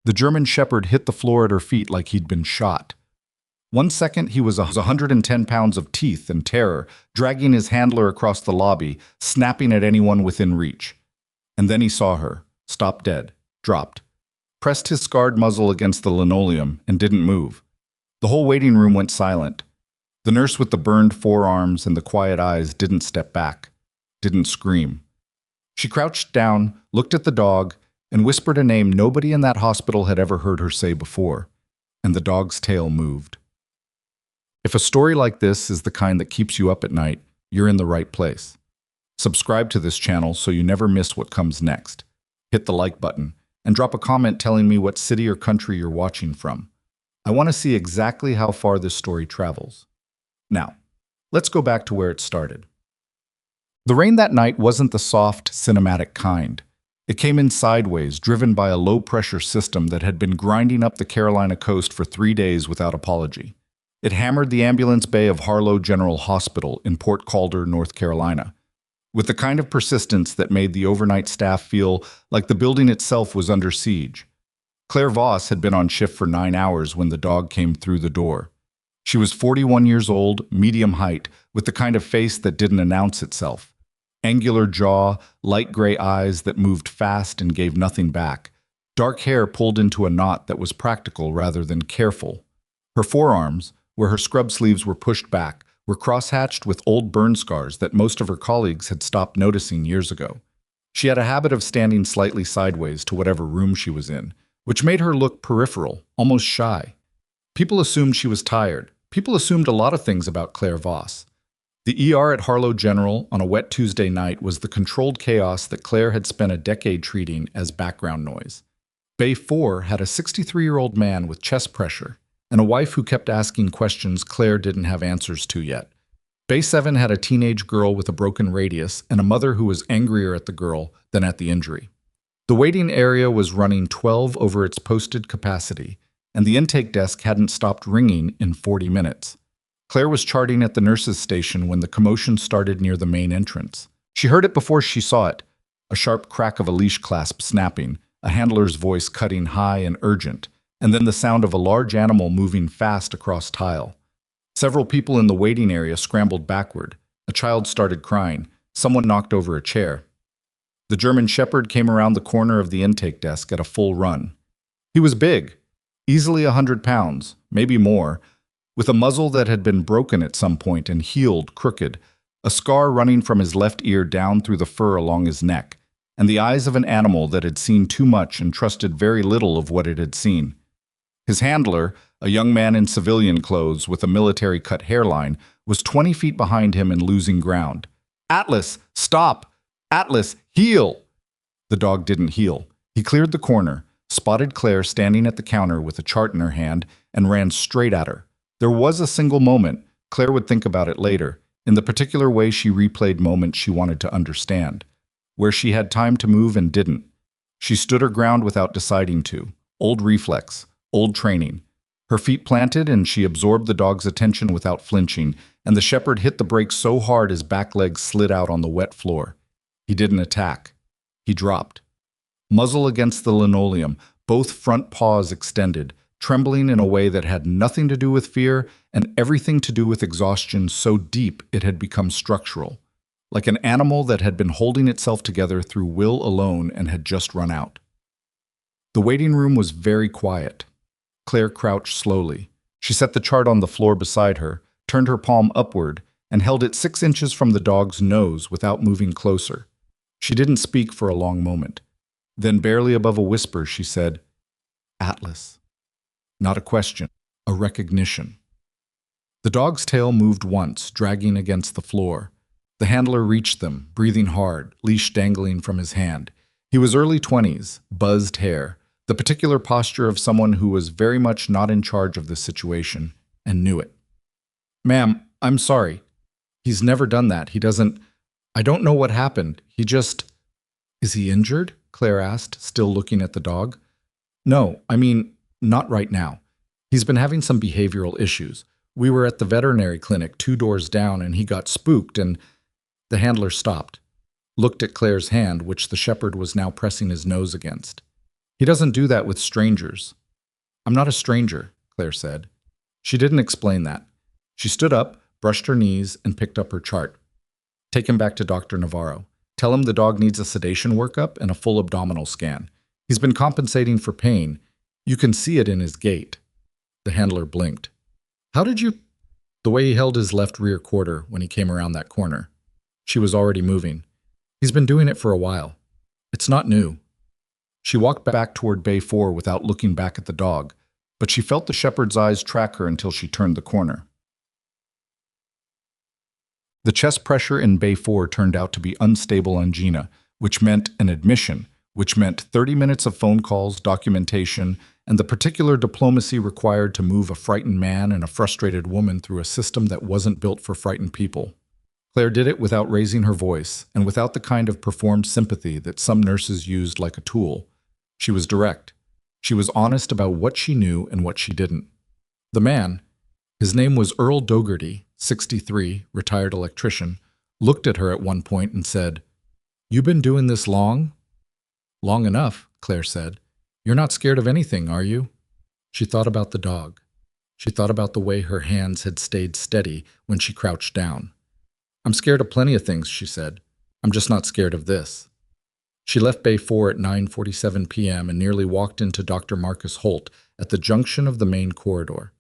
The German shepherd hit the floor at her feet like he'd been shot. 1 second, he was 110 pounds of teeth and terror, dragging his handler across the lobby, snapping at anyone within reach. And then he saw her, stopped dead, dropped, pressed his scarred muzzle against the linoleum, and didn't move. The whole waiting room went silent. The nurse with the burned forearms and the quiet eyes didn't step back, didn't scream. She crouched down, looked at the dog, and whispered a name nobody in that hospital had ever heard her say before, and the dog's tail moved. If a story like this is the kind that keeps you up at night, you're in the right place. Subscribe to this channel so you never miss what comes next. Hit the like button, and drop a comment telling me what city or country you're watching from. I want to see exactly how far this story travels. Now, let's go back to where it started. The rain that night wasn't the soft, cinematic kind. It came in sideways, driven by a low-pressure system that had been grinding up the Carolina coast for 3 days without apology. It hammered the ambulance bay of Harlow General Hospital in Port Calder, North Carolina, with the kind of persistence that made the overnight staff feel like the building itself was under siege. Claire Voss had been on shift for 9 hours when the dog came through the door. She was 41 years old, medium height, with the kind of face that didn't announce itself. Angular jaw, light gray eyes that moved fast and gave nothing back. Dark hair pulled into a knot that was practical rather than careful. Her forearms, where her scrub sleeves were pushed back, were crosshatched with old burn scars that most of her colleagues had stopped noticing years ago. She had a habit of standing slightly sideways to whatever room she was in, which made her look peripheral, almost shy. People assumed she was tired. People assumed a lot of things about Claire Voss. The ER at Harlow General on a wet Tuesday night was the controlled chaos that Claire had spent a decade treating as background noise. Bay 4 had a 63-year-old man with chest pressure and a wife who kept asking questions Claire didn't have answers to yet. Bay 7 had a teenage girl with a broken radius and a mother who was angrier at the girl than at the injury. The waiting area was running 12 over its posted capacity, and the intake desk hadn't stopped ringing in 40 minutes. Claire was charting at the nurse's station when the commotion started near the main entrance. She heard it before she saw it, a sharp crack of a leash clasp snapping, a handler's voice cutting high and urgent, and then the sound of a large animal moving fast across tile. Several people in the waiting area scrambled backward. A child started crying. Someone knocked over a chair. The German shepherd came around the corner of the intake desk at a full run. He was big, easily 100 pounds, maybe more, with a muzzle that had been broken at some point and healed crooked, a scar running from his left ear down through the fur along his neck, and the eyes of an animal that had seen too much and trusted very little of what it had seen. His handler, a young man in civilian clothes with a military-cut hairline, was 20 feet behind him and losing ground. "Atlas, stop! Atlas, heel!" The dog didn't heel. He cleared the corner, spotted Claire standing at the counter with a chart in her hand, and ran straight at her. There was a single moment, Claire would think about it later, in the particular way she replayed moments she wanted to understand, where she had time to move and didn't. She stood her ground without deciding to. Old reflex. Old training. Her feet planted and she absorbed the dog's attention without flinching, and the shepherd hit the brakes so hard his back legs slid out on the wet floor. He didn't attack. He dropped. Muzzle against the linoleum, both front paws extended, trembling in a way that had nothing to do with fear and everything to do with exhaustion so deep it had become structural, like an animal that had been holding itself together through will alone and had just run out. The waiting room was very quiet. Claire crouched slowly. She set the chart on the floor beside her, turned her palm upward, and held it 6 inches from the dog's nose without moving closer. She didn't speak for a long moment. Then, barely above a whisper, she said, "Atlas." Not a question, a recognition. The dog's tail moved once, dragging against the floor. The handler reached them, breathing hard, leash dangling from his hand. He was early 20s, buzzed hair, the particular posture of someone who was very much not in charge of the situation, and knew it. "Ma'am, I'm sorry. He's never done that. He doesn't... I don't know what happened. He just..." "Is he injured?" Claire asked, still looking at the dog. "No, I mean, not right now. He's been having some behavioral issues. We were at the veterinary clinic 2 doors down and he got spooked and..." The handler stopped, looked at Claire's hand, which the shepherd was now pressing his nose against. He doesn't do that with strangers. I'm not a stranger, Claire said. She didn't explain that. She stood up, brushed her knees, and picked up her chart. Take him back to Dr. Navarro. Tell him the dog needs a sedation workup and a full abdominal scan. He's been compensating for pain. You can see it in his gait. The handler blinked. How did you? The way he held his left rear quarter when he came around that corner. She was already moving. He's been doing it for a while. It's not new. She walked back toward Bay 4 without looking back at the dog, but she felt the shepherd's eyes track her until she turned the corner. The chest pressure in Bay 4 turned out to be unstable angina, which meant an admission, which meant 30 minutes of phone calls, documentation, and the particular diplomacy required to move a frightened man and a frustrated woman through a system that wasn't built for frightened people. Claire did it without raising her voice, and without the kind of performed sympathy that some nurses used like a tool. She was direct. She was honest about what she knew and what she didn't. The man, his name was Earl Dougherty, 63, retired electrician, looked at her at one point and said, "You been doing this long?" "Long enough," Claire said. "You're not scared of anything, are you?" She thought about the dog. She thought about the way her hands had stayed steady when she crouched down. "I'm scared of plenty of things," she said. "I'm just not scared of this." She left Bay 4 at 9:47 p.m. and nearly walked into Dr. Marcus Holt at the junction of the main corridor.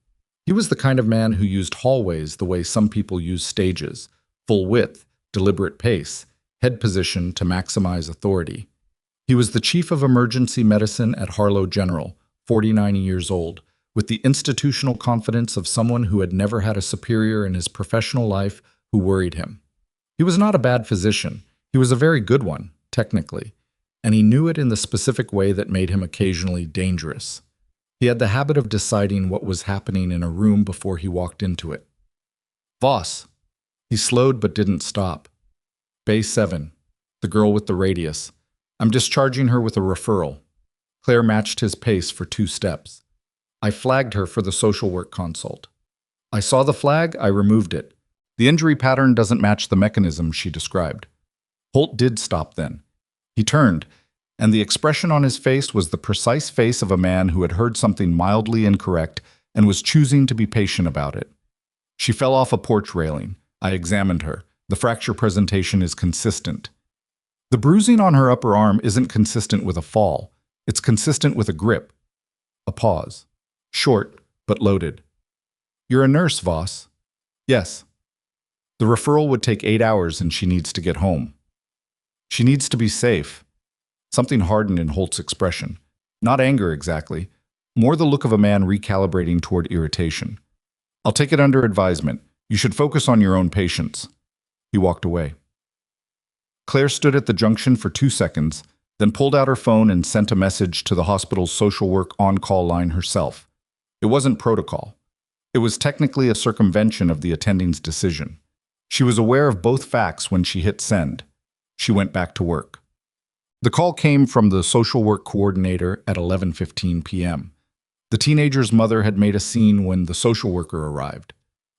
He was the kind of man who used hallways the way some people use stages, full width, deliberate pace, head position to maximize authority. He was the chief of emergency medicine at Harlow General, 49 years old, with the institutional confidence of someone who had never had a superior in his professional life who worried him. He was not a bad physician. He was a very good one, technically, and he knew it in the specific way that made him occasionally dangerous. He had the habit of deciding what was happening in a room before he walked into it. "Voss." He slowed but didn't stop. "Bay 7, the girl with the radius. I'm discharging her with a referral." Claire matched his pace for 2 steps. "I flagged her for the social work consult. I saw the flag, I removed it. The injury pattern doesn't match the mechanism she described." Holt did stop then. He turned, and the expression on his face was the precise face of a man who had heard something mildly incorrect and was choosing to be patient about it. She fell off a porch railing. I examined her. The fracture presentation is consistent. The bruising on her upper arm isn't consistent with a fall. It's consistent with a grip. A pause. Short, but loaded. "You're a nurse, Voss." "Yes." "The referral would take 8 hours and she needs to get home." "She needs to be safe." Something hardened in Holt's expression. Not anger exactly, more the look of a man recalibrating toward irritation. "I'll take it under advisement. You should focus on your own patients." He walked away. Claire stood at the junction for 2 seconds, then pulled out her phone and sent a message to the hospital's social work on-call line herself. It wasn't protocol. It was technically a circumvention of the attending's decision. She was aware of both facts when she hit send. She went back to work. The call came from the social work coordinator at 11:15 p.m. The teenager's mother had made a scene when the social worker arrived.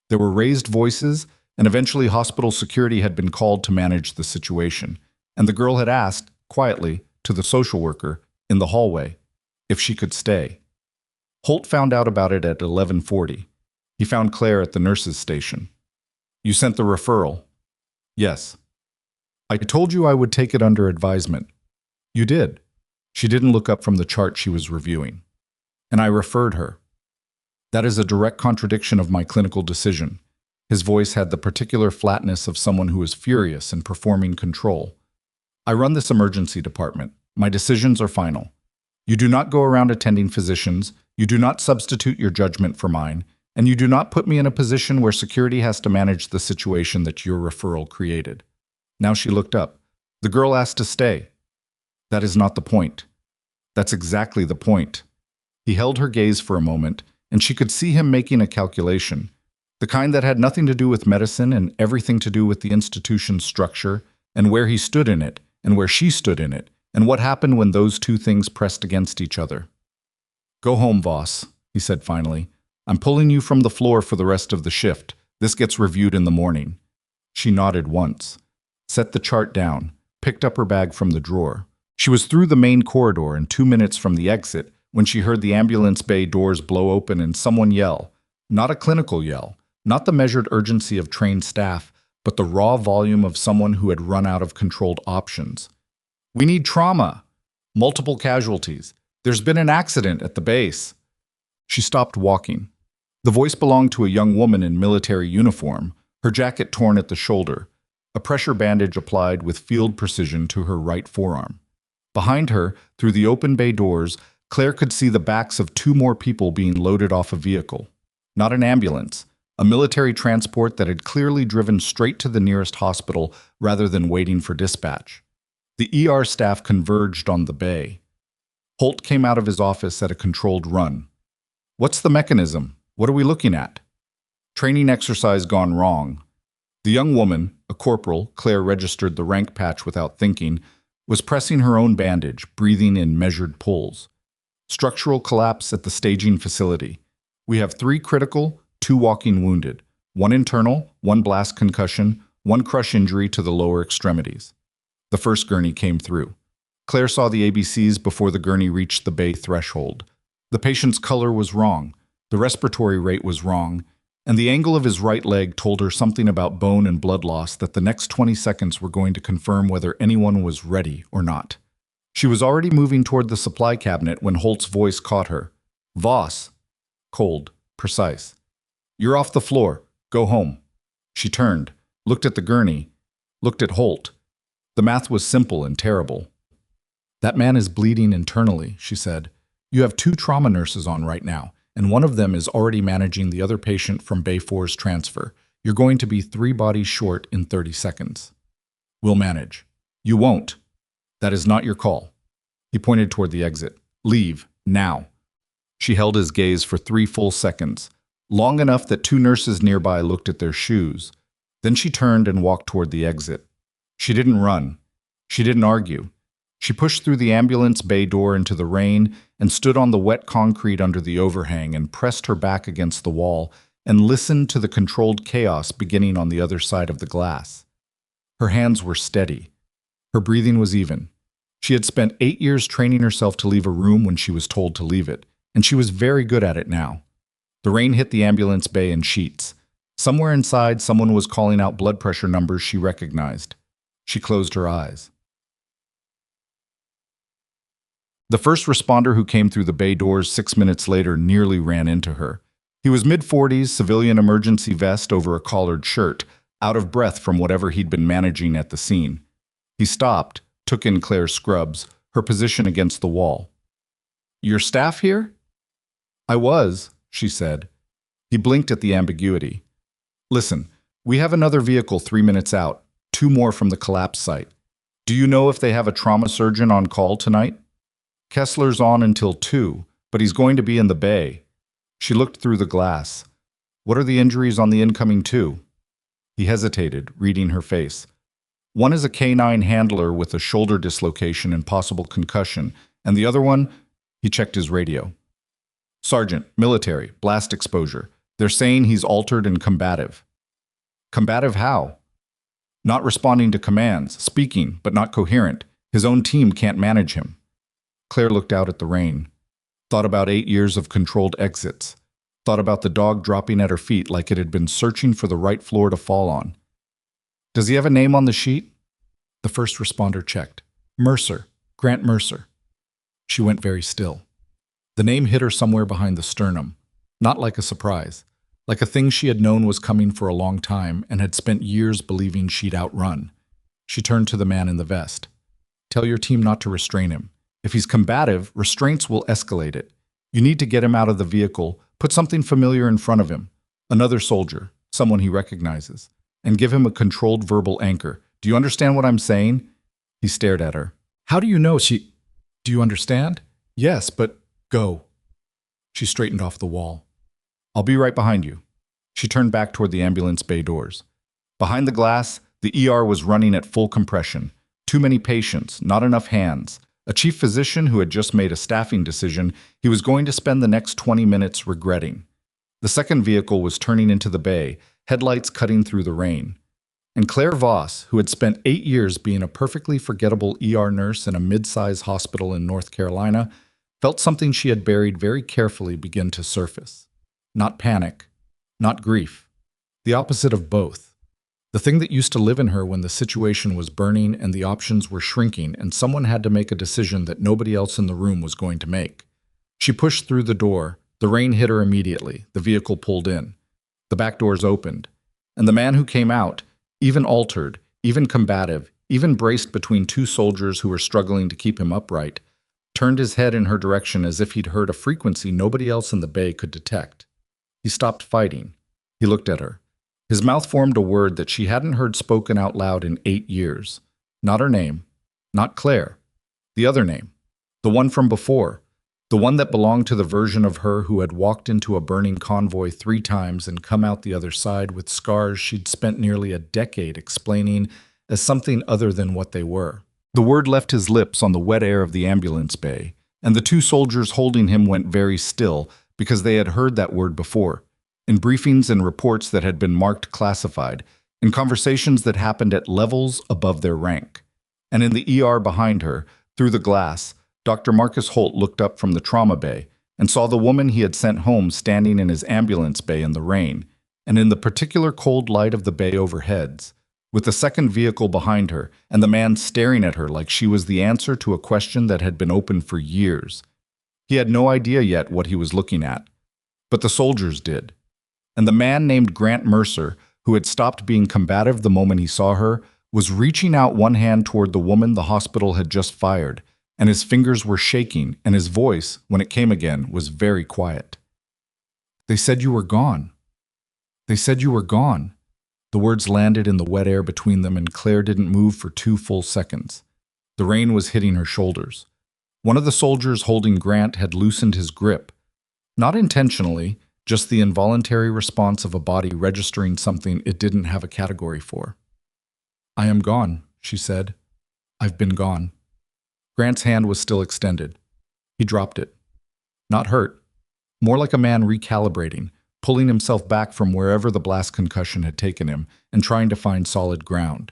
There were raised voices, and eventually hospital security had been called to manage the situation, and the girl had asked, quietly, to the social worker, in the hallway, if she could stay. Holt found out about it at 11:40. He found Claire at the nurse's station. "You sent the referral?" "Yes." "I told you I would take it under advisement." "You did." She didn't look up from the chart she was reviewing. "And I referred her." "That is a direct contradiction of my clinical decision." His voice had the particular flatness of someone who is furious and performing control. "I run this emergency department. My decisions are final. You do not go around attending physicians, you do not substitute your judgment for mine, and you do not put me in a position where security has to manage the situation that your referral created." Now she looked up. "The girl asked to stay." "That is not the point." "That's exactly the point." He held her gaze for a moment, and she could see him making a calculation, the kind that had nothing to do with medicine and everything to do with the institution's structure, and where he stood in it, and where she stood in it, and what happened when those two things pressed against each other. "Go home, Voss," he said finally. "I'm pulling you from the floor for the rest of the shift. This gets reviewed in the morning." She nodded once, set the chart down, picked up her bag from the drawer. She was through the main corridor and 2 minutes from the exit when she heard the ambulance bay doors blow open and someone yell. Not a clinical yell, not the measured urgency of trained staff, but the raw volume of someone who had run out of controlled options. "We need trauma! Multiple casualties. There's been an accident at the base." She stopped walking. The voice belonged to a young woman in military uniform, her jacket torn at the shoulder, a pressure bandage applied with field precision to her right forearm. Behind her, through the open bay doors, Claire could see the backs of 2 more people being loaded off a vehicle. Not an ambulance, a military transport that had clearly driven straight to the nearest hospital rather than waiting for dispatch. The ER staff converged on the bay. Holt came out of his office at a controlled run. "What's the mechanism? What are we looking at?" "Training exercise gone wrong." The young woman, a corporal, Claire registered the rank patch without thinking, was pressing her own bandage, breathing in measured pulls. "Structural collapse at the staging facility. We have 3 critical, 2 walking wounded, 1 internal, 1 blast concussion, 1 crush injury to the lower extremities." The first gurney came through. Claire saw the ABCs before the gurney reached the bay threshold. The patient's color was wrong, the respiratory rate was wrong, and the angle of his right leg told her something about bone and blood loss that the next 20 seconds were going to confirm whether anyone was ready or not. She was already moving toward the supply cabinet when Holt's voice caught her. "Voss." Cold, precise. "You're off the floor. Go home." She turned, looked at the gurney, looked at Holt. The math was simple and terrible. "That man is bleeding internally," she said. "You have 2 trauma nurses on right now, and one of them is already managing the other patient from Bay 4's transfer. You're going to be 3 bodies short in 30 seconds. We'll manage." "You won't. That is not your call." He pointed toward the exit. "Leave, now." She held his gaze for 3 full seconds, long enough that 2 nurses nearby looked at their shoes. Then she turned and walked toward the exit. She didn't run. She didn't argue. She pushed through the ambulance bay door into the rain and stood on the wet concrete under the overhang and pressed her back against the wall and listened to the controlled chaos beginning on the other side of the glass. Her hands were steady. Her breathing was even. She had spent 8 years training herself to leave a room when she was told to leave it, and she was very good at it now. The rain hit the ambulance bay in sheets. Somewhere inside, someone was calling out blood pressure numbers she recognized. She closed her eyes. The first responder who came through the bay doors 6 minutes later nearly ran into her. He was mid-40s, civilian emergency vest over a collared shirt, out of breath from whatever he'd been managing at the scene. He stopped, took in Claire's scrubs, her position against the wall. "Your staff here?" "I was," she said. He blinked at the ambiguity. "Listen, we have another vehicle 3 minutes out, 2 more from the collapse site. Do you know if they have a trauma surgeon on call tonight?" "Kessler's on until 2, but he's going to be in the bay." She looked through the glass. "What are the injuries on the incoming 2? He hesitated, reading her face. "One is a K9 handler with a shoulder dislocation and possible concussion, and the other one," he checked his radio. "Sergeant, military, blast exposure. They're saying he's altered and combative." "Combative how?" "Not responding to commands, speaking, but not coherent. His own team can't manage him." Claire looked out at the rain, thought about 8 years of controlled exits, thought about the dog dropping at her feet like it had been searching for the right floor to fall on. "Does he have a name on the sheet?" The first responder checked. "Mercer, Grant Mercer." She went very still. The name hit her somewhere behind the sternum, not like a surprise, like a thing she had known was coming for a long time and had spent years believing she'd outrun. She turned to the man in the vest. "Tell your team not to restrain him. If he's combative, restraints will escalate it. You need to get him out of the vehicle, put something familiar in front of him, another soldier, someone he recognizes, and give him a controlled verbal anchor. Do you understand what I'm saying?" He stared at her. "How do you know she—" "Do you understand?" "Yes, but go." She straightened off the wall. "I'll be right behind you." She turned back toward the ambulance bay doors. Behind the glass, the ER was running at full compression. Too many patients, not enough hands. A chief physician who had just made a staffing decision he was going to spend the next 20 minutes regretting. The second vehicle was turning into the bay, headlights cutting through the rain. And Claire Voss, who had spent 8 years being a perfectly forgettable ER nurse in a mid-sized hospital in North Carolina, felt something she had buried very carefully begin to surface. Not panic, not grief. The opposite of both. The thing that used to live in her when the situation was burning and the options were shrinking and someone had to make a decision that nobody else in the room was going to make. She pushed through the door. The rain hit her immediately. The vehicle pulled in. The back doors opened. And the man who came out, even altered, even combative, even braced between two soldiers who were struggling to keep him upright, turned his head in her direction as if he'd heard a frequency nobody else in the bay could detect. He stopped fighting. He looked at her. His mouth formed a word that she hadn't heard spoken out loud in 8 years. Not her name. Not Claire. The other name. The one from before. The one that belonged to the version of her who had walked into a burning convoy 3 times and come out the other side with scars she'd spent nearly a decade explaining as something other than what they were. The word left his lips on the wet air of the ambulance bay, and the 2 soldiers holding him went very still because they had heard that word before, in briefings and reports that had been marked classified, in conversations that happened at levels above their rank. And in the ER behind her, through the glass, Dr. Marcus Holt looked up from the trauma bay and saw the woman he had sent home standing in his ambulance bay in the rain, and in the particular cold light of the bay overheads, with the second vehicle behind her and the man staring at her like she was the answer to a question that had been open for years. He had no idea yet what he was looking at, but the soldiers did. And the man named Grant Mercer, who had stopped being combative the moment he saw her, was reaching out one hand toward the woman the hospital had just fired, and his fingers were shaking, and his voice, when it came again, was very quiet. "They said you were gone. They said you were gone." The words landed in the wet air between them, and Claire didn't move for 2 full seconds. The rain was hitting her shoulders. One of the soldiers holding Grant had loosened his grip. Not intentionally, just the involuntary response of a body registering something it didn't have a category for. "I am gone," she said. "I've been gone." Grant's hand was still extended. He dropped it. Not hurt. More like a man recalibrating, pulling himself back from wherever the blast concussion had taken him and trying to find solid ground.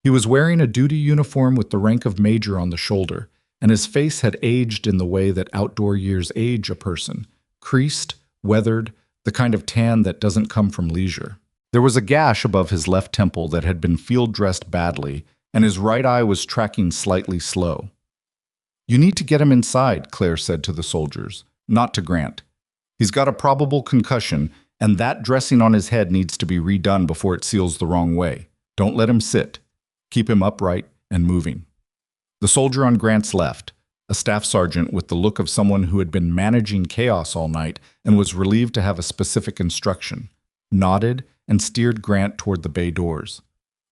He was wearing a duty uniform with the rank of major on the shoulder, and his face had aged in the way that outdoor years age a person, creased, weathered, the kind of tan that doesn't come from leisure. There was a gash above his left temple that had been field-dressed badly, and his right eye was tracking slightly slow. "You need to get him inside," Claire said to the soldiers, not to Grant. "He's got a probable concussion, and that dressing on his head needs to be redone before it seals the wrong way. Don't let him sit. Keep him upright and moving." The soldier on Grant's left, a staff sergeant with the look of someone who had been managing chaos all night and was relieved to have a specific instruction, nodded and steered Grant toward the bay doors.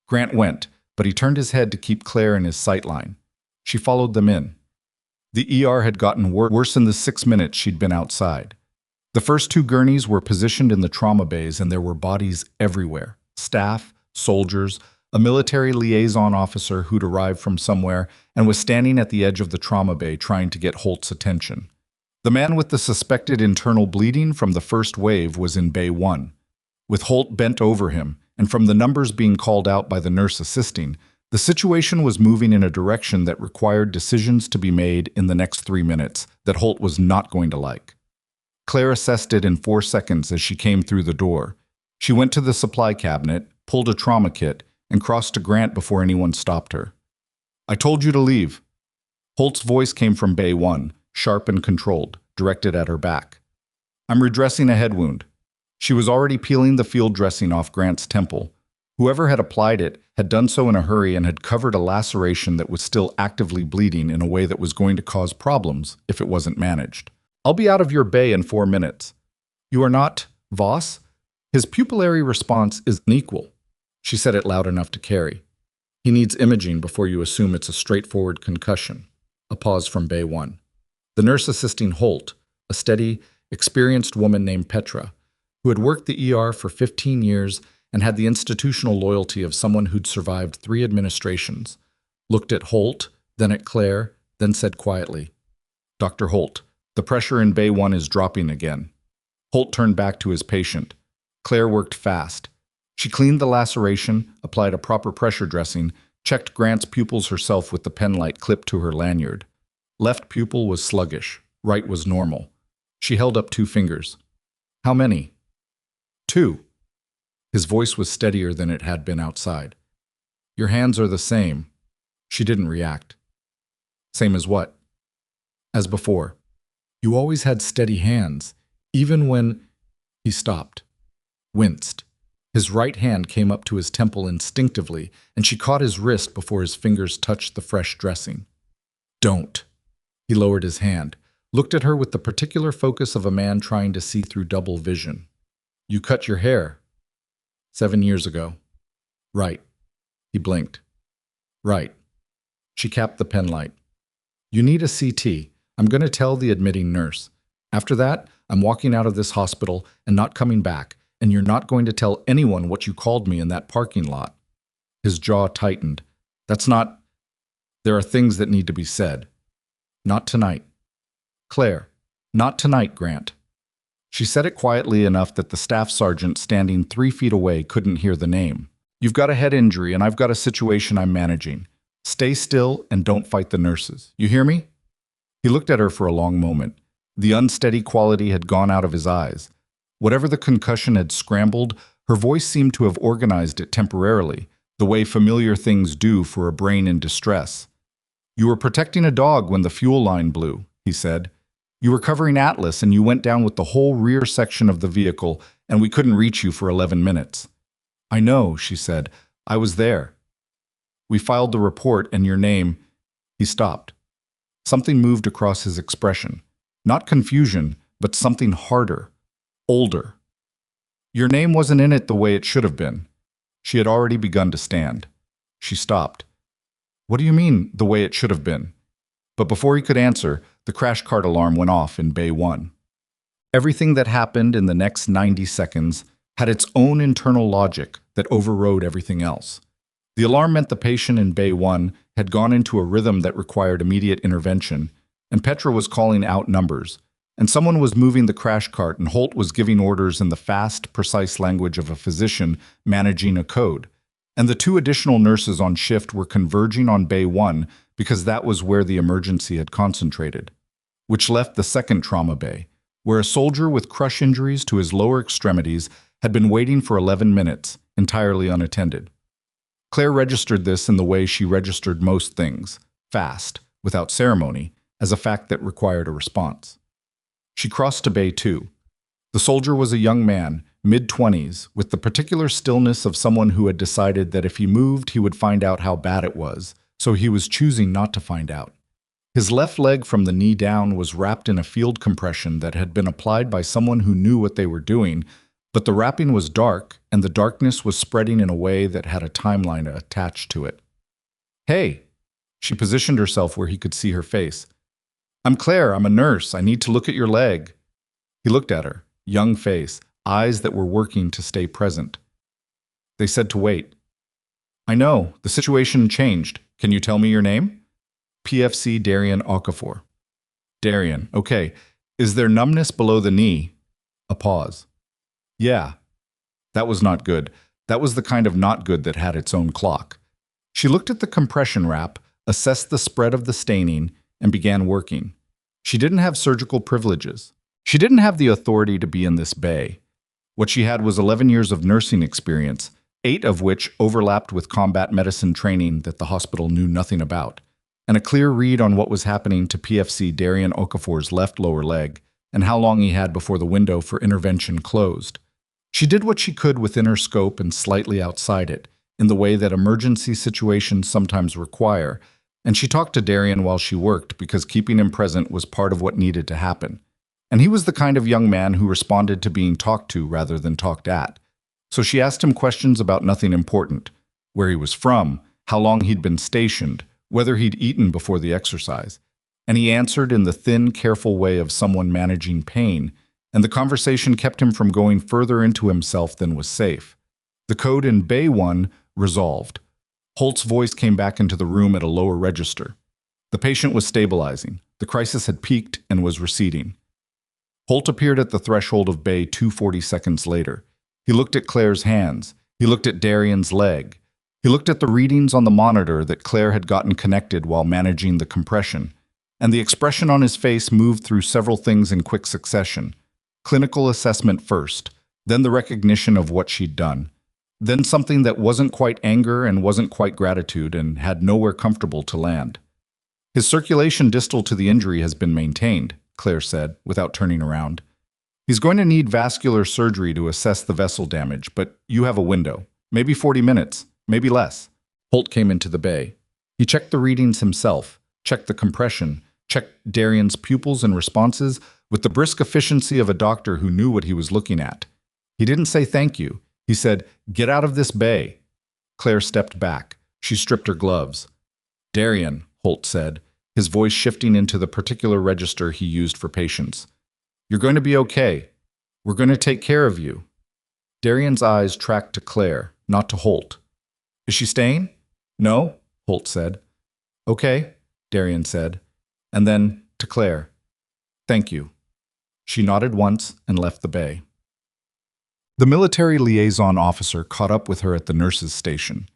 Grant went, but he turned his head to keep Claire in his sightline. She followed them in. The ER had gotten worse in the 6 minutes she'd been outside. The first 2 gurneys were positioned in the trauma bays, and there were bodies everywhere. Staff, soldiers, a military liaison officer who'd arrived from somewhere and was standing at the edge of the trauma bay trying to get Holt's attention. The man with the suspected internal bleeding from the first wave was in Bay 1. With Holt bent over him, and from the numbers being called out by the nurse assisting, the situation was moving in a direction that required decisions to be made in the next 3 minutes that Holt was not going to like. Claire assessed it in 4 seconds as she came through the door. She went to the supply cabinet, pulled a trauma kit, and crossed to Grant before anyone stopped her. "I told you to leave." Holt's voice came from Bay 1, sharp and controlled, directed at her back. "I'm redressing a head wound." She was already peeling the field dressing off Grant's temple. Whoever had applied it had done so in a hurry and had covered a laceration that was still actively bleeding in a way that was going to cause problems if it wasn't managed. "I'll be out of your bay in 4 minutes. "You are not Voss?" His pupillary response is unequal. She said it loud enough to carry. "He needs imaging before you assume it's a straightforward concussion." A pause from Bay 1. The nurse assisting Holt, a steady, experienced woman named Petra, who had worked the ER for 15 years and had the institutional loyalty of someone who'd survived 3 administrations, looked at Holt, then at Claire, then said quietly, "Dr. Holt, the pressure in Bay 1 is dropping again." Holt turned back to his patient. Claire worked fast. She cleaned the laceration, applied a proper pressure dressing, checked Grant's pupils herself with the pen light clipped to her lanyard. Left pupil was sluggish, right was normal. She held up 2 fingers. How many? 2. His voice was steadier than it had been outside. Your hands are the same. She didn't react. Same as what? As before. You always had steady hands, even when... He stopped, winced. His right hand came up to his temple instinctively, and she caught his wrist before his fingers touched the fresh dressing. Don't. He lowered his hand, looked at her with the particular focus of a man trying to see through double vision. You cut your hair. 7 years ago. Right. He blinked. Right. She capped the pen light. You need a CT. I'm going to tell the admitting nurse. After that, I'm walking out of this hospital and not coming back, and you're not going to tell anyone what you called me in that parking lot. His jaw tightened. That's not... There are things that need to be said. Not tonight. Claire, not tonight, Grant. She said it quietly enough that the staff sergeant standing 3 feet away couldn't hear the name. You've got a head injury and I've got a situation I'm managing. Stay still and don't fight the nurses. You hear me? He looked at her for a long moment. The unsteady quality had gone out of his eyes. Whatever the concussion had scrambled, her voice seemed to have organized it temporarily, the way familiar things do for a brain in distress. You were protecting a dog when the fuel line blew, he said. You were covering Atlas and you went down with the whole rear section of the vehicle and we couldn't reach you for 11 minutes. I know, she said. I was there. We filed the report and your name... He stopped. Something moved across his expression. Not confusion, but something harder, older. Your name wasn't in it the way it should have been. She had already begun to stand. She stopped. What do you mean, the way it should have been? But before he could answer, the crash cart alarm went off in Bay 1. Everything that happened in the next 90 seconds had its own internal logic that overrode everything else. The alarm meant the patient in Bay 1 had gone into a rhythm that required immediate intervention, and Petra was calling out numbers, and someone was moving the crash cart and Holt was giving orders in the fast, precise language of a physician managing a code. And the 2 additional nurses on shift were converging on Bay 1 because that was where the emergency had concentrated, which left the second trauma bay, where a soldier with crush injuries to his lower extremities had been waiting for 11 minutes, entirely unattended. Claire registered this in the way she registered most things, fast, without ceremony, as a fact that required a response. She crossed to Bay 2. The soldier was a young man, mid-20s, with the particular stillness of someone who had decided that if he moved, he would find out how bad it was, so he was choosing not to find out. His left leg from the knee down was wrapped in a field compression that had been applied by someone who knew what they were doing, but the wrapping was dark, and the darkness was spreading in a way that had a timeline attached to it. Hey! She positioned herself where he could see her face. I'm Claire, I'm a nurse, I need to look at your leg. He looked at her, young face, eyes that were working to stay present. They said to wait. I know, the situation changed. Can you tell me your name? PFC Darian Okafor. Darian, okay. Is there numbness below the knee? A pause. Yeah. That was not good. That was the kind of not good that had its own clock. She looked at the compression wrap, assessed the spread of the staining, and began working. She didn't have surgical privileges. She didn't have the authority to be in this bay. What she had was 11 years of nursing experience, 8 of which overlapped with combat medicine training that the hospital knew nothing about, and a clear read on what was happening to PFC Darian Okafor's left lower leg and how long he had before the window for intervention closed. She did what she could within her scope and slightly outside it, in the way that emergency situations sometimes require, and she talked to Darian while she worked because keeping him present was part of what needed to happen. And he was the kind of young man who responded to being talked to rather than talked at. So she asked him questions about nothing important, where he was from, how long he'd been stationed, whether he'd eaten before the exercise. And he answered in the thin, careful way of someone managing pain, and the conversation kept him from going further into himself than was safe. The code in Bay 1 resolved. Holt's voice came back into the room at a lower register. The patient was stabilizing. The crisis had peaked and was receding. Holt appeared at the threshold of Bay 2 40 seconds later. He looked at Claire's hands, He looked at Darian's leg. He looked at the readings on the monitor that Claire had gotten connected while managing the compression, and the expression on his face moved through several things in quick succession. Clinical assessment first, then the recognition of what she'd done, then something that wasn't quite anger and wasn't quite gratitude and had nowhere comfortable to land. His circulation distal to the injury has been maintained, Claire said, without turning around. He's going to need vascular surgery to assess the vessel damage, but you have a window. Maybe 40 minutes, maybe less. Holt came into the bay. He checked the readings himself, checked the compression, checked Darian's pupils and responses with the brisk efficiency of a doctor who knew what he was looking at. He didn't say thank you. He said, "Get out of this bay." Claire stepped back. She stripped her gloves. "Darian," Holt said, his voice shifting into the particular register he used for patients. "You're going to be okay. We're going to take care of you." Darian's eyes tracked to Claire, not to Holt. "Is she staying?" "No," Holt said. "Okay," Darian said. And then, to Claire, "Thank you." She nodded once and left the bay. The military liaison officer caught up with her at the nurses' station.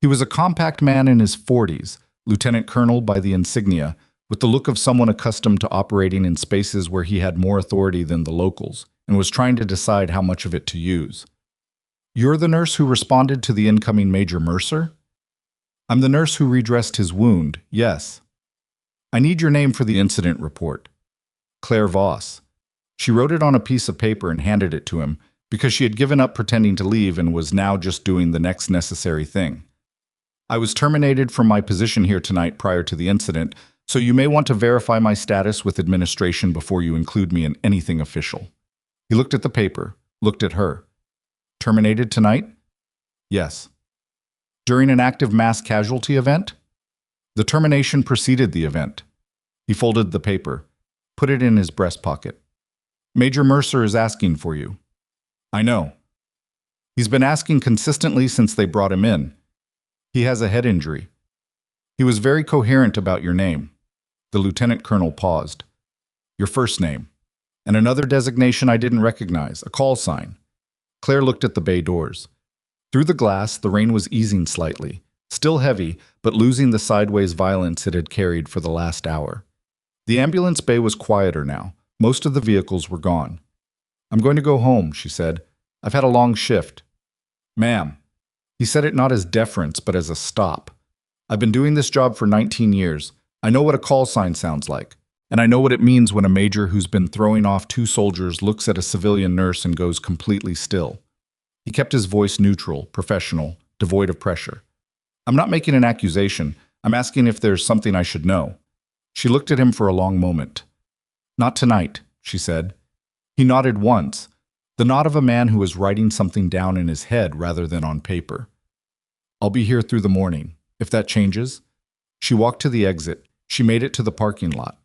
He was a compact man in his 40s, lieutenant colonel by the insignia, with the look of someone accustomed to operating in spaces where he had more authority than the locals, and was trying to decide how much of it to use. "You're the nurse who responded to the incoming Major Mercer?" "I'm the nurse who redressed his wound, yes." "I need your name for the incident report." "Claire Voss." She wrote it on a piece of paper and handed it to him, because she had given up pretending to leave and was now just doing the next necessary thing. "I was terminated from my position here tonight prior to the incident, so you may want to verify my status with administration before you include me in anything official." He looked at the paper, looked at her. "Terminated tonight?" "Yes." "During an active mass casualty event?" "The termination preceded the event." He folded the paper, put it in his breast pocket. "Major Mercer is asking for you." "I know. He's been asking consistently since they brought him in. He has a head injury." "He was very coherent about your name." The lieutenant colonel paused. "Your first name. And another designation I didn't recognize, a call sign." Claire looked at the bay doors. Through the glass, the rain was easing slightly, still heavy, but losing the sideways violence it had carried for the last hour. The ambulance bay was quieter now. Most of the vehicles were gone. "I'm going to go home," she said. "I've had a long shift." "Ma'am." He said it not as deference, but as a stop. "I've been doing this job for 19 years. I know what a call sign sounds like. And I know what it means when a major who's been throwing off 2 soldiers looks at a civilian nurse and goes completely still." He kept his voice neutral, professional, devoid of pressure. "I'm not making an accusation. I'm asking if there's something I should know." She looked at him for a long moment. "Not tonight," she said. He nodded once, the nod of a man who is writing something down in his head rather than on paper. "I'll be here through the morning, if that changes." She walked to the exit. She made it to the parking lot.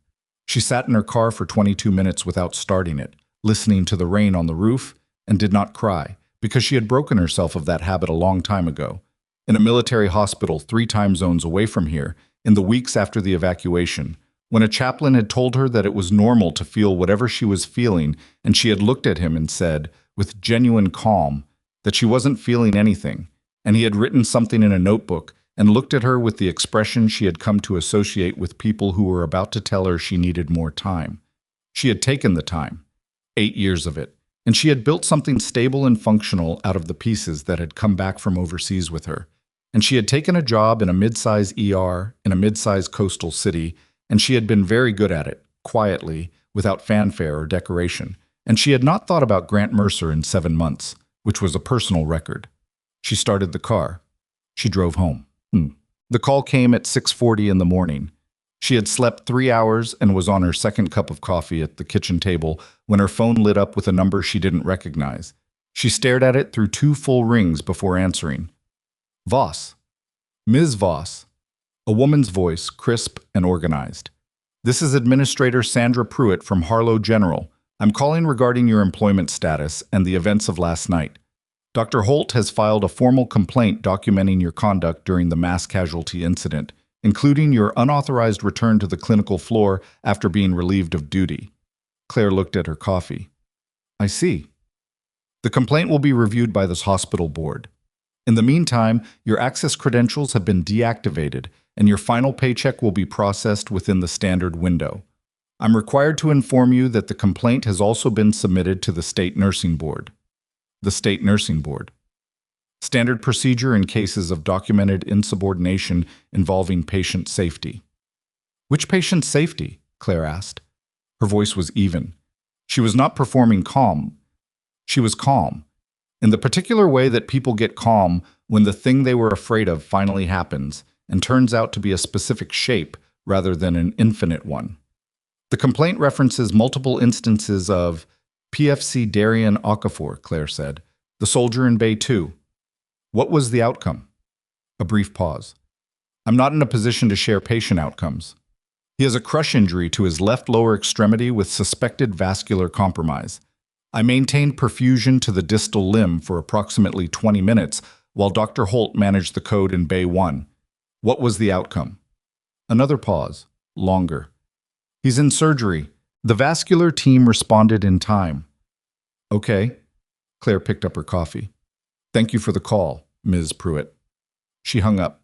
She sat in her car for 22 minutes without starting it, listening to the rain on the roof, and did not cry, because she had broken herself of that habit a long time ago. In a military hospital 3 time zones away from here, in the weeks after the evacuation, when a chaplain had told her that it was normal to feel whatever she was feeling, and she had looked at him and said, with genuine calm, that she wasn't feeling anything, and he had written something in a notebook and looked at her with the expression she had come to associate with people who were about to tell her she needed more time. She had taken the time, 8 years of it, and she had built something stable and functional out of the pieces that had come back from overseas with her. And she had taken a job in a mid-size ER in a mid-size coastal city, and she had been very good at it, quietly, without fanfare or decoration. And she had not thought about Grant Mercer in 7 months, which was a personal record. She started the car. She drove home. The call came at 6:40 in the morning. She had slept 3 hours and was on her second cup of coffee at the kitchen table when her phone lit up with a number she didn't recognize. She stared at it through 2 full rings before answering. "Voss." "Ms. Voss." A woman's voice, crisp and organized. "This is Administrator Sandra Pruitt from Harlow General. I'm calling regarding your employment status and the events of last night. Dr. Holt has filed a formal complaint documenting your conduct during the mass casualty incident, including your unauthorized return to the clinical floor after being relieved of duty." Claire looked at her coffee. "I see. The complaint will be reviewed by this hospital board." In the meantime, your access credentials have been deactivated, and your final paycheck will be processed within the standard window. I'm required to inform you that the complaint has also been submitted to the State Nursing Board. The State Nursing Board. Standard procedure in cases of documented insubordination involving patient safety. Which patient safety? Claire asked. Her voice was even. She was not performing calm. She was calm. In the particular way that people get calm when the thing they were afraid of finally happens and turns out to be a specific shape rather than an infinite one. The complaint references multiple instances of PFC Darian Okafor, Claire said, the soldier in Bay 2. What was the outcome? A brief pause. I'm not in a position to share patient outcomes. He has a crush injury to his left lower extremity with suspected vascular compromise. I maintained perfusion to the distal limb for approximately 20 minutes while Dr. Holt managed the code in Bay 1. What was the outcome? Another pause. Longer. He's in surgery. The vascular team responded in time. Okay. Claire picked up her coffee. Thank you for the call, Ms. Pruitt. She hung up.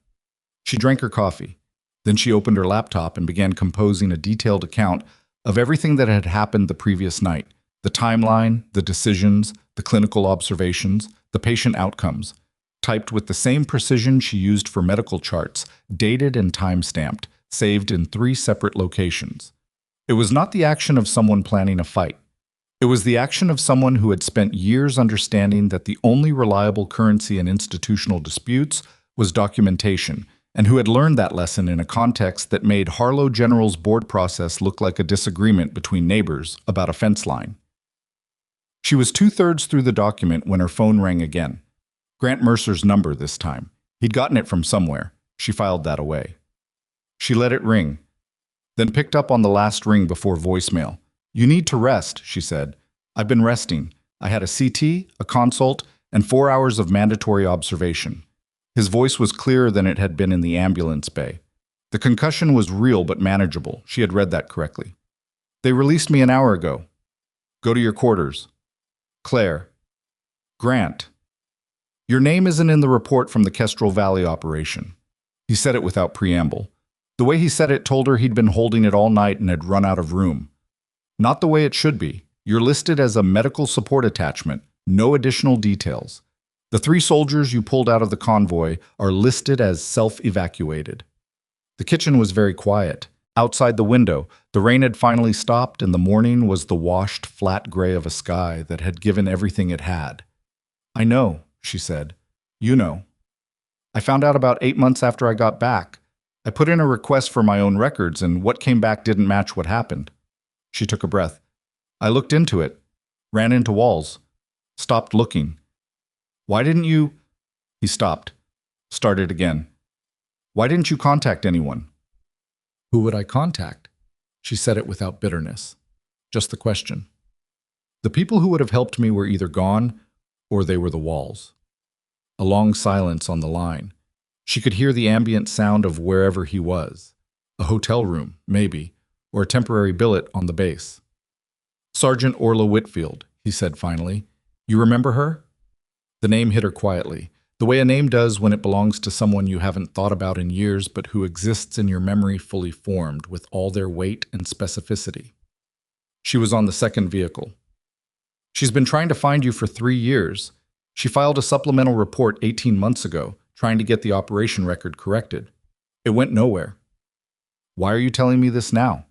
She drank her coffee. Then she opened her laptop and began composing a detailed account of everything that had happened the previous night. The timeline, the decisions, the clinical observations, the patient outcomes, typed with the same precision she used for medical charts, dated and time-stamped, saved in 3 separate locations. It was not the action of someone planning a fight. It was the action of someone who had spent years understanding that the only reliable currency in institutional disputes was documentation, and who had learned that lesson in a context that made Harlow General's board process look like a disagreement between neighbors about a fence line. She was 2/3 through the document when her phone rang again. Grant Mercer's number this time. He'd gotten it from somewhere. She filed that away. She let it ring, then picked up on the last ring before voicemail. You need to rest, she said. I've been resting. I had a CT, a consult, and 4 hours of mandatory observation. His voice was clearer than it had been in the ambulance bay. The concussion was real but manageable. She had read that correctly. They released me an hour ago. Go to your quarters. Claire. Grant. Your name isn't in the report from the Kestrel Valley operation. He said it without preamble. The way he said it told her he'd been holding it all night and had run out of room. Not the way it should be. You're listed as a medical support attachment, no additional details. The 3 soldiers you pulled out of the convoy are listed as self-evacuated. The kitchen was very quiet. Outside the window, the rain had finally stopped and the morning was the washed, flat gray of a sky that had given everything it had. I know, she said. You know. I found out about 8 months after I got back. I put in a request for my own records and what came back didn't match what happened. She took a breath. I looked into it, ran into walls, stopped looking. Why didn't you? He stopped, started again. Why didn't you contact anyone? Who would I contact? She said it without bitterness. Just the question. The people who would have helped me were either gone or they were the walls. A long silence on the line. She could hear the ambient sound of wherever he was. A hotel room, maybe, or a temporary billet on the base. Sergeant Orla Whitfield, he said finally. You remember her? The name hit her quietly, the way a name does when it belongs to someone you haven't thought about in years but who exists in your memory fully formed with all their weight and specificity. She was on the second vehicle. She's been trying to find you for 3 years. She filed a supplemental report 18 months ago, trying to get the operation record corrected. It went nowhere. Why are you telling me this now?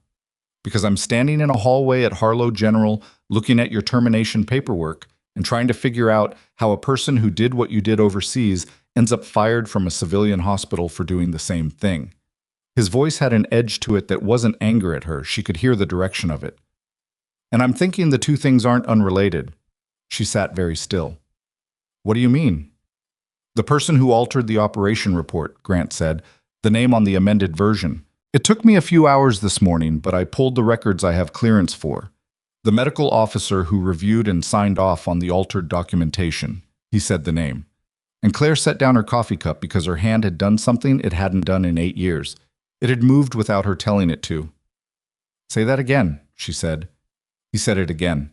Because I'm standing in a hallway at Harlow General looking at your termination paperwork and trying to figure out how a person who did what you did overseas ends up fired from a civilian hospital for doing the same thing. His voice had an edge to it that wasn't anger at her. She could hear the direction of it. And I'm thinking the 2 things aren't unrelated. She sat very still. What do you mean? The person who altered the operation report, Grant said, the name on the amended version. It took me a few hours this morning, but I pulled the records I have clearance for. The medical officer who reviewed and signed off on the altered documentation. He said the name. And Claire set down her coffee cup because her hand had done something it hadn't done in 8 years. It had moved without her telling it to. Say that again, she said. He said it again.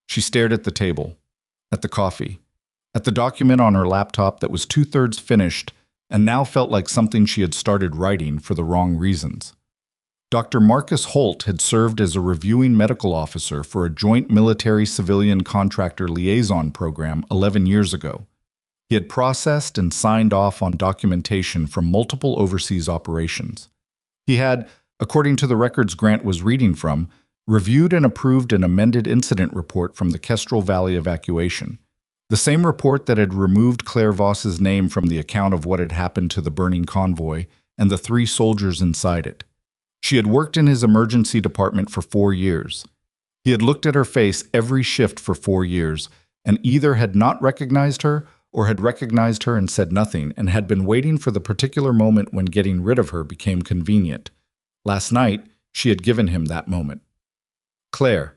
She stared at the table, at the coffee. at the document on her laptop that was two-thirds finished and now felt like something she had started writing for the wrong reasons. Dr. Marcus Holt had served as a reviewing medical officer for a joint military-civilian contractor liaison program 11 years ago. He had processed and signed off on documentation from multiple overseas operations. He had, according to the records Grant was reading from, reviewed and approved an amended incident report from the Kestrel Valley evacuation, the same report that had removed Claire Voss's name from the account of what had happened to the burning convoy and the 3 soldiers inside it. She had worked in his emergency department for 4 years. He had looked at her face every shift for 4 years and either had not recognized her or had recognized her and said nothing and had been waiting for the particular moment when getting rid of her became convenient. Last night, she had given him that moment. Claire.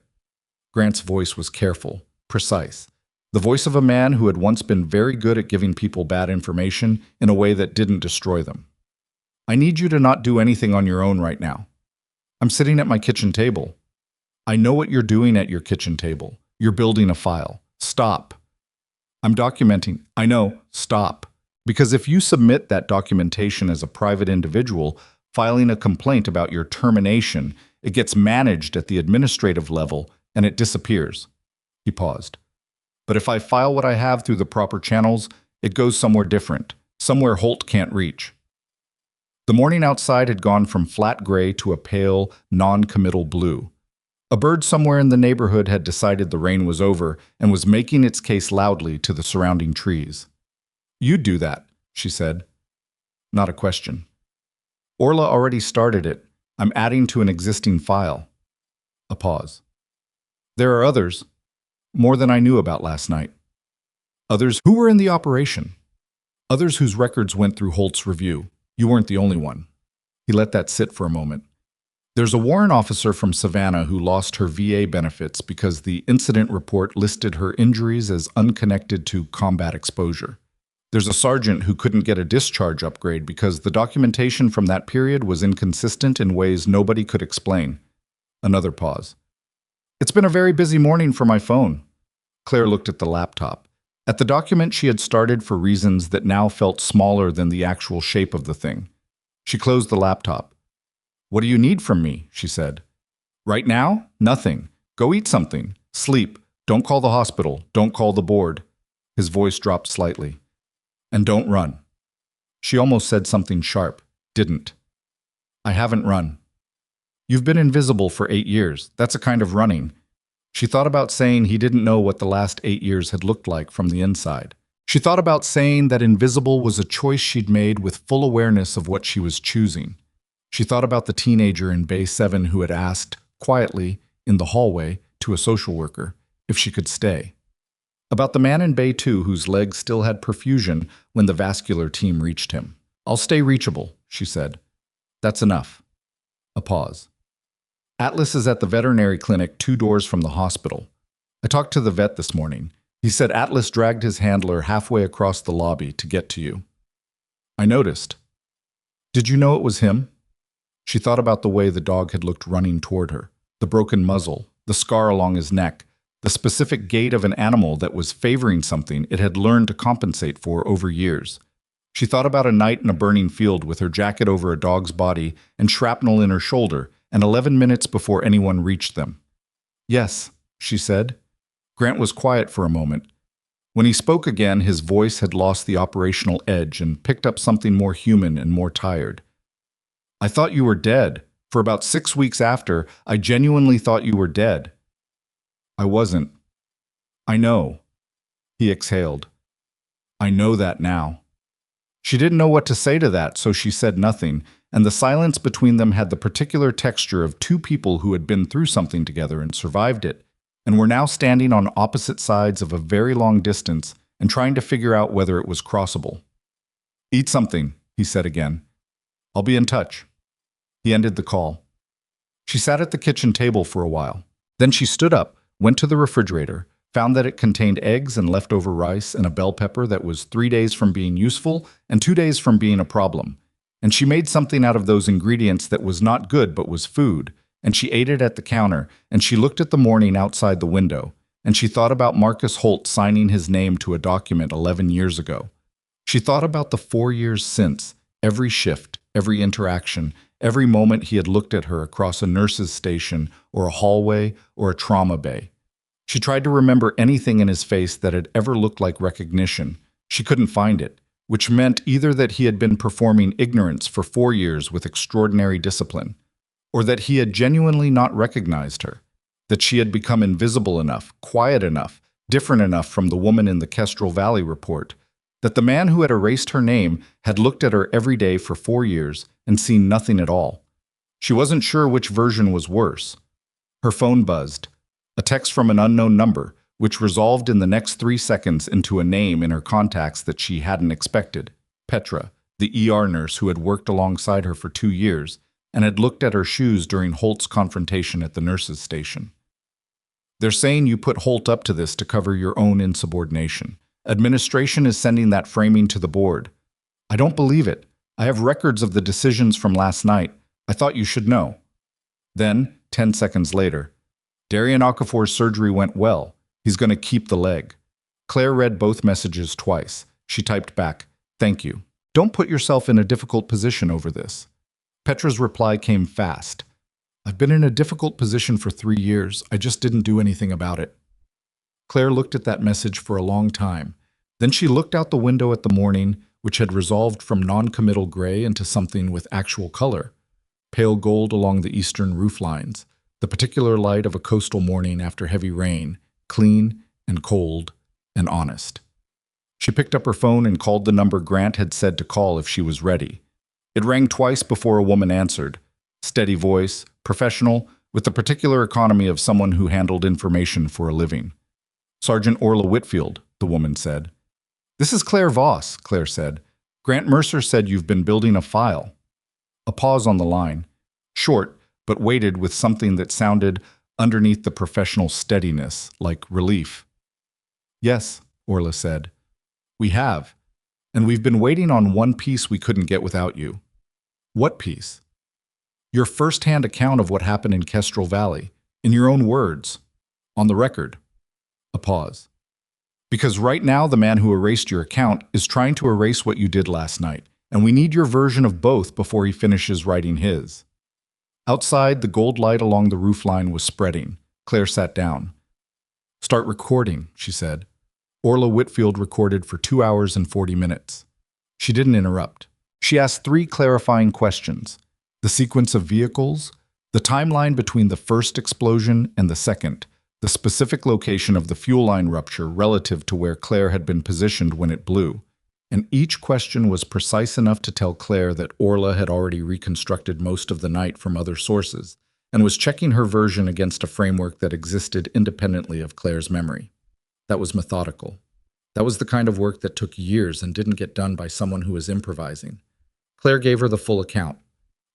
Grant's voice was careful, precise. The voice of a man who had once been very good at giving people bad information in a way that didn't destroy them. I need you to not do anything on your own right now. I'm sitting at my kitchen table. I know what you're doing at your kitchen table. You're building a file. Stop. I'm documenting. I know. Stop. Because if you submit that documentation as a private individual, filing a complaint about your termination, it gets managed at the administrative level and it disappears. He paused. But if I file what I have through the proper channels, it goes somewhere different, somewhere Holt can't reach. The morning outside had gone from flat gray to a pale, non-committal blue. A bird somewhere in the neighborhood had decided the rain was over and was making its case loudly to the surrounding trees. You'd do that, she said. Not a question. Orla already started it. I'm adding to an existing file. A pause. There are others. More than I knew about last night. Others who were in the operation. Others whose records went through Holt's review. You weren't the only one. He let that sit for a moment. There's a warrant officer from Savannah who lost her VA benefits because the incident report listed her injuries as unconnected to combat exposure. There's a sergeant who couldn't get a discharge upgrade because the documentation from that period was inconsistent in ways nobody could explain. Another pause. It's been a very busy morning for my phone. Claire looked at the laptop, at the document she had started for reasons that now felt smaller than the actual shape of the thing. She closed the laptop. What do you need from me? She said. Right now? Nothing. Go eat something. Sleep. Don't call the hospital. Don't call the board. His voice dropped slightly. And don't run. She almost said something sharp. Didn't. I haven't run. You've been invisible for 8 years. That's a kind of running. She thought about saying he didn't know what the last 8 years had looked like from the inside. She thought about saying that invisible was a choice she'd made with full awareness of what she was choosing. She thought about the teenager in Bay 7 who had asked, quietly, in the hallway, to a social worker, if she could stay. About the man in Bay 2 whose legs still had perfusion when the vascular team reached him. I'll stay reachable, she said. That's enough. A pause. Atlas is at the veterinary clinic 2 doors from the hospital. I talked to the vet this morning. He said Atlas dragged his handler halfway across the lobby to get to you. I noticed. Did you know it was him? She thought about the way the dog had looked running toward her, the broken muzzle, the scar along his neck, the specific gait of an animal that was favoring something it had learned to compensate for over years. She thought about a night in a burning field with her jacket over a dog's body and shrapnel in her shoulder, and 11 minutes before anyone reached them. Yes, she said. Grant was quiet for a moment. When he spoke again, his voice had lost the operational edge and picked up something more human and more tired. I thought you were dead. For about 6 weeks after, I genuinely thought you were dead. I wasn't. I know. He exhaled. I know that now. She didn't know what to say to that, so she said nothing, and the silence between them had the particular texture of 2 people who had been through something together and survived it, and were now standing on opposite sides of a very long distance and trying to figure out whether it was crossable. Eat something, he said again. I'll be in touch. He ended the call. She sat at the kitchen table for a while. Then she stood up, went to the refrigerator, found that it contained eggs and leftover rice and a bell pepper that was 3 days from being useful and 2 days from being a problem. And she made something out of those ingredients that was not good but was food, and she ate it at the counter, and she looked at the morning outside the window, and she thought about Marcus Holt signing his name to a document 11 years ago. She thought about the 4 years since, every shift, every interaction, every moment he had looked at her across a nurse's station or a hallway or a trauma bay. She tried to remember anything in his face that had ever looked like recognition. She couldn't find it, which meant either that he had been performing ignorance for 4 years with extraordinary discipline, or that he had genuinely not recognized her, that she had become invisible enough, quiet enough, different enough from the woman in the Kestrel Valley report, that the man who had erased her name had looked at her every day for 4 years and seen nothing at all. She wasn't sure which version was worse. Her phone buzzed. A text from an unknown number, which resolved in the next 3 seconds into a name in her contacts that she hadn't expected. Petra, the ER nurse who had worked alongside her for 2 years and had looked at her shoes during Holt's confrontation at the nurse's station. They're saying you put Holt up to this to cover your own insubordination. Administration is sending that framing to the board. I don't believe it. I have records of the decisions from last night. I thought you should know. Then, 10 seconds later, Darian Okafor's surgery went well. He's going to keep the leg. Claire read both messages twice. She typed back, "Thank you. Don't put yourself in a difficult position over this." Petra's reply came fast. "I've been in a difficult position for 3 years. I just didn't do anything about it." Claire looked at that message for a long time. Then she looked out the window at the morning, which had resolved from non-committal gray into something with actual color. Pale gold along the eastern roof lines, the particular light of a coastal morning after heavy rain, clean and cold and honest. She picked up her phone and called the number Grant had said to call if she was ready. It rang twice before a woman answered. Steady voice, professional, with the particular economy of someone who handled information for a living. "Sergeant Orla Whitfield," the woman said. "This is Claire Voss," Claire said. "Grant Mercer said you've been building a file." A pause on the line. Short, but weighted with something that sounded, underneath the professional steadiness, like relief. "Yes," Orla said. "We have. And we've been waiting on one piece we couldn't get without you." "What piece?" "Your first-hand account of what happened in Kestrel Valley, in your own words, on the record." A pause. "Because right now the man who erased your account is trying to erase what you did last night, and we need your version of both before he finishes writing his." Outside, the gold light along the roofline was spreading. Claire sat down. "Start recording," she said. Orla Whitfield recorded for 2 hours and 40 minutes. She didn't interrupt. She asked 3 clarifying questions. The sequence of vehicles, the timeline between the first explosion and the second, the specific location of the fuel line rupture relative to where Claire had been positioned when it blew. And each question was precise enough to tell Claire that Orla had already reconstructed most of the night from other sources and was checking her version against a framework that existed independently of Claire's memory. That was methodical. That was the kind of work that took years and didn't get done by someone who was improvising. Claire gave her the full account.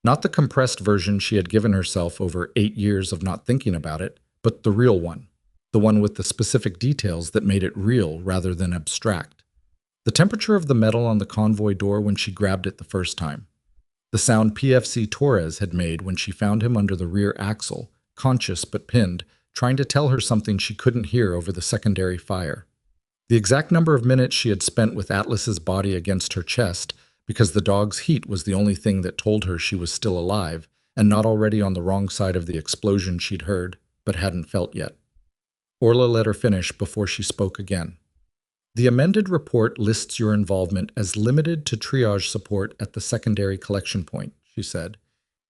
Not the compressed version she had given herself over 8 years of not thinking about it, but the real one. The one with the specific details that made it real rather than abstract. The temperature of the metal on the convoy door when she grabbed it the first time. The sound PFC Torres had made when she found him under the rear axle, conscious but pinned, trying to tell her something she couldn't hear over the secondary fire. The exact number of minutes she had spent with Atlas's body against her chest, because the dog's heat was the only thing that told her she was still alive, and not already on the wrong side of the explosion she'd heard, but hadn't felt yet. Orla let her finish before she spoke again. "The amended report lists your involvement as limited to triage support at the secondary collection point," she said.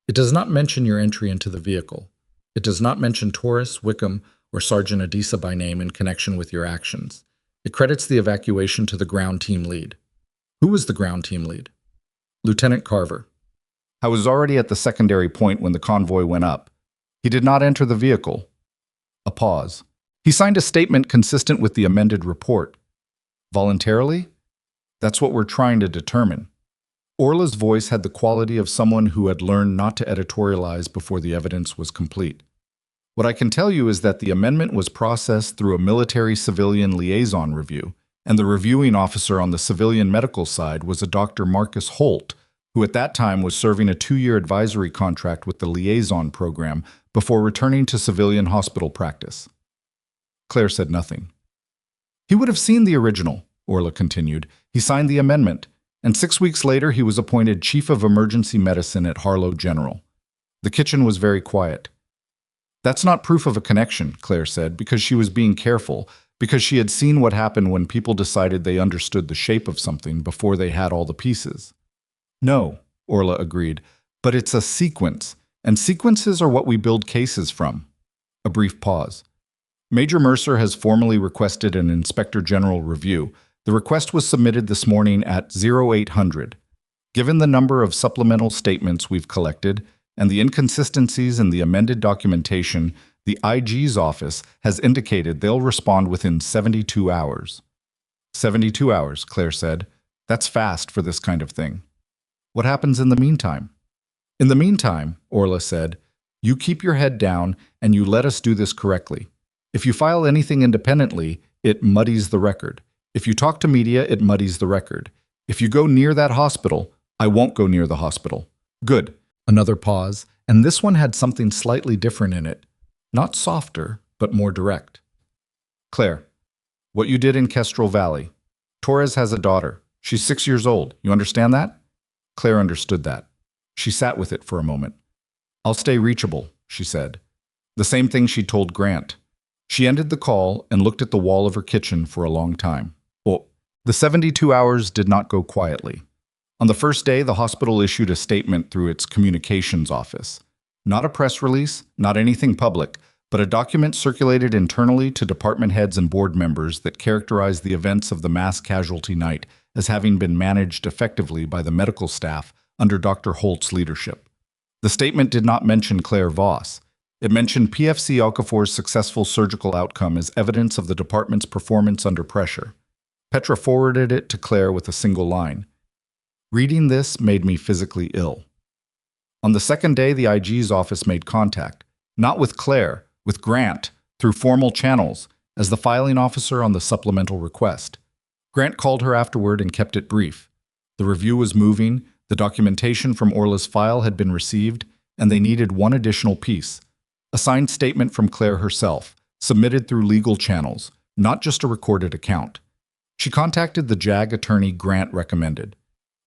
"It does not mention your entry into the vehicle. It does not mention Torres, Wickham, or Sergeant Adisa by name in connection with your actions. It credits the evacuation to the ground team lead." "Who was the ground team lead?" "Lieutenant Carver." "I was already at the secondary point when the convoy went up. He did not enter the vehicle." A pause. "He signed a statement consistent with the amended report." "Voluntarily?" "That's what we're trying to determine." Orla's voice had the quality of someone who had learned not to editorialize before the evidence was complete. "What I can tell you is that the amendment was processed through a military-civilian liaison review, and the reviewing officer on the civilian medical side was a Dr. Marcus Holt, who at that time was serving a 2-year advisory contract with the liaison program before returning to civilian hospital practice." Claire said nothing. He would have seen the original, Orla continued. He signed the amendment, and 6 weeks later he was appointed Chief of Emergency Medicine at Harlow General. The kitchen was very quiet. That's not proof of a connection, Claire said, because she was being careful, because she had seen what happened when people decided they understood the shape of something before they had all the pieces. No, Orla agreed, but it's a sequence, and sequences are what we build cases from. A brief pause. Major Mercer has formally requested an Inspector General review. The request was submitted this morning at 0800. Given the number of supplemental statements we've collected and the inconsistencies in the amended documentation, the IG's office has indicated they'll respond within 72 hours. 72 hours, Claire said. That's fast for this kind of thing. What happens in the meantime? In the meantime, Orla said, you keep your head down and you let us do this correctly. If you file anything independently, it muddies the record. If you talk to media, it muddies the record. If you go near that hospital, I won't go near the hospital. Good. Another pause, and this one had something slightly different in it. Not softer, but more direct. Claire, what you did in Kestrel Valley. Torres has a daughter. She's 6 years old. You understand that? Claire understood that. She sat with it for a moment. I'll stay reachable, she said. The same thing she told Grant. She ended the call and looked at the wall of her kitchen for a long time. Well, the 72 hours did not go quietly. On the first day, the hospital issued a statement through its communications office. Not a press release, not anything public, but a document circulated internally to department heads and board members that characterized the events of the mass casualty night as having been managed effectively by the medical staff under Dr. Holt's leadership. The statement did not mention Claire Voss. It mentioned PFC Okafor's successful surgical outcome as evidence of the department's performance under pressure. Petra forwarded it to Claire with a single line. Reading this made me physically ill. On the second day, the IG's office made contact, not with Claire, with Grant, through formal channels, as the filing officer on the supplemental request. Grant called her afterward and kept it brief. The review was moving, the documentation from Orla's file had been received, and they needed one additional piece. A signed statement from Claire herself, submitted through legal channels, not just a recorded account. She contacted the JAG attorney Grant recommended.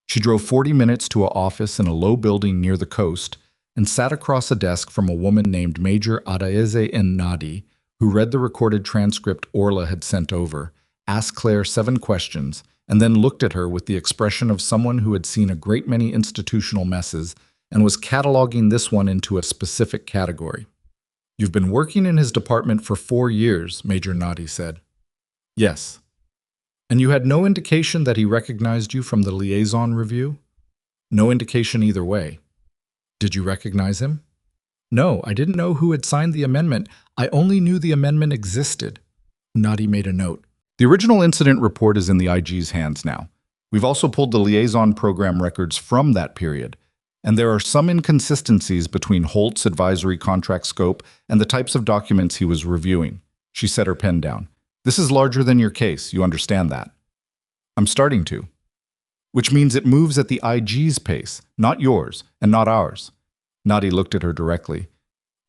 She drove 40 minutes to an office in a low building near the coast and sat across a desk from a woman named Major Adaeze Nnadi, who read the recorded transcript Orla had sent over, asked Claire 7 questions, and then looked at her with the expression of someone who had seen a great many institutional messes and was cataloging this one into a specific category. You've been working in his department for 4 years, Major Nnadi said. Yes. And you had no indication that he recognized you from the liaison review? No indication either way. Did you recognize him? No, I didn't know who had signed the amendment. I only knew the amendment existed. Nnadi made a note. The original incident report is in the IG's hands now. We've also pulled the liaison program records from that period, and there are some inconsistencies between Holt's advisory contract scope and the types of documents he was reviewing. She set her pen down. This is larger than your case, you understand that. I'm starting to. Which means it moves at the IG's pace, not yours and not ours. Nnadi looked at her directly.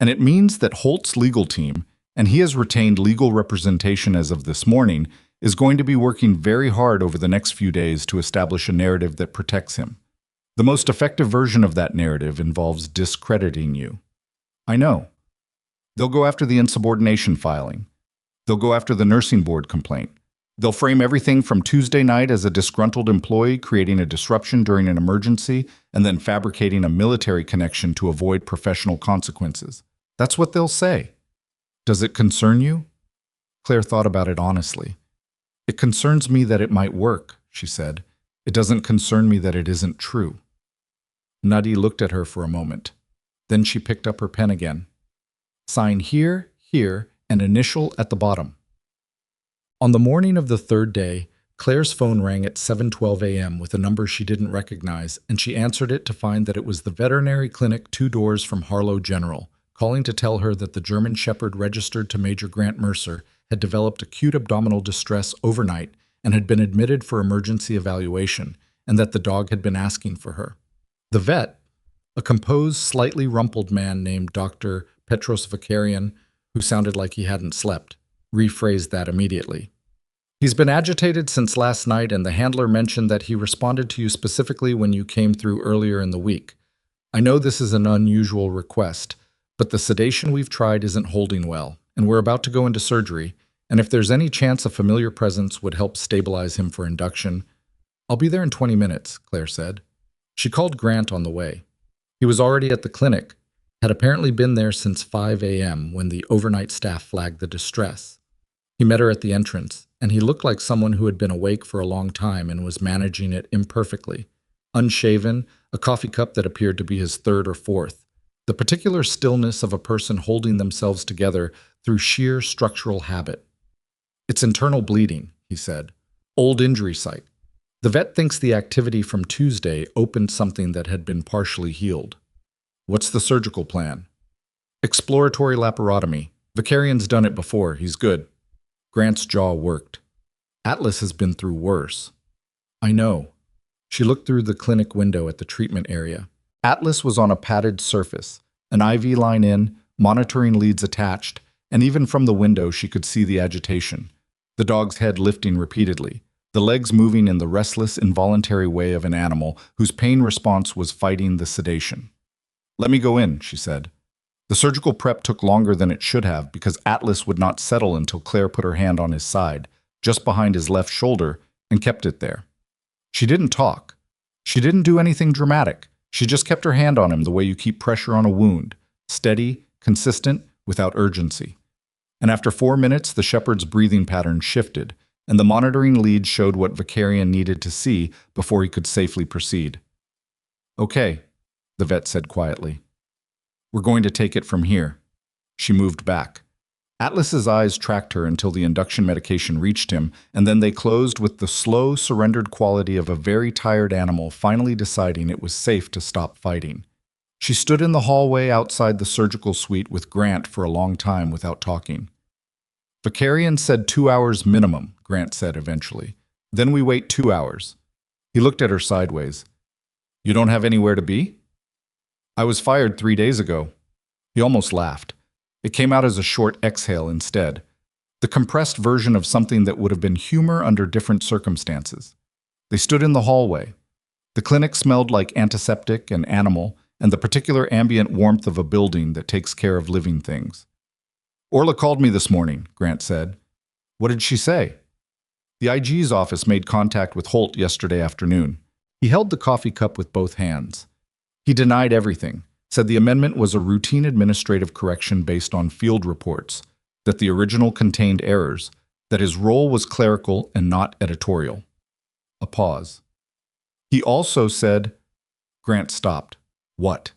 And it means that Holt's legal team, and he has retained legal representation as of this morning, is going to be working very hard over the next few days to establish a narrative that protects him. The most effective version of that narrative involves discrediting you. I know. They'll go after the insubordination filing. They'll go after the nursing board complaint. They'll frame everything from Tuesday night as a disgruntled employee creating a disruption during an emergency and then fabricating a military connection to avoid professional consequences. That's what they'll say. Does it concern you? Claire thought about it honestly. It concerns me that it might work, she said. It doesn't concern me that it isn't true. Nnadi looked at her for a moment. Then she picked up her pen again. Sign here, here, and initial at the bottom. On the morning of the third day, Claire's phone rang at 7:12 a.m. with a number she didn't recognize, and she answered it to find that it was the veterinary clinic 2 doors from Harlow General, calling to tell her that the German Shepherd registered to Major Grant Mercer had developed acute abdominal distress overnight and had been admitted for emergency evaluation, and that the dog had been asking for her. The vet, a composed, slightly rumpled man named Dr. Petros Vakarian, who sounded like he hadn't slept, rephrased that immediately. He's been agitated since last night, and the handler mentioned that he responded to you specifically when you came through earlier in the week. I know this is an unusual request, but the sedation we've tried isn't holding well, and we're about to go into surgery, and if there's any chance a familiar presence would help stabilize him for induction. I'll be there in 20 minutes, Claire said. She called Grant on the way. He was already at the clinic, had apparently been there since 5 a.m. when the overnight staff flagged the distress. He met her at the entrance, and he looked like someone who had been awake for a long time and was managing it imperfectly. Unshaven, a coffee cup that appeared to be his third or fourth. The particular stillness of a person holding themselves together through sheer structural habit. It's internal bleeding, he said. Old injury site. The vet thinks the activity from Tuesday opened something that had been partially healed. What's the surgical plan? Exploratory laparotomy. Vicarian's done it before. He's good. Grant's jaw worked. Atlas has been through worse. I know. She looked through the clinic window at the treatment area. Atlas was on a padded surface, an IV line in, monitoring leads attached, and even from the window she could see the agitation. The dog's head lifting repeatedly, the legs moving in the restless, involuntary way of an animal whose pain response was fighting the sedation. Let me go in, she said. The surgical prep took longer than it should have because Atlas would not settle until Claire put her hand on his side, just behind his left shoulder, and kept it there. She didn't talk. She didn't do anything dramatic. She just kept her hand on him the way you keep pressure on a wound, steady, consistent, without urgency. And after 4 minutes, the shepherd's breathing pattern shifted, and the monitoring lead showed what Vicarian needed to see before he could safely proceed. Okay, the vet said quietly. We're going to take it from here. She moved back. Atlas's eyes tracked her until the induction medication reached him, and then they closed with the slow, surrendered quality of a very tired animal finally deciding it was safe to stop fighting. She stood in the hallway outside the surgical suite with Grant for a long time without talking. Vicarian said 2 hours minimum, Grant said eventually. Then we wait 2 hours. He looked at her sideways. You don't have anywhere to be? I was fired 3 days ago. He almost laughed. It came out as a short exhale instead, the compressed version of something that would have been humor under different circumstances. They stood in the hallway. The clinic smelled like antiseptic and animal, and the particular ambient warmth of a building that takes care of living things. Orla called me this morning, Grant said. What did she say? The IG's office made contact with Holt yesterday afternoon. He held the coffee cup with both hands. He denied everything, said the amendment was a routine administrative correction based on field reports, that the original contained errors, that his role was clerical and not editorial. A pause. He also said, Grant stopped. What?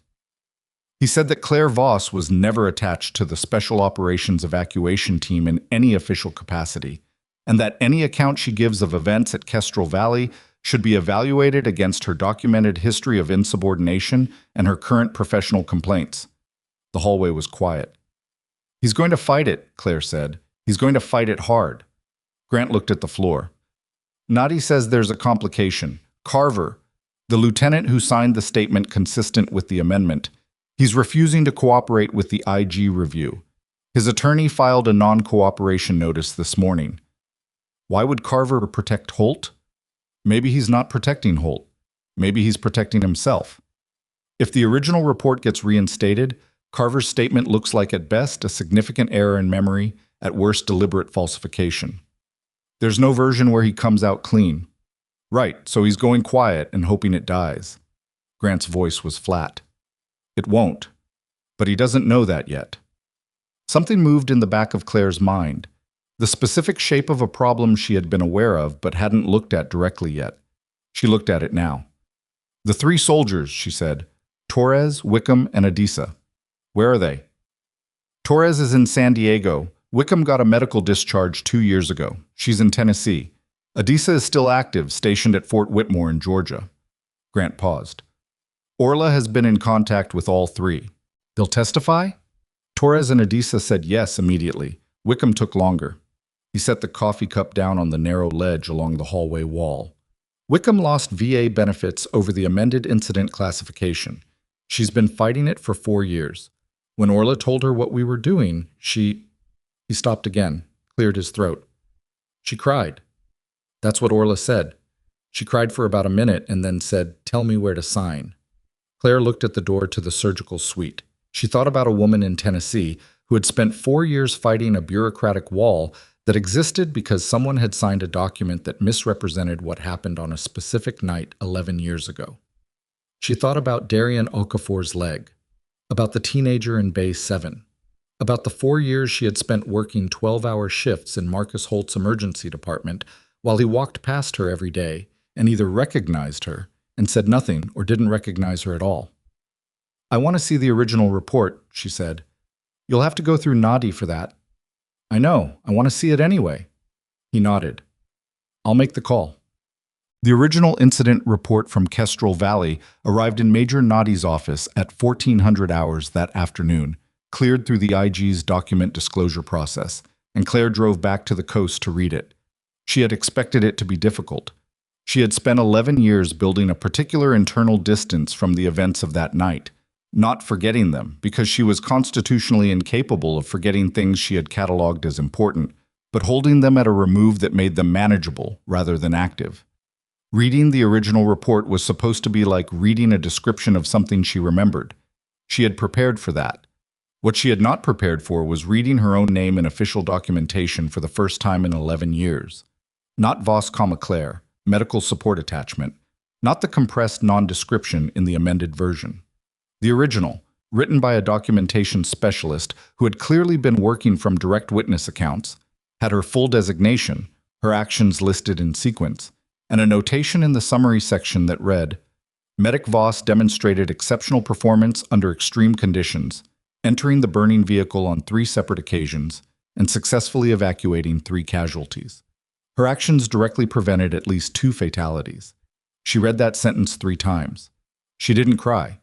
He said that Claire Voss was never attached to the Special Operations Evacuation Team in any official capacity, and that any account she gives of events at Kestrel Valley should be evaluated against her documented history of insubordination and her current professional complaints. The hallway was quiet. He's going to fight it, Claire said. He's going to fight it hard. Grant looked at the floor. Nadi says there's a complication. Carver, the lieutenant who signed the statement consistent with the amendment, he's refusing to cooperate with the IG review. His attorney filed a non-cooperation notice this morning. Why would Carver protect Holt? Maybe he's not protecting Holt. Maybe he's protecting himself. If the original report gets reinstated, Carver's statement looks like at best a significant error in memory, at worst deliberate falsification. There's no version where he comes out clean. Right, so he's going quiet and hoping it dies. Grant's voice was flat. It won't. But he doesn't know that yet. Something moved in the back of Claire's mind. The specific shape of a problem she had been aware of but hadn't looked at directly yet. She looked at it now. The 3 soldiers, she said. Torres, Wickham, and Adisa. Where are they? Torres is in San Diego. Wickham got a medical discharge 2 years ago. She's in Tennessee. Adisa is still active, stationed at Fort Whitmore in Georgia. Grant paused. Orla has been in contact with all 3. They'll testify? Torres and Adisa said yes immediately. Wickham took longer. He set the coffee cup down on the narrow ledge along the hallway wall. Wickham lost VA benefits over the amended incident classification. She's been fighting it for 4 years. When Orla told her what we were doing, He stopped again, cleared his throat. She cried. That's what Orla said. She cried for about a minute and then said, "Tell me where to sign." Claire looked at the door to the surgical suite. She thought about a woman in Tennessee who had spent 4 years fighting a bureaucratic wall that existed because someone had signed a document that misrepresented what happened on a specific night 11 years ago. She thought about Darian Okafor's leg, about the teenager in Bay 7, about the 4 years she had spent working 12-hour shifts in Marcus Holt's emergency department while he walked past her every day and either recognized her and said nothing or didn't recognize her at all. "I want to see the original report," she said. "You'll have to go through Nadi for that." "I know. I want to see it anyway." He nodded. "I'll make the call." The original incident report from Kestrel Valley arrived in Major Nadi's office at 1400 hours that afternoon, cleared through the IG's document disclosure process, and Claire drove back to the coast to read it. She had expected it to be difficult. She had spent 11 years building a particular internal distance from the events of that night, not forgetting them because she was constitutionally incapable of forgetting things she had cataloged as important, but holding them at a remove that made them manageable rather than active. Reading the original report was supposed to be like reading a description of something she remembered. She had prepared for that. What she had not prepared for was reading her own name in official documentation for the first time in 11 years. Not Voss, Claire, medical support attachment, not the compressed non-description in the amended version. The original, written by a documentation specialist who had clearly been working from direct witness accounts, had her full designation, her actions listed in sequence, and a notation in the summary section that read, "Medic Voss demonstrated exceptional performance under extreme conditions, entering the burning vehicle on 3 separate occasions and successfully evacuating 3 casualties. Her actions directly prevented at least 2 fatalities." She read that sentence 3 times. She didn't cry.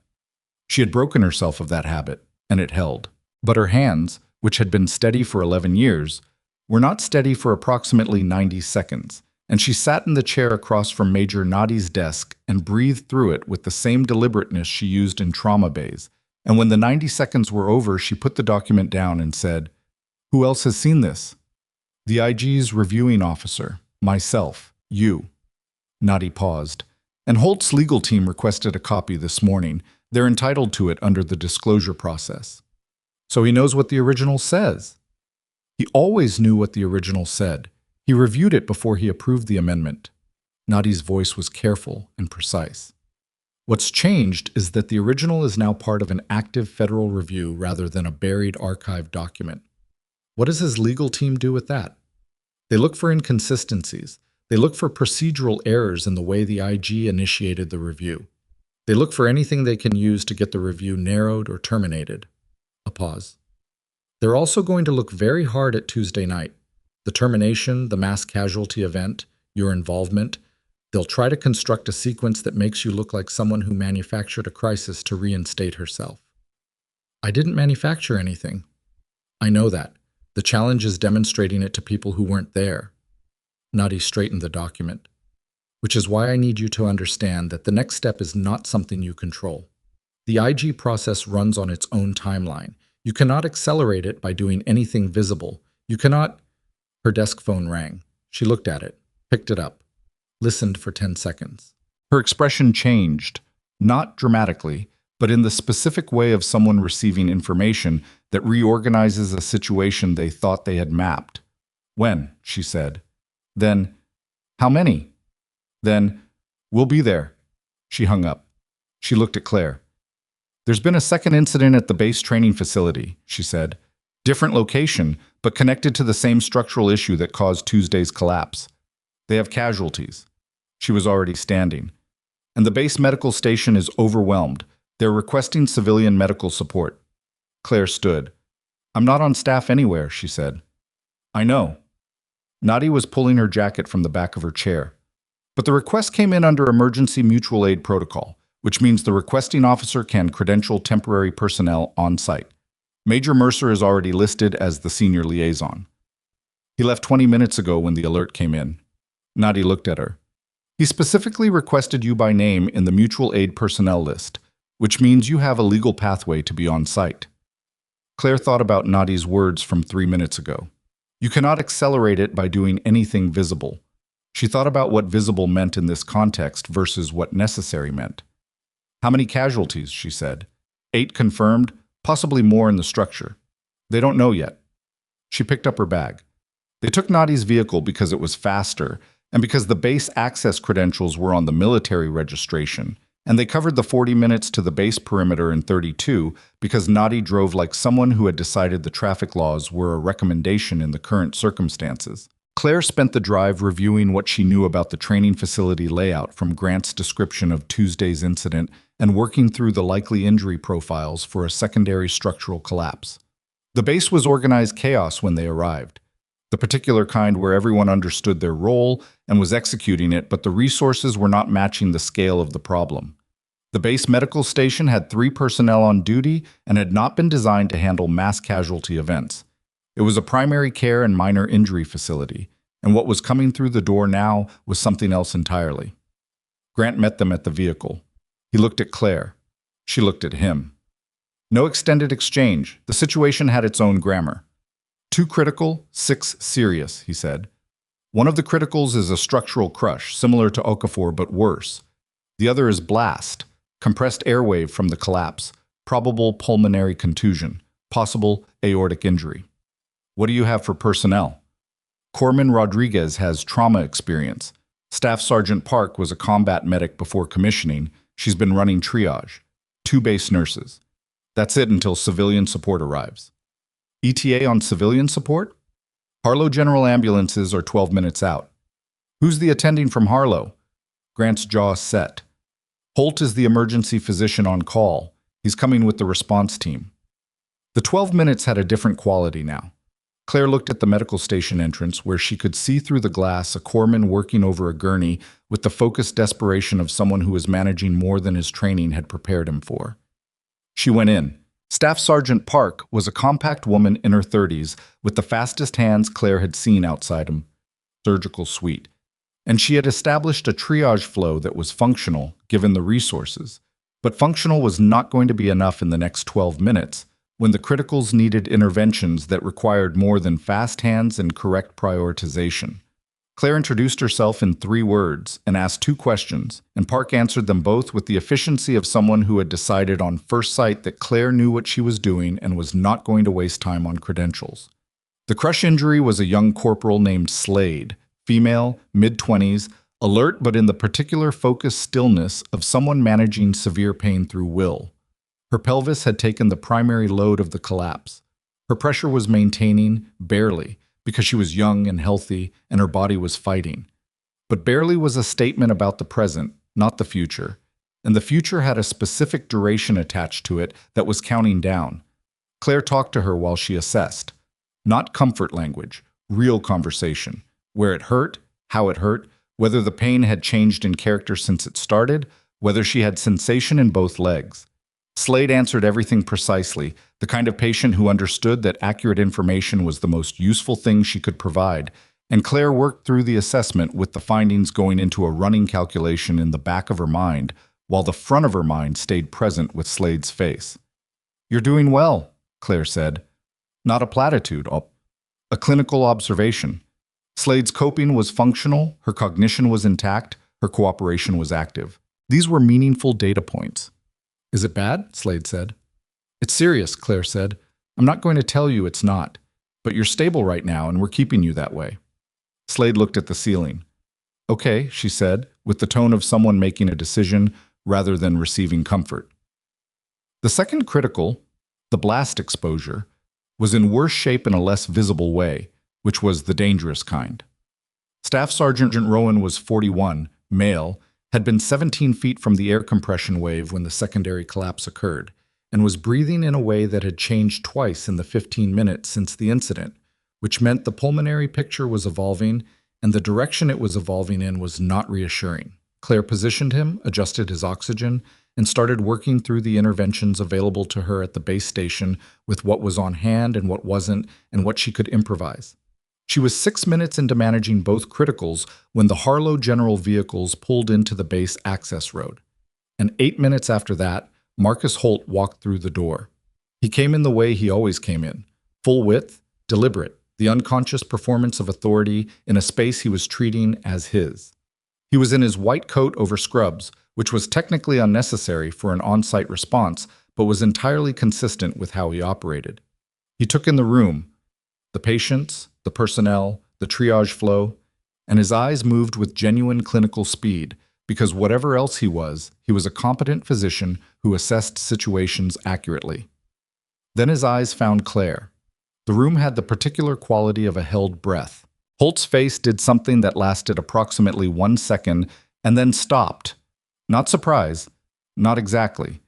She had broken herself of that habit, and it held. But her hands, which had been steady for 11 years, were not steady for approximately 90 seconds, and she sat in the chair across from Major Nadi's desk and breathed through it with the same deliberateness she used in trauma bays. And when the 90 seconds were over, she put the document down and said, "Who else has seen this?" "The IG's reviewing officer, myself, you." Nadi paused. "And Holt's legal team requested a copy this morning. They're entitled to it under the disclosure process." "So he knows what the original says." "He always knew what the original said. He reviewed it before he approved the amendment." Nadi's voice was careful and precise. "What's changed is that the original is now part of an active federal review rather than a buried archived document." "What does his legal team do with that?" "They look for inconsistencies. They look for procedural errors in the way the IG initiated the review. They look for anything they can use to get the review narrowed or terminated." A pause. "They're also going to look very hard at Tuesday night. The termination, the mass casualty event, your involvement. They'll try to construct a sequence that makes you look like someone who manufactured a crisis to reinstate herself." "I didn't manufacture anything." "I know that. The challenge is demonstrating it to people who weren't there." Nadi straightened the document. "Which is why I need you to understand that the next step is not something you control. The IG process runs on its own timeline. You cannot accelerate it by doing anything visible. You cannot—" Her desk phone rang. She looked at it, picked it up, listened for 10 seconds. Her expression changed, not dramatically, but in the specific way of someone receiving information that reorganizes a situation they thought they had mapped. "When?" she said. Then, "How many?" Then, "We'll be there." She hung up. She looked at Claire. "There's been a second incident at the base training facility," she said. "Different location, but connected to the same structural issue that caused Tuesday's collapse. They have casualties." She was already standing. "And the base medical station is overwhelmed. They're requesting civilian medical support." Claire stood. "I'm not on staff anywhere," she said. "I know." Nadi was pulling her jacket from the back of her chair. "But the request came in under emergency mutual aid protocol, which means the requesting officer can credential temporary personnel on site. Major Mercer is already listed as the senior liaison. He left 20 minutes ago when the alert came in." Nadi looked at her. "He specifically requested you by name in the mutual aid personnel list, which means you have a legal pathway to be on site." Claire thought about Nadi's words from 3 minutes ago. You cannot accelerate it by doing anything visible. She thought about what visible meant in this context versus what necessary meant. How many casualties, she said. 8 confirmed, possibly more in the structure. They don't know yet. She picked up her bag. They took Nadi's vehicle because it was faster, and because the base access credentials were on the military registration, and they covered the 40 minutes to the base perimeter in 32 because Nadi drove like someone who had decided the traffic laws were a recommendation in the current circumstances. Claire spent the drive reviewing what she knew about the training facility layout from Grant's description of Tuesday's incident and working through the likely injury profiles for a secondary structural collapse. The base was organized chaos when they arrived. The particular kind where everyone understood their role and was executing it, but the resources were not matching the scale of the problem. The base medical station had 3 personnel on duty and had not been designed to handle mass casualty events. It was a primary care and minor injury facility, and what was coming through the door now was something else entirely. Grant met them at the vehicle. He looked at Claire. She looked at him. No extended exchange. The situation had its own grammar. 2 critical, 6 serious, he said. One of the criticals is a structural crush, similar to Okafor but worse. The other is blast, compressed airwave from the collapse, probable pulmonary contusion, possible aortic injury. What do you have for personnel? Corpsman Rodriguez has trauma experience. Staff Sergeant Park was a combat medic before commissioning. She's been running triage. 2 base nurses. That's it until civilian support arrives. ETA on civilian support? Harlow General ambulances are 12 minutes out. Who's the attending from Harlow? Grant's jaw set. Holt is the emergency physician on call. He's coming with the response team. The 12 minutes had a different quality now. Claire looked at the medical station entrance where she could see through the glass a corpsman working over a gurney with the focused desperation of someone who was managing more than his training had prepared him for. She went in. Staff Sergeant Park was a compact woman in her 30s with the fastest hands Claire had seen outside a surgical suite. And she had established a triage flow that was functional, given the resources. But functional was not going to be enough in the next 12 minutes, when the criticals needed interventions that required more than fast hands and correct prioritization. Claire introduced herself in 3 words and asked 2 questions, and Park answered them both with the efficiency of someone who had decided on first sight that Claire knew what she was doing and was not going to waste time on credentials. The crush injury was a young corporal named Slade, female, mid-20s, alert but in the particular focused stillness of someone managing severe pain through will. Her pelvis had taken the primary load of the collapse. Her pressure was maintaining, barely, because she was young and healthy and her body was fighting. But barely was a statement about the present, not the future. And the future had a specific duration attached to it that was counting down. Claire talked to her while she assessed. Not comfort language, real conversation. Where it hurt, how it hurt, whether the pain had changed in character since it started, whether she had sensation in both legs. Slade answered everything precisely, the kind of patient who understood that accurate information was the most useful thing she could provide, and Claire worked through the assessment with the findings going into a running calculation in the back of her mind, while the front of her mind stayed present with Slade's face. "You're doing well," Claire said. Not a platitude, a clinical observation. Slade's coping was functional, her cognition was intact, her cooperation was active. These were meaningful data points. "Is it bad?" Slade said. "It's serious," Claire said. "I'm not going to tell you it's not, but you're stable right now and we're keeping you that way." Slade looked at the ceiling. "Okay," she said, with the tone of someone making a decision rather than receiving comfort. The second critical, the blast exposure, was in worse shape in a less visible way, which was the dangerous kind. Staff Sergeant Rowan was 41, male, had been 17 feet from the air compression wave when the secondary collapse occurred, and was breathing in a way that had changed twice in the 15 minutes since the incident, which meant the pulmonary picture was evolving, and the direction it was evolving in was not reassuring. Claire positioned him, adjusted his oxygen, and started working through the interventions available to her at the base station with what was on hand and what wasn't, and what she could improvise. She was 6 minutes into managing both criticals when the Harlow General vehicles pulled into the base access road. And 8 minutes after that, Marcus Holt walked through the door. He came in the way he always came in, full width, deliberate. the unconscious performance of authority in a space he was treating as his. He was in his white coat over scrubs, which was technically unnecessary for an on-site response, but was entirely consistent with how he operated. He took in the room, the patients, the personnel, the triage flow, and his eyes moved with genuine clinical speed, because whatever else he was a competent physician who assessed situations accurately. Then his eyes found Claire. The room had the particular quality of a held breath. Holt's face did something that lasted approximately 1 second and then stopped. Not surprise, not exactly.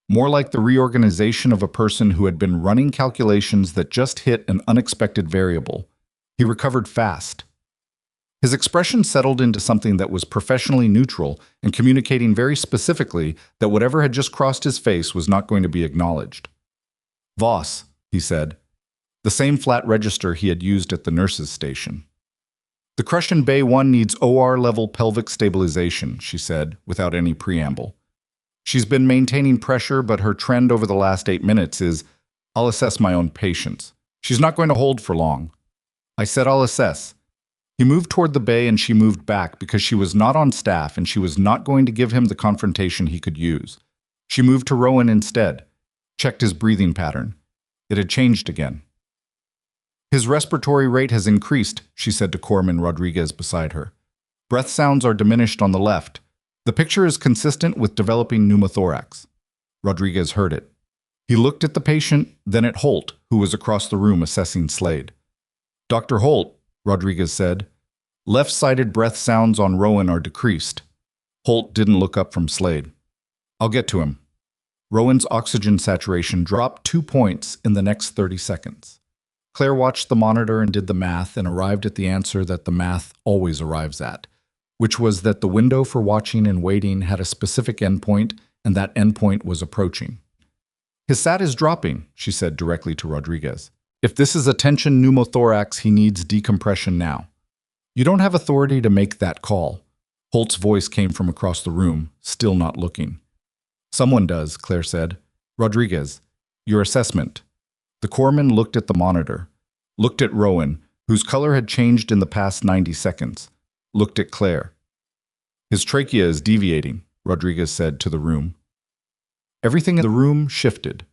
More like the reorganization of a person who had been running calculations that just hit an unexpected variable. He recovered fast. His expression settled into something that was professionally neutral and communicating very specifically that whatever had just crossed his face was not going to be acknowledged. "Voss," he said, the same flat register he had used at the nurse's station. "The crush in Bay 1 needs OR-level pelvic stabilization," she said, without any preamble. "She's been maintaining pressure, but her trend over the last 8 minutes is, I'll assess my own patience. She's not going to hold for long." I said, "I'll assess." He moved toward the bay and she moved back because she was not on staff and she was not going to give him the confrontation he could use. She moved to Rowan instead, checked his breathing pattern. It had changed again. "His respiratory rate has increased," she said to Corpsman Rodriguez beside her. "Breath sounds are diminished on the left. The picture is consistent with developing pneumothorax." Rodriguez heard it. He looked at the patient, then at Holt, who was across the room assessing Slade. "Dr. Holt," Rodriguez said, "left-sided breath sounds on Rowan are decreased." Holt didn't look up from Slade. "I'll get to him." Rowan's oxygen saturation dropped 2 points in the next 30 seconds. Claire watched the monitor and did the math and arrived at the answer that the math always arrives at, which was that the window for watching and waiting had a specific endpoint and that endpoint was approaching. "His SAT is dropping," she said directly to Rodriguez. "If this is a tension pneumothorax, he needs decompression now." "You don't have authority to make that call." Holt's voice came from across the room, still not looking. "Someone does," Claire said. "Rodriguez, your assessment." The corpsman looked at the monitor, looked at Rowan, whose color had changed in the past 90 seconds, looked at Claire. "His trachea is deviating," Rodriguez said to the room. Everything in the room shifted.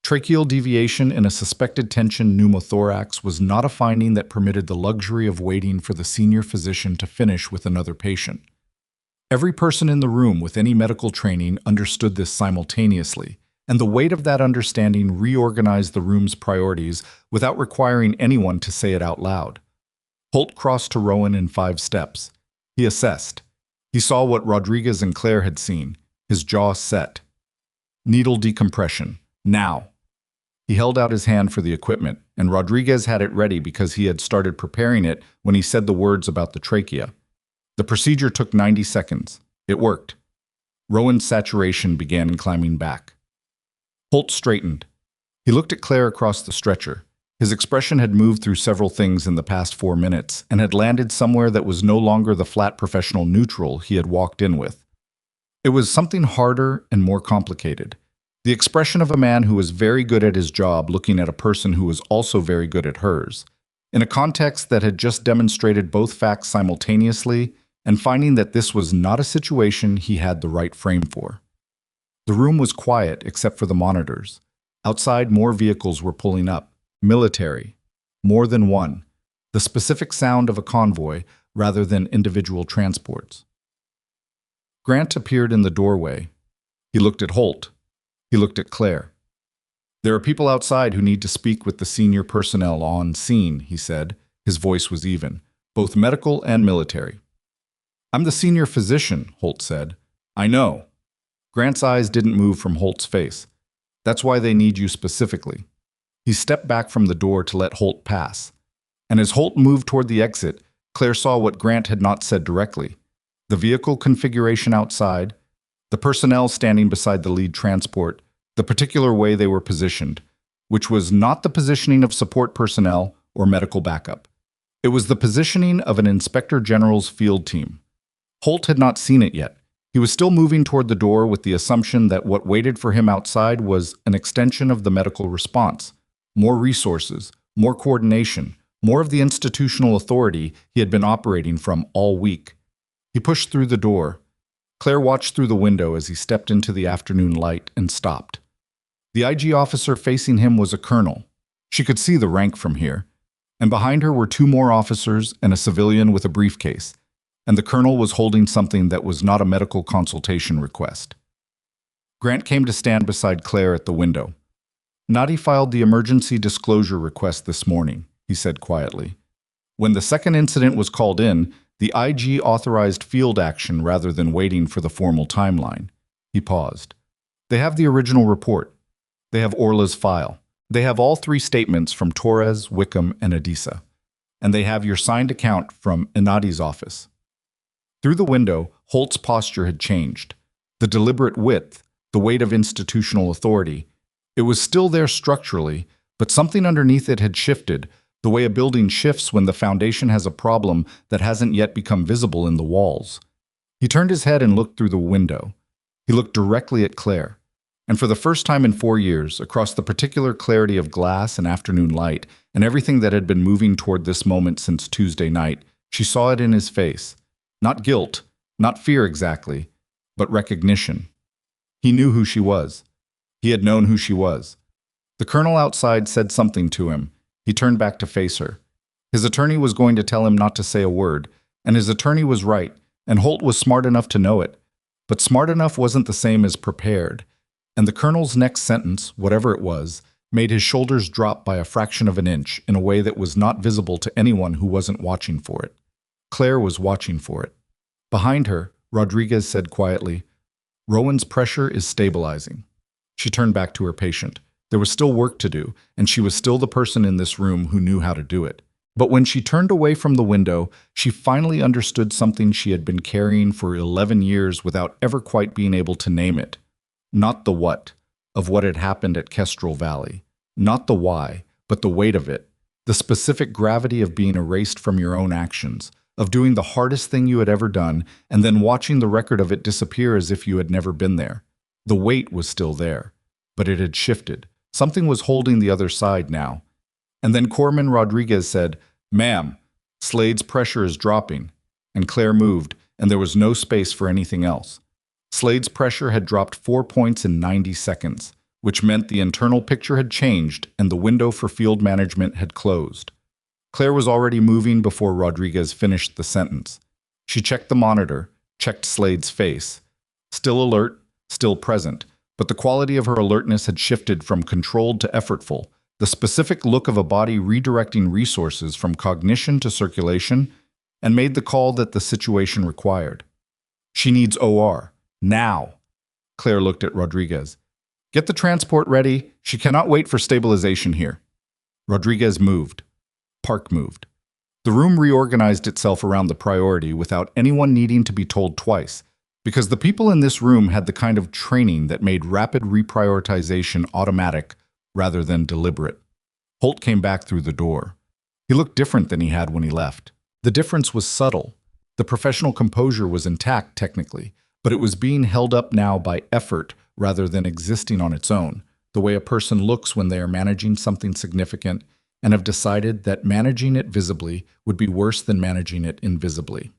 Tracheal deviation in a suspected tension pneumothorax was not a finding that permitted the luxury of waiting for the senior physician to finish with another patient. Every person in the room with any medical training understood this simultaneously, and the weight of that understanding reorganized the room's priorities without requiring anyone to say it out loud. Holt crossed to Rowan in 5 steps. He assessed. He saw what Rodriguez and Claire had seen, his jaw set. Needle decompression. Now. He held out his hand for the equipment, and Rodriguez had it ready because he had started preparing it when he said the words about the trachea. The procedure took 90 seconds. It worked. Rowan's saturation began climbing back. Holt straightened. He looked at Claire across the stretcher. His expression had moved through several things in the past 4 minutes and had landed somewhere that was no longer the flat professional neutral he had walked in with. It was something harder and more complicated. The expression of a man who was very good at his job looking at a person who was also very good at hers, in a context that had just demonstrated both facts simultaneously and finding that this was not a situation he had the right frame for. The room was quiet except for the monitors. Outside, more vehicles were pulling up. Military. More than one. The specific sound of a convoy rather than individual transports. Grant appeared in the doorway. He looked at Holt. He looked at Claire. "There are people outside who need to speak with the senior personnel on scene," he said. His voice was even, both medical and military. "I'm the senior physician," Holt said. "I know." Grant's eyes didn't move from Holt's face. "That's why they need you specifically." He stepped back from the door to let Holt pass. And as Holt moved toward the exit, Claire saw what Grant had not said directly. The vehicle configuration outside, the personnel standing beside the lead transport, the particular way they were positioned, which was not the positioning of support personnel or medical backup. It was the positioning of an Inspector General's field team. Holt had not seen it yet. He was still moving toward the door with the assumption that what waited for him outside was an extension of the medical response. More resources, more coordination, More of the institutional authority he had been operating from all week. He pushed through the door. Claire watched through the window as he stepped into the afternoon light and stopped. The IG officer facing him was a colonel. She could see the rank from here. And behind her were two more officers and a civilian with a briefcase. And the colonel was holding something that was not a medical consultation request. Grant came to stand beside Claire at the window. "Nadi filed the emergency disclosure request this morning," he said quietly. "When the second incident was called in, the IG authorized field action rather than waiting for the formal timeline." He paused. "They have the original report. They have Orla's file. They have all three statements from Torres, Wickham, and Adisa. And they have your signed account from Inadi's office." Through the window, Holt's posture had changed. The deliberate width, the weight of institutional authority. It was still there structurally, but something underneath it had shifted, the way a building shifts when the foundation has a problem that hasn't yet become visible in the walls. He turned his head and looked through the window. He looked directly at Claire. And for the first time in 4 years, across the particular clarity of glass and afternoon light, and everything that had been moving toward this moment since Tuesday night, she saw it in his face. Not guilt, not fear exactly, but recognition. He knew who she was. He had known who she was. The colonel outside said something to him. He turned back to face her. His attorney was going to tell him not to say a word, and his attorney was right, and Holt was smart enough to know it. But smart enough wasn't the same as prepared. And the colonel's next sentence, whatever it was, made his shoulders drop by a fraction of an inch in a way that was not visible to anyone who wasn't watching for it. Claire was watching for it. Behind her, Rodriguez said quietly, "Rowan's pressure is stabilizing." She turned back to her patient. There was still work to do, and she was still the person in this room who knew how to do it. But when she turned away from the window, she finally understood something she had been carrying for 11 years without ever quite being able to name it. Not the what of what had happened at Kestrel Valley. Not the why, but the weight of it. The specific gravity of being erased from your own actions, of doing the hardest thing you had ever done, and then watching the record of it disappear as if you had never been there. The weight was still there, but it had shifted. Something was holding the other side now. And then Corman Rodriguez said, "Ma'am, Slade's pressure is dropping." And Claire moved, and there was no space for anything else. Slade's pressure had dropped 4 points in 90 seconds, which meant the internal picture had changed and the window for field management had closed. Claire was already moving before Rodriguez finished the sentence. She checked the monitor, checked Slade's face. Still alert, still present, but the quality of her alertness had shifted from controlled to effortful, the specific look of a body redirecting resources from cognition to circulation, and made the call that the situation required. "She needs OR. Now." Claire looked at Rodriguez. "Get the transport ready. She cannot wait for stabilization here." Rodriguez moved. Park moved. The room reorganized itself around the priority without anyone needing to be told twice, because the people in this room had the kind of training that made rapid reprioritization automatic rather than deliberate. Holt came back through the door. He looked different than he had when he left. The difference was subtle. The professional composure was intact technically, but it was being held up now by effort rather than existing on its own, the way a person looks when they are managing something significant and have decided that managing it visibly would be worse than managing it invisibly.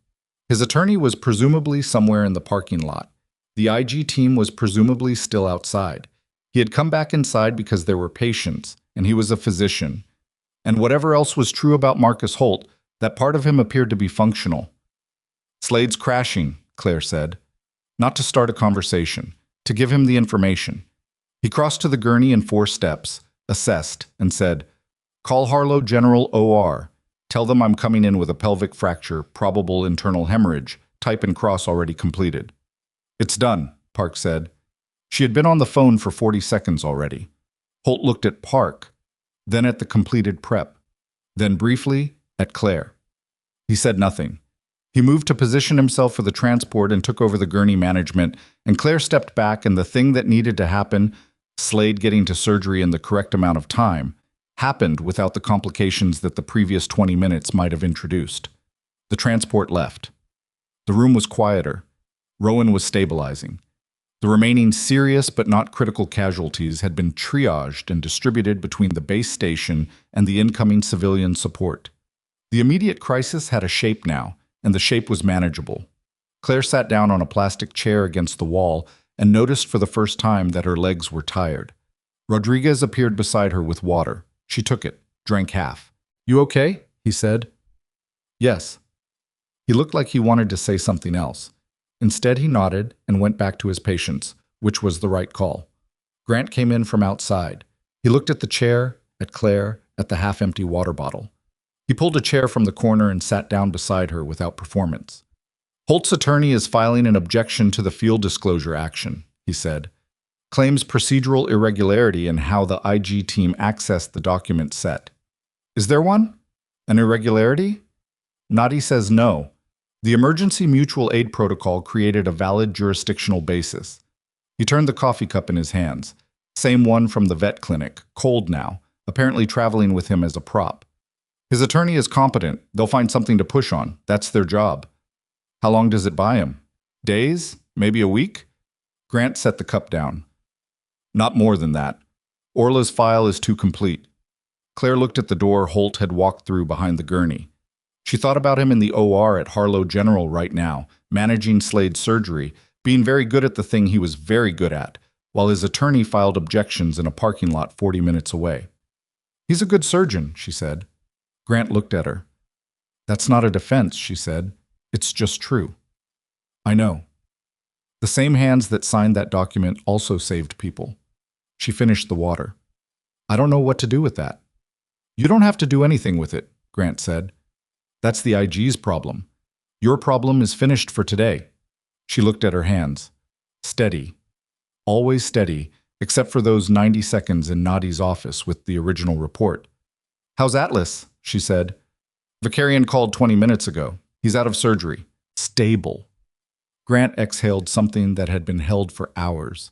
His attorney was presumably somewhere in the parking lot. The IG team was presumably still outside. He had come back inside because there were patients, and he was a physician. And whatever else was true about Marcus Holt, that part of him appeared to be functional. "Slade's crashing," Claire said. Not to start a conversation, to give him the information. He crossed to the gurney in 4 steps, assessed, and said, "Call Harlow General OR. Tell them I'm coming in with a pelvic fracture, probable internal hemorrhage, type and cross already completed." "It's done," Park said. She had been on the phone for 40 seconds already. Holt looked at Park, then at the completed prep, then briefly at Claire. He said nothing. He moved to position himself for the transport and took over the gurney management, and Claire stepped back, and the thing that needed to happen, Slade getting to surgery in the correct amount of time, happened without the complications that the previous 20 minutes might have introduced. The transport left. The room was quieter. Rowan was stabilizing. The remaining serious but not critical casualties had been triaged and distributed between the base station and the incoming civilian support. The immediate crisis had a shape now, and the shape was manageable. Claire sat down on a plastic chair against the wall and noticed for the first time that her legs were tired. Rodriguez appeared beside her with water. She took it, drank half. "You okay?" he said. "Yes." He looked like he wanted to say something else. Instead, he nodded and went back to his patients, which was the right call. Grant came in from outside. He looked at the chair, at Claire, at the half-empty water bottle. He pulled a chair from the corner and sat down beside her without performance. "Holt's attorney is filing an objection to the field disclosure action," he said. "Claims procedural irregularity in how the IG team accessed the document set." "Is there one? An irregularity?" Nadi says no. The Emergency Mutual Aid Protocol created a valid jurisdictional basis. He turned the coffee cup in his hands. Same one from the vet clinic, cold now, apparently traveling with him as a prop. His attorney is competent. They'll find something to push on. That's their job. How long does it buy him? Days? Maybe a week? Grant set the cup down. Not more than that. Orla's file is too complete. Claire looked at the door Holt had walked through behind the gurney. She thought about him in the OR at Harlow General right now, managing Slade's surgery, being very good at the thing he was very good at, while his attorney filed objections in a parking lot 40 minutes away. "He's a good surgeon," she said. Grant looked at her. "That's not a defense," she said. "It's just true." "I know." The same hands that signed that document also saved people. She finished the water. "I don't know what to do with that." "You don't have to do anything with it," Grant said. "That's the IG's problem. Your problem is finished for today." She looked at her hands. Steady. Always steady, except for those 90 seconds in Nadi's office with the original report. "How's Atlas?" she said. "Vicarian called 20 minutes ago. He's out of surgery. Stable." Grant exhaled something that had been held for hours.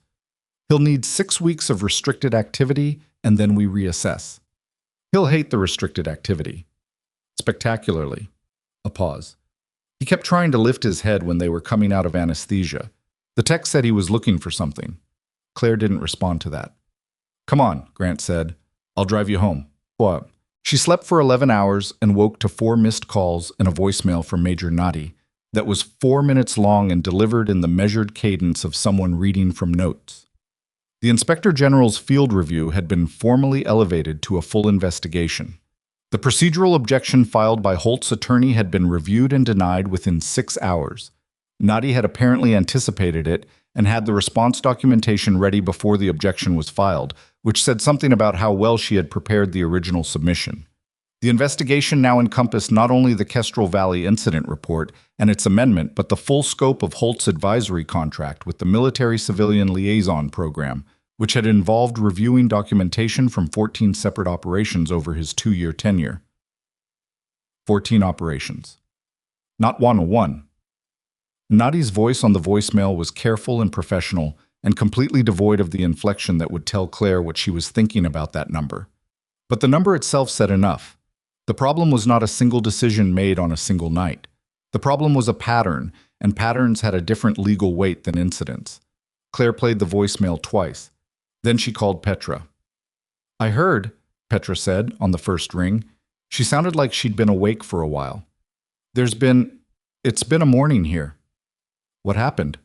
"He'll need 6 weeks of restricted activity, and then we reassess." "He'll hate the restricted activity." Spectacularly. A pause. He kept trying to lift his head when they were coming out of anesthesia. The tech said he was looking for something. Claire didn't respond to that. "Come on," Grant said. "I'll drive you home." What? She slept for 11 hours and woke to 4 missed calls and a voicemail from Major Nadi that was 4 minutes long and delivered in the measured cadence of someone reading from notes. The Inspector General's field review had been formally elevated to a full investigation. The procedural objection filed by Holt's attorney had been reviewed and denied within 6 hours. Nadi had apparently anticipated it and had the response documentation ready before the objection was filed, which said something about how well she had prepared the original submission. The investigation now encompassed not only the Kestrel Valley incident report and its amendment, but the full scope of Holt's advisory contract with the Military-Civilian Liaison Program, which had involved reviewing documentation from 14 separate operations over his 2-year tenure. 14 operations. Not 101. Nadi's voice on the voicemail was careful and professional, and completely devoid of the inflection that would tell Claire what she was thinking about that number. But the number itself said enough. The problem was not a single decision made on a single night. The problem was a pattern, and patterns had a different legal weight than incidents. Claire played the voicemail twice. Then she called Petra. "I heard," Petra said on the first ring. She sounded like she'd been awake for a while. It's been a morning here." "What happened?"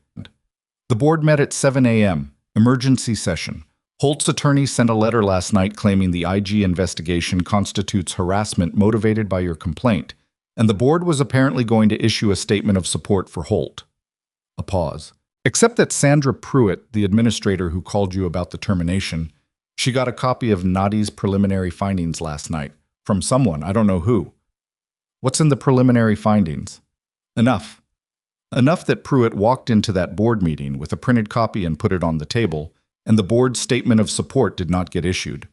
"The board met at 7 a.m., emergency session. Holt's attorney sent a letter last night claiming the IG investigation constitutes harassment motivated by your complaint, and the board was apparently going to issue a statement of support for Holt." A pause. "Except that Sandra Pruitt, the administrator who called you about the termination, she got a copy of Nadi's preliminary findings last night, from someone, I don't know who." "What's in the preliminary findings?" "Enough. Enough that Pruitt walked into that board meeting with a printed copy and put it on the table, and the board's statement of support did not get issued."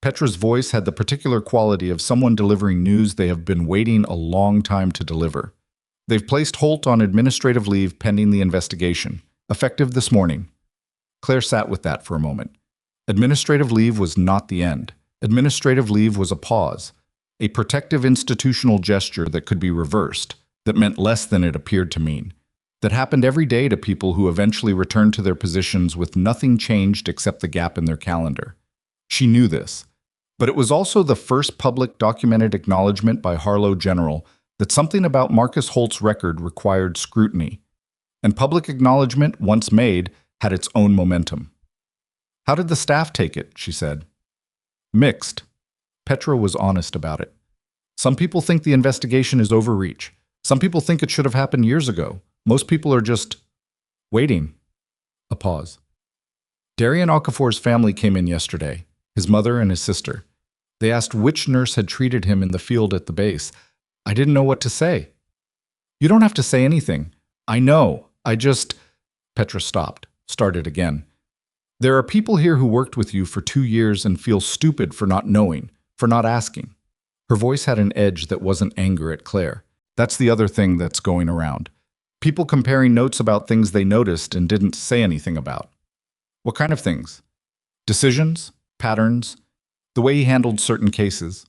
Petra's voice had the particular quality of someone delivering news they have been waiting a long time to deliver. "They've placed Holt on administrative leave pending the investigation, effective this morning." Claire sat with that for a moment. Administrative leave was not the end. Administrative leave was a pause, a protective institutional gesture that could be reversed, that meant less than it appeared to mean, that happened every day to people who eventually returned to their positions with nothing changed except the gap in their calendar. She knew this. But it was also the first public documented acknowledgement by Harlow General that something about Marcus Holt's record required scrutiny. And public acknowledgement, once made, had its own momentum. "How did the staff take it?" she said. "Mixed." Petra was honest about it. "Some people think the investigation is overreach. Some people think it should have happened years ago. Most people are just waiting." A pause. Darian Okafor's family came in yesterday, his mother and his sister. They asked which nurse had treated him in the field at the base. I didn't know what to say. "You don't have to say anything. I know. Petra stopped, started again. "There are people here who worked with you for 2 years and feel stupid for not knowing, for not asking." Her voice had an edge that wasn't anger at Claire. That's the other thing that's going around. People comparing notes about things they noticed and didn't say anything about. What kind of things? Decisions? Patterns? The way he handled certain cases?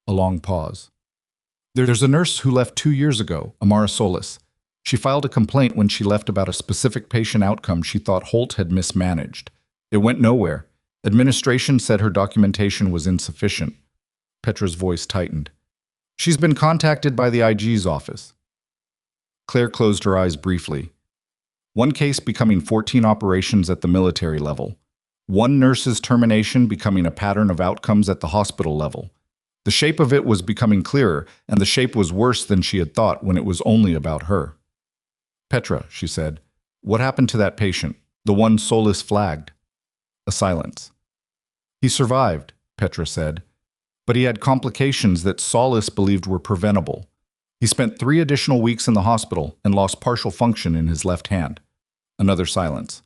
A long pause. "There's a nurse who left 2 years ago, Amara Solis. She filed a complaint when she left about a specific patient outcome she thought Holt had mismanaged. It went nowhere. Administration said her documentation was insufficient." Petra's voice tightened. "She's been contacted by the IG's office." Claire closed her eyes briefly. One case becoming 14 operations at the military level. One nurse's termination becoming a pattern of outcomes at the hospital level. The shape of it was becoming clearer, and the shape was worse than she had thought when it was only about her. "Petra," she said, "what happened to that patient, the one Solis flagged?" A silence. "He survived," Petra said, "but he had complications that Solis believed were preventable. He spent 3 additional weeks in the hospital and lost partial function in his left hand." Another silence.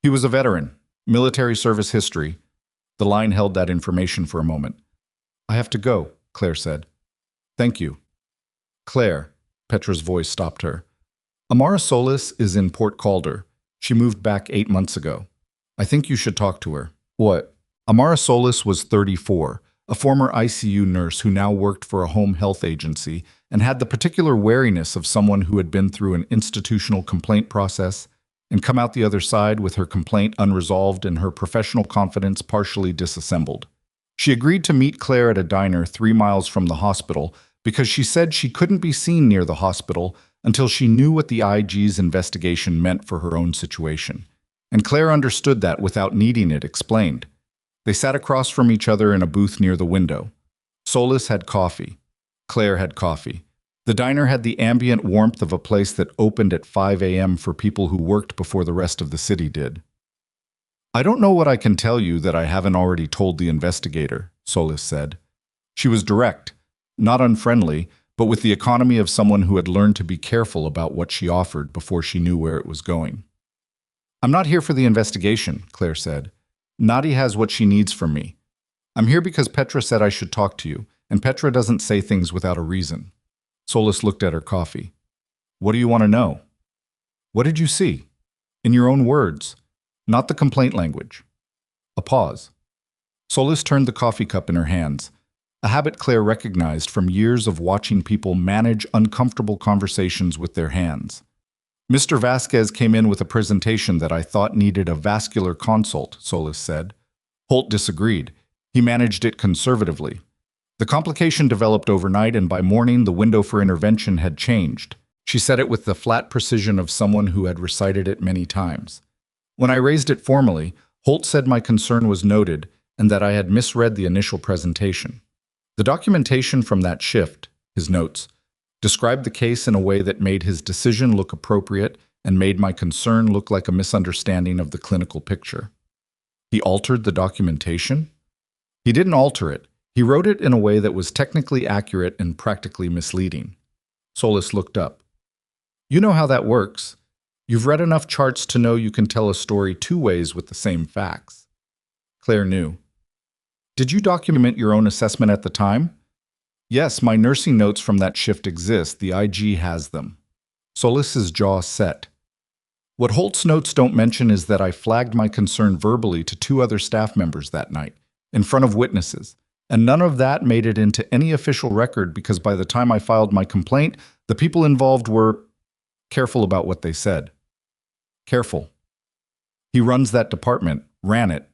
"He was a veteran, military service history." The line held that information for a moment. "I have to go," Claire said. "Thank you." "Claire," Petra's voice stopped her. "Amara Solis is in Port Calder. She moved back 8 months ago. I think you should talk to her." "What?" Amara Solis was 34, a former ICU nurse who now worked for a home health agency and had the particular wariness of someone who had been through an institutional complaint process and come out the other side with her complaint unresolved and her professional confidence partially disassembled. She agreed to meet Claire at a diner 3 miles from the hospital because she said she couldn't be seen near the hospital until she knew what the IG's investigation meant for her own situation. And Claire understood that without needing it explained. They sat across from each other in a booth near the window. Solis had coffee. Claire had coffee. The diner had the ambient warmth of a place that opened at 5 a.m. for people who worked before the rest of the city did. "I don't know what I can tell you that I haven't already told the investigator," Solis said. She was direct, not unfriendly, but with the economy of someone who had learned to be careful about what she offered before she knew where it was going. "I'm not here for the investigation," Claire said. "Nadi has what she needs from me. I'm here because Petra said I should talk to you, and Petra doesn't say things without a reason." Solis looked at her coffee. "What do you want to know?" "What did you see? In your own words, not the complaint language." A pause. Solis turned the coffee cup in her hands, a habit Claire recognized from years of watching people manage uncomfortable conversations with their hands. "Mr. Vasquez came in with a presentation that I thought needed a vascular consult," Solis said. Holt disagreed. He managed it conservatively. The complication developed overnight, and by morning the window for intervention had changed. She said it with the flat precision of someone who had recited it many times. When I raised it formally, Holt said my concern was noted and that I had misread the initial presentation. The documentation from that shift, his notes, described the case in a way that made his decision look appropriate and made my concern look like a misunderstanding of the clinical picture. He altered the documentation? He didn't alter it. He wrote it in a way that was technically accurate and practically misleading. Solis looked up. "You know how that works. You've read enough charts to know you can tell a story 2 ways with the same facts." Claire knew. "Did you document your own assessment at the time?" "Yes, my nursing notes from that shift exist. The IG has them." Solis's jaw set. "What Holt's notes don't mention is that I flagged my concern verbally to 2 other staff members that night, in front of witnesses. And none of that made it into any official record because by the time I filed my complaint, the people involved were careful about what they said." Careful. "He runs that department, ran it,"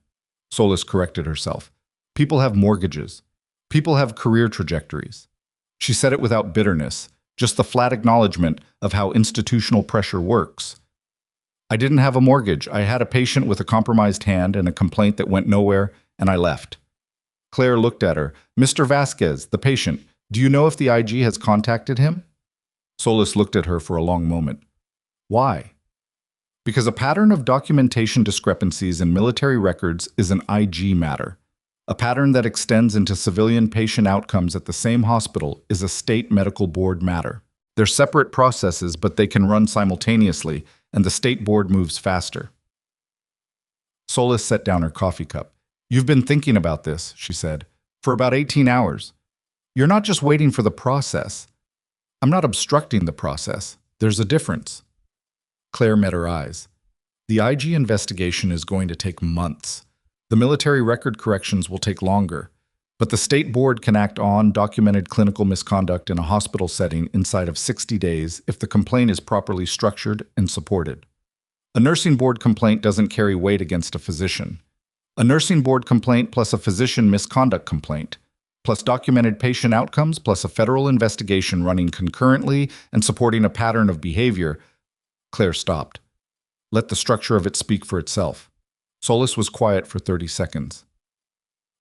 Solis corrected herself. People have mortgages. People have career trajectories. She said it without bitterness, just the flat acknowledgement of how institutional pressure works. I didn't have a mortgage. I had a patient with a compromised hand and a complaint that went nowhere, and I left. Claire looked at her. Mr. Vasquez, the patient, do you know if the IG has contacted him? Solis looked at her for a long moment. Why? Because a pattern of documentation discrepancies in military records is an IG matter. A pattern that extends into civilian patient outcomes at the same hospital is a state medical board matter. They're separate processes, but they can run simultaneously, and the state board moves faster. Solis set down her coffee cup. You've been thinking about this, she said, for about 18 hours. You're not just waiting for the process. I'm not obstructing the process. There's a difference. Claire met her eyes. The IG investigation is going to take months. The military record corrections will take longer. But the state board can act on documented clinical misconduct in a hospital setting inside of 60 days if the complaint is properly structured and supported. A nursing board complaint doesn't carry weight against a physician. A nursing board complaint plus a physician misconduct complaint, plus documented patient outcomes, plus a federal investigation running concurrently and supporting a pattern of behavior. Claire stopped. Let the structure of it speak for itself. Solis was quiet for 30 seconds.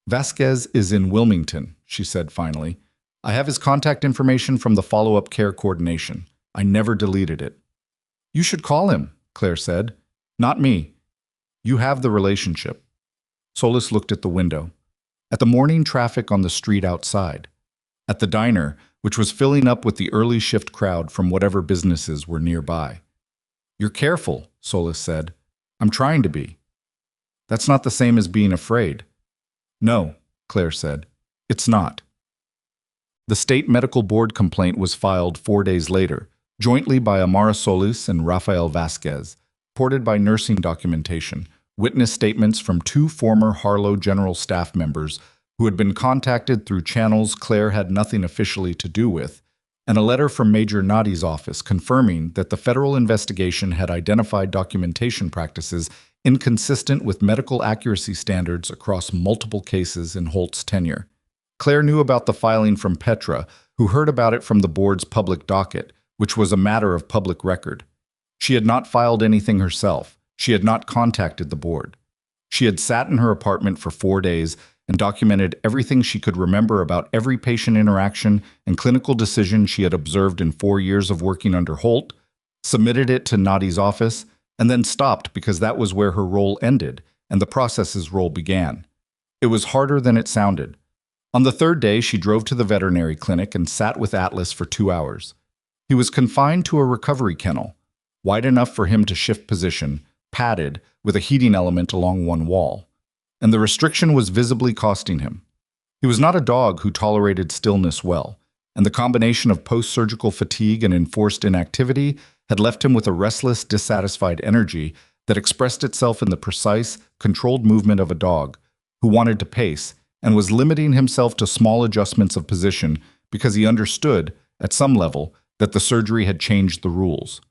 Vasquez is in Wilmington, she said finally. I have his contact information from the follow-up care coordination. I never deleted it. You should call him, Claire said. Not me. You have the relationship. Solis looked at the window. At the morning traffic on the street outside. At the diner, which was filling up with the early shift crowd from whatever businesses were nearby. You're careful, Solis said. I'm trying to be. That's not the same as being afraid. No, Claire said. It's not. The state medical board complaint was filed 4 days later, jointly by Amara Solis and Rafael Vasquez, reported by nursing documentation, witness statements from 2 former Harlow General staff members who had been contacted through channels Claire had nothing officially to do with, and a letter from Major Nadi's office confirming that the federal investigation had identified documentation practices inconsistent with medical accuracy standards across multiple cases in Holt's tenure. Claire knew about the filing from Petra, who heard about it from the board's public docket, which was a matter of public record. She had not filed anything herself. She had not contacted the board. She had sat in her apartment for 4 days and documented everything she could remember about every patient interaction and clinical decision she had observed in 4 years of working under Holt, submitted it to Nadi's office, and then stopped because that was where her role ended and the process's role began. It was harder than it sounded. On the 3rd day, she drove to the veterinary clinic and sat with Atlas for 2 hours. He was confined to a recovery kennel, wide enough for him to shift position, padded, with a heating element along one wall. And the restriction was visibly costing him. He was not a dog who tolerated stillness well, and the combination of post-surgical fatigue and enforced inactivity had left him with a restless, dissatisfied energy that expressed itself in the precise, controlled movement of a dog who wanted to pace and was limiting himself to small adjustments of position because he understood, at some level, that the surgery had changed the rules.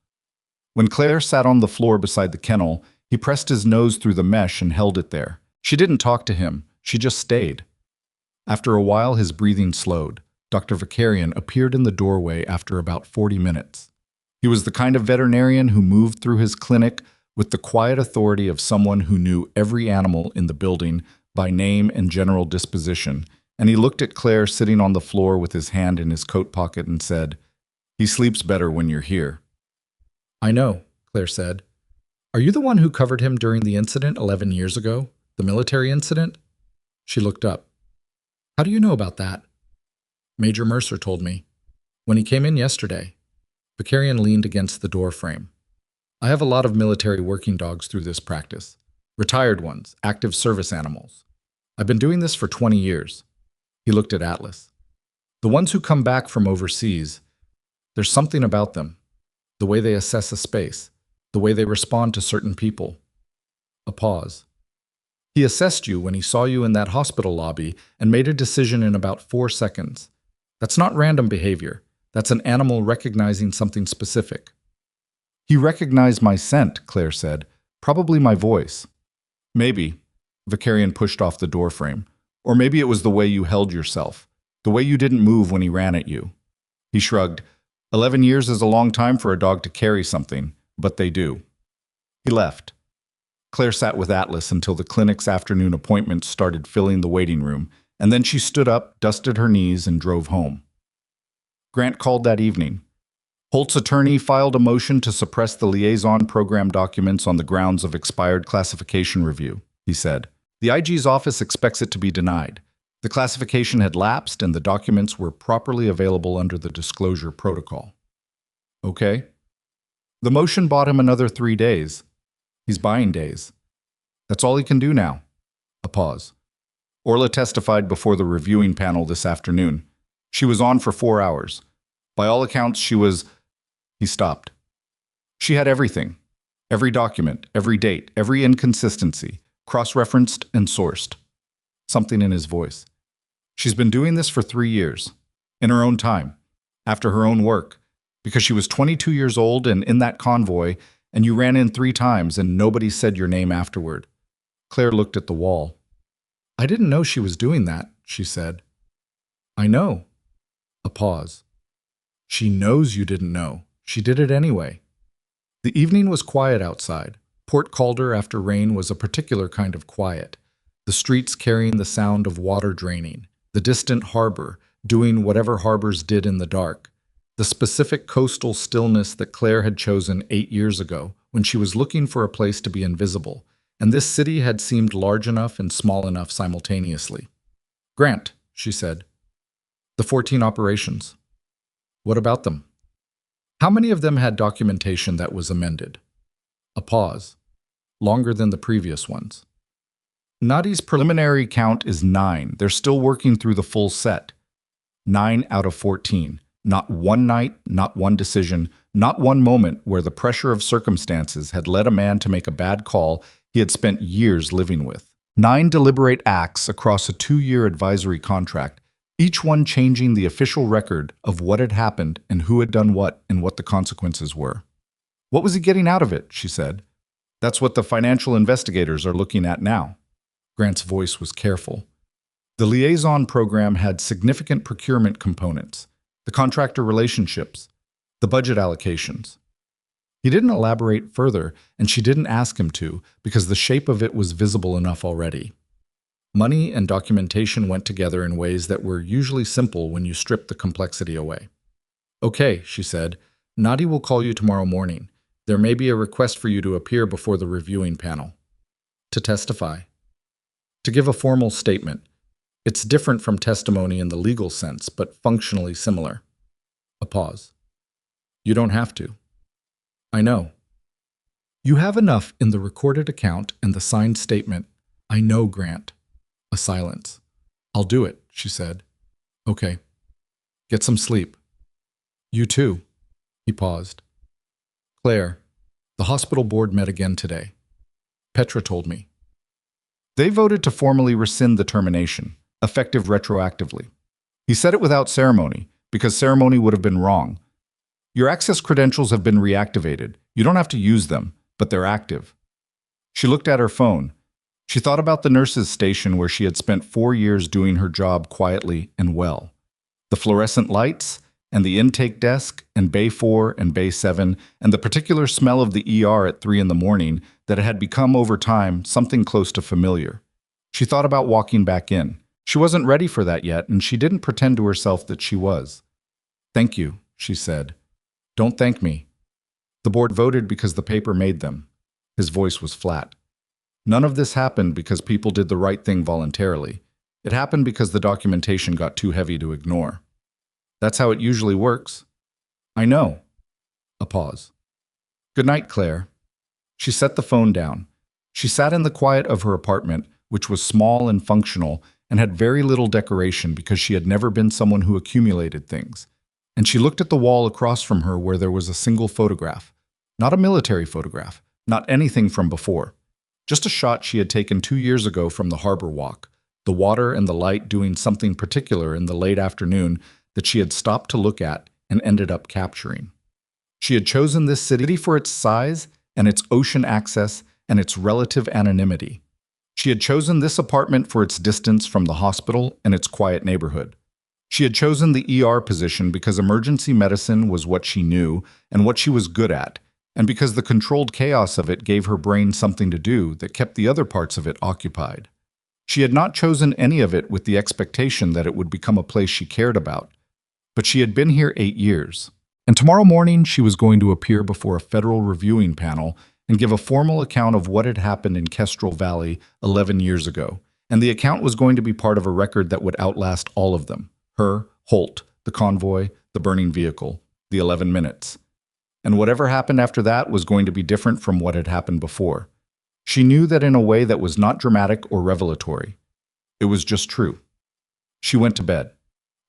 When Claire sat on the floor beside the kennel, he pressed his nose through the mesh and held it there. She didn't talk to him. She just stayed. After a while, his breathing slowed. Dr. Vakarian appeared in the doorway after about 40 minutes. He was the kind of veterinarian who moved through his clinic with the quiet authority of someone who knew every animal in the building by name and general disposition, and he looked at Claire sitting on the floor with his hand in his coat pocket and said, "He sleeps better when you're here." "I know," Claire said. "Are you the one who covered him during the incident 11 years ago? The military incident?" She looked up. "How do you know about that?" "Major Mercer told me. When he came in yesterday." Vakarian leaned against the door frame. "I have a lot of military working dogs through this practice. Retired ones, active service animals. I've been doing this for 20 years. He looked at Atlas. "The ones who come back from overseas, there's something about them. The way they assess a space, the way they respond to certain people." A pause. "He assessed you when he saw you in that hospital lobby and made a decision in about 4 seconds. That's not random behavior. That's an animal recognizing something specific." "He recognized my scent," Claire said. "Probably my voice." "Maybe." Vakarian pushed off the door frame. Or maybe it was the way you held yourself, the way you didn't move when he ran at you. He shrugged. 11 years is a long time for a dog to carry something, but they do. He left. Claire sat with Atlas until the clinic's afternoon appointments started filling the waiting room, and then she stood up, dusted her knees, and drove home. Grant called that evening. Holt's attorney filed a motion to suppress the liaison program documents on the grounds of expired classification review, he said. The IG's office expects it to be denied. The classification had lapsed and the documents were properly available under the disclosure protocol. Okay. The motion bought him another 3 days. He's buying days. That's all he can do now. A pause. Orla testified before the reviewing panel this afternoon. She was on for 4 hours. By all accounts, she was... He stopped. She had everything. Every document, every date, every inconsistency, cross-referenced and sourced. Something in his voice. She's been doing this for 3 years. In her own time. After her own work. Because she was 22 years old and in that convoy, and you ran in 3 times and nobody said your name afterward. Claire looked at the wall. I didn't know she was doing that, she said. I know. A pause. She knows you didn't know. She did it anyway. The evening was quiet outside. Port Calder after rain was a particular kind of quiet. The streets carrying the sound of water draining. The distant harbor, doing whatever harbors did in the dark. The specific coastal stillness that Claire had chosen 8 years ago when she was looking for a place to be invisible, and this city had seemed large enough and small enough simultaneously. Grant, she said. The 14 operations. What about them? How many of them had documentation that was amended? A pause. Longer than the previous ones. Nadi's preliminary count is 9. They're still working through the full set. 9 out of 14. Not one night, not one decision, not one moment where the pressure of circumstances had led a man to make a bad call he had spent years living with. 9 deliberate acts across a 2-year advisory contract, each one changing the official record of what had happened and who had done what and what the consequences were. What was he getting out of it, she said. That's what the financial investigators are looking at now. Grant's voice was careful. The liaison program had significant procurement components, the contractor relationships, the budget allocations. He didn't elaborate further, and she didn't ask him to, because the shape of it was visible enough already. Money and documentation went together in ways that were usually simple when you stripped the complexity away. Okay, she said, Nadi will call you tomorrow morning. There may be a request for you to appear before the reviewing panel. To testify. To give a formal statement. It's different from testimony in the legal sense, but functionally similar. A pause. You don't have to. I know. You have enough in the recorded account and the signed statement. I know, Grant. A silence. I'll do it, she said. Okay. Get some sleep. You too. He paused. Claire, the hospital board met again today. Petra told me. They voted to formally rescind the termination, effective retroactively. He said it without ceremony, because ceremony would have been wrong. Your access credentials have been reactivated. You don't have to use them, but they're active. She looked at her phone. She thought about the nurse's station where she had spent 4 years doing her job quietly and well. The fluorescent lights, and the intake desk, and Bay 4 and Bay 7, and the particular smell of the ER at 3 in the morning that had become over time something close to familiar. She thought about walking back in. She wasn't ready for that yet, and she didn't pretend to herself that she was. Thank you, she said. Don't thank me. The board voted because the paper made them. His voice was flat. None of this happened because people did the right thing voluntarily. It happened because the documentation got too heavy to ignore. That's how it usually works. I know. A pause. Good night, Claire. She set the phone down. She sat in the quiet of her apartment, which was small and functional and had very little decoration because she had never been someone who accumulated things. And she looked at the wall across from her where there was a single photograph. Not a military photograph, not anything from before. Just a shot she had taken 2 years ago from the harbor walk, the water and the light doing something particular in the late afternoon that she had stopped to look at and ended up capturing. She had chosen this city for its size and its ocean access and its relative anonymity. She had chosen this apartment for its distance from the hospital and its quiet neighborhood. She had chosen the ER position because emergency medicine was what she knew and what she was good at, and because the controlled chaos of it gave her brain something to do that kept the other parts of it occupied. She had not chosen any of it with the expectation that it would become a place she cared about, but she had been here 8 years. And tomorrow morning she was going to appear before a federal reviewing panel and give a formal account of what had happened in Kestrel Valley 11 years ago. And the account was going to be part of a record that would outlast all of them. Her, Holt, the convoy, the burning vehicle, the 11 minutes. And whatever happened after that was going to be different from what had happened before. She knew that in a way that was not dramatic or revelatory. It was just true. She went to bed.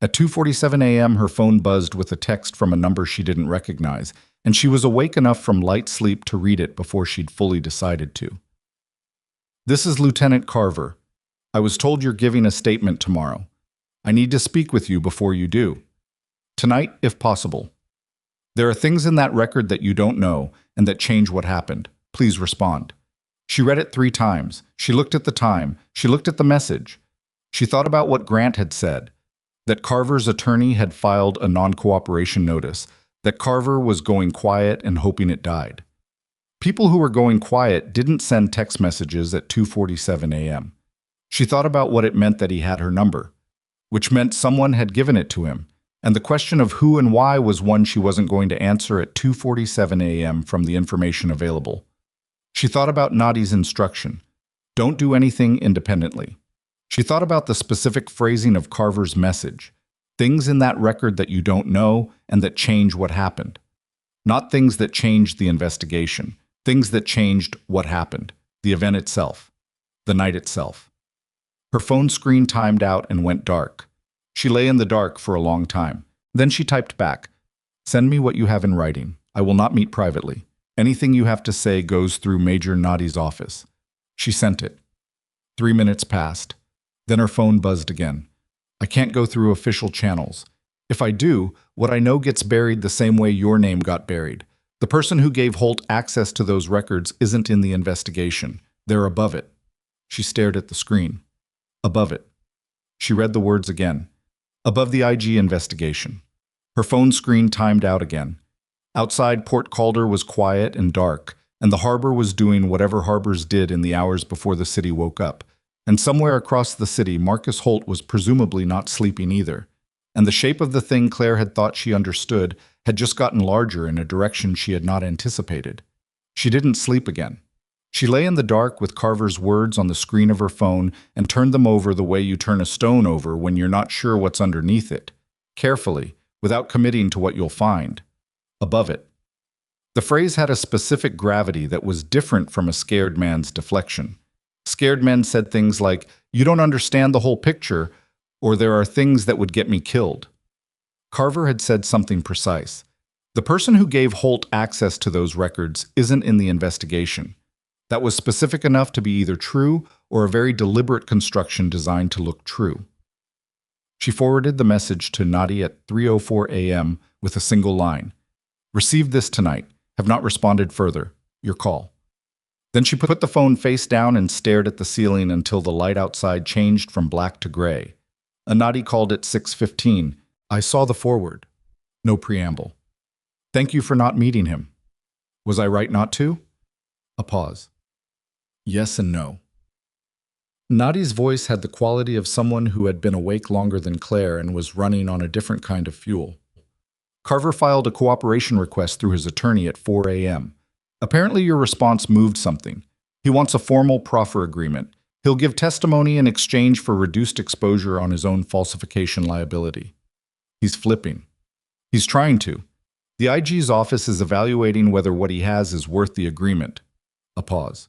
At 2:47 a.m., her phone buzzed with a text from a number she didn't recognize, and she was awake enough from light sleep to read it before she'd fully decided to. "This is Lieutenant Carver. I was told you're giving a statement tomorrow. I need to speak with you before you do. Tonight, if possible. There are things in that record that you don't know and that change what happened. Please respond." She read it 3 times. She looked at the time. She looked at the message. She thought about what Grant had said, that Carver's attorney had filed a non-cooperation notice, that Carver was going quiet and hoping it died. People who were going quiet didn't send text messages at 2:47 a.m. She thought about what it meant that he had her number, which meant someone had given it to him, and the question of who and why was one she wasn't going to answer at 2:47 a.m. from the information available. She thought about Nadi's instruction, "Don't do anything independently." She thought about the specific phrasing of Carver's message, things in that record that you don't know and that change what happened. Not things that changed the investigation, things that changed what happened, the event itself, the night itself. Her phone screen timed out and went dark. She lay in the dark for a long time. Then she typed back, "Send me what you have in writing. I will not meet privately. Anything you have to say goes through Major Nadi's office." She sent it. 3 minutes passed. Then her phone buzzed again. "I can't go through official channels. If I do, what I know gets buried the same way your name got buried. The person who gave Holt access to those records isn't in the investigation. They're above it." She stared at the screen. Above it. She read the words again. Above the IG investigation. Her phone screen timed out again. Outside Port Calder was quiet and dark, and the harbor was doing whatever harbors did in the hours before the city woke up. And somewhere across the city, Marcus Holt was presumably not sleeping either. And the shape of the thing Claire had thought she understood had just gotten larger in a direction she had not anticipated. She didn't sleep again. She lay in the dark with Carver's words on the screen of her phone and turned them over the way you turn a stone over when you're not sure what's underneath it, carefully, without committing to what you'll find. Above it. The phrase had a specific gravity that was different from a scared man's deflection. Scared men said things like, "You don't understand the whole picture," or "There are things that would get me killed." Carver had said something precise. The person who gave Holt access to those records isn't in the investigation. That was specific enough to be either true or a very deliberate construction designed to look true. She forwarded the message to Nadi at 3:04 a.m. with a single line. "Received this tonight. Have not responded further. Your call." Then she put the phone face down and stared at the ceiling until the light outside changed from black to gray. Nadi called at 6:15. "I saw the forward." No preamble. "Thank you for not meeting him. Was I right not to?" A pause. Yes and no. Nadi's voice had the quality of someone who had been awake longer than Claire and was running on a different kind of fuel. Carver filed a cooperation request through his attorney at 4 a.m. Apparently your response moved something. He wants a formal proffer agreement. He'll give testimony in exchange for reduced exposure on his own falsification liability. He's flipping. He's trying to. The IG's office is evaluating whether what he has is worth the agreement. A pause.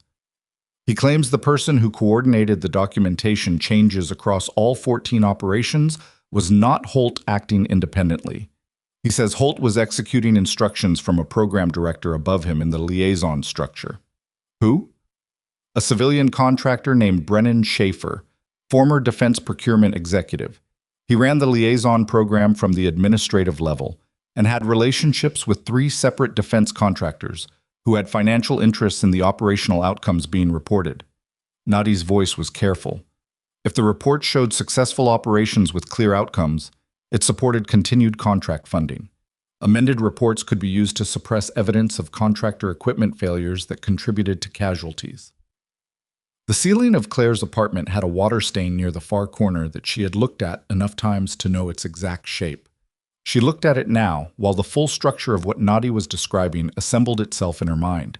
He claims the person who coordinated the documentation changes across all 14 operations was not Holt acting independently. He says Holt was executing instructions from a program director above him in the liaison structure. Who? A civilian contractor named Brennan Schaefer, former defense procurement executive. He ran the liaison program from the administrative level and had relationships with 3 separate defense contractors who had financial interests in the operational outcomes being reported. Nadi's voice was careful. If the report showed successful operations with clear outcomes, it supported continued contract funding. Amended reports could be used to suppress evidence of contractor equipment failures that contributed to casualties. The ceiling of Claire's apartment had a water stain near the far corner that she had looked at enough times to know its exact shape. She looked at it now, while the full structure of what Nadi was describing assembled itself in her mind.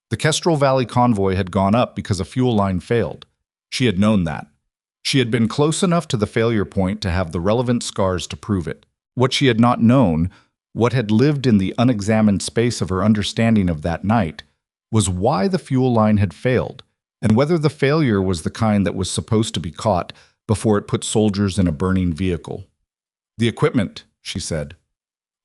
The Kestrel Valley convoy had gone up because a fuel line failed. She had known that. She had been close enough to the failure point to have the relevant scars to prove it. What she had not known, what had lived in the unexamined space of her understanding of that night, was why the fuel line had failed, and whether the failure was the kind that was supposed to be caught before it put soldiers in a burning vehicle. The equipment, she said.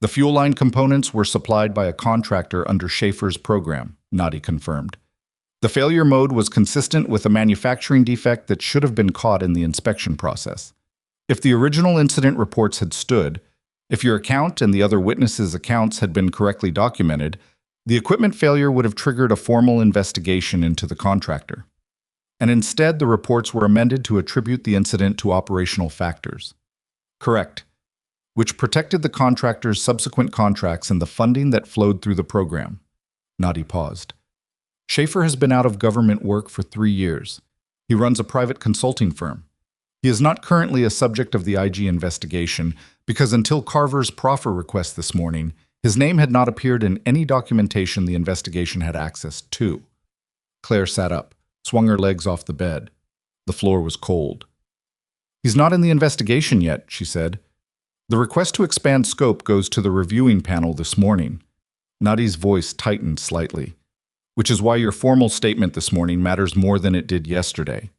The fuel line components were supplied by a contractor under Schaefer's program, Nadi confirmed. The failure mode was consistent with a manufacturing defect that should have been caught in the inspection process. If the original incident reports had stood, if your account and the other witnesses' accounts had been correctly documented, the equipment failure would have triggered a formal investigation into the contractor. And instead, the reports were amended to attribute the incident to operational factors. Correct. Which protected the contractor's subsequent contracts and the funding that flowed through the program. Nadi paused. Schaefer has been out of government work for 3 years. He runs a private consulting firm. He is not currently a subject of the IG investigation because until Carver's proffer request this morning, his name had not appeared in any documentation the investigation had access to. Claire sat up, swung her legs off the bed. The floor was cold. He's not in the investigation yet, she said. The request to expand scope goes to the reviewing panel this morning. Nadi's voice tightened slightly. Which is why your formal statement this morning matters more than it did yesterday.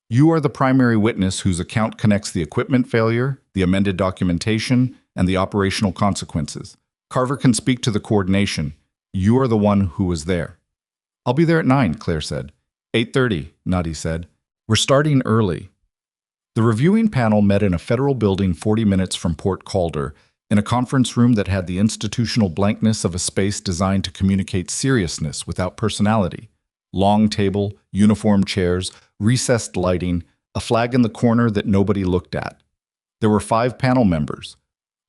You are the primary witness whose account connects the equipment failure, the amended documentation, and the operational consequences. Carver can speak to the coordination. You are the one who was there. I'll be there at 9, Claire said. 8:30, Nadi said. We're starting early. The reviewing panel met in a federal building 40 minutes from Port Calder, in a conference room that had the institutional blankness of a space designed to communicate seriousness without personality. Long table, uniform chairs, recessed lighting, a flag in the corner that nobody looked at. There were 5 panel members,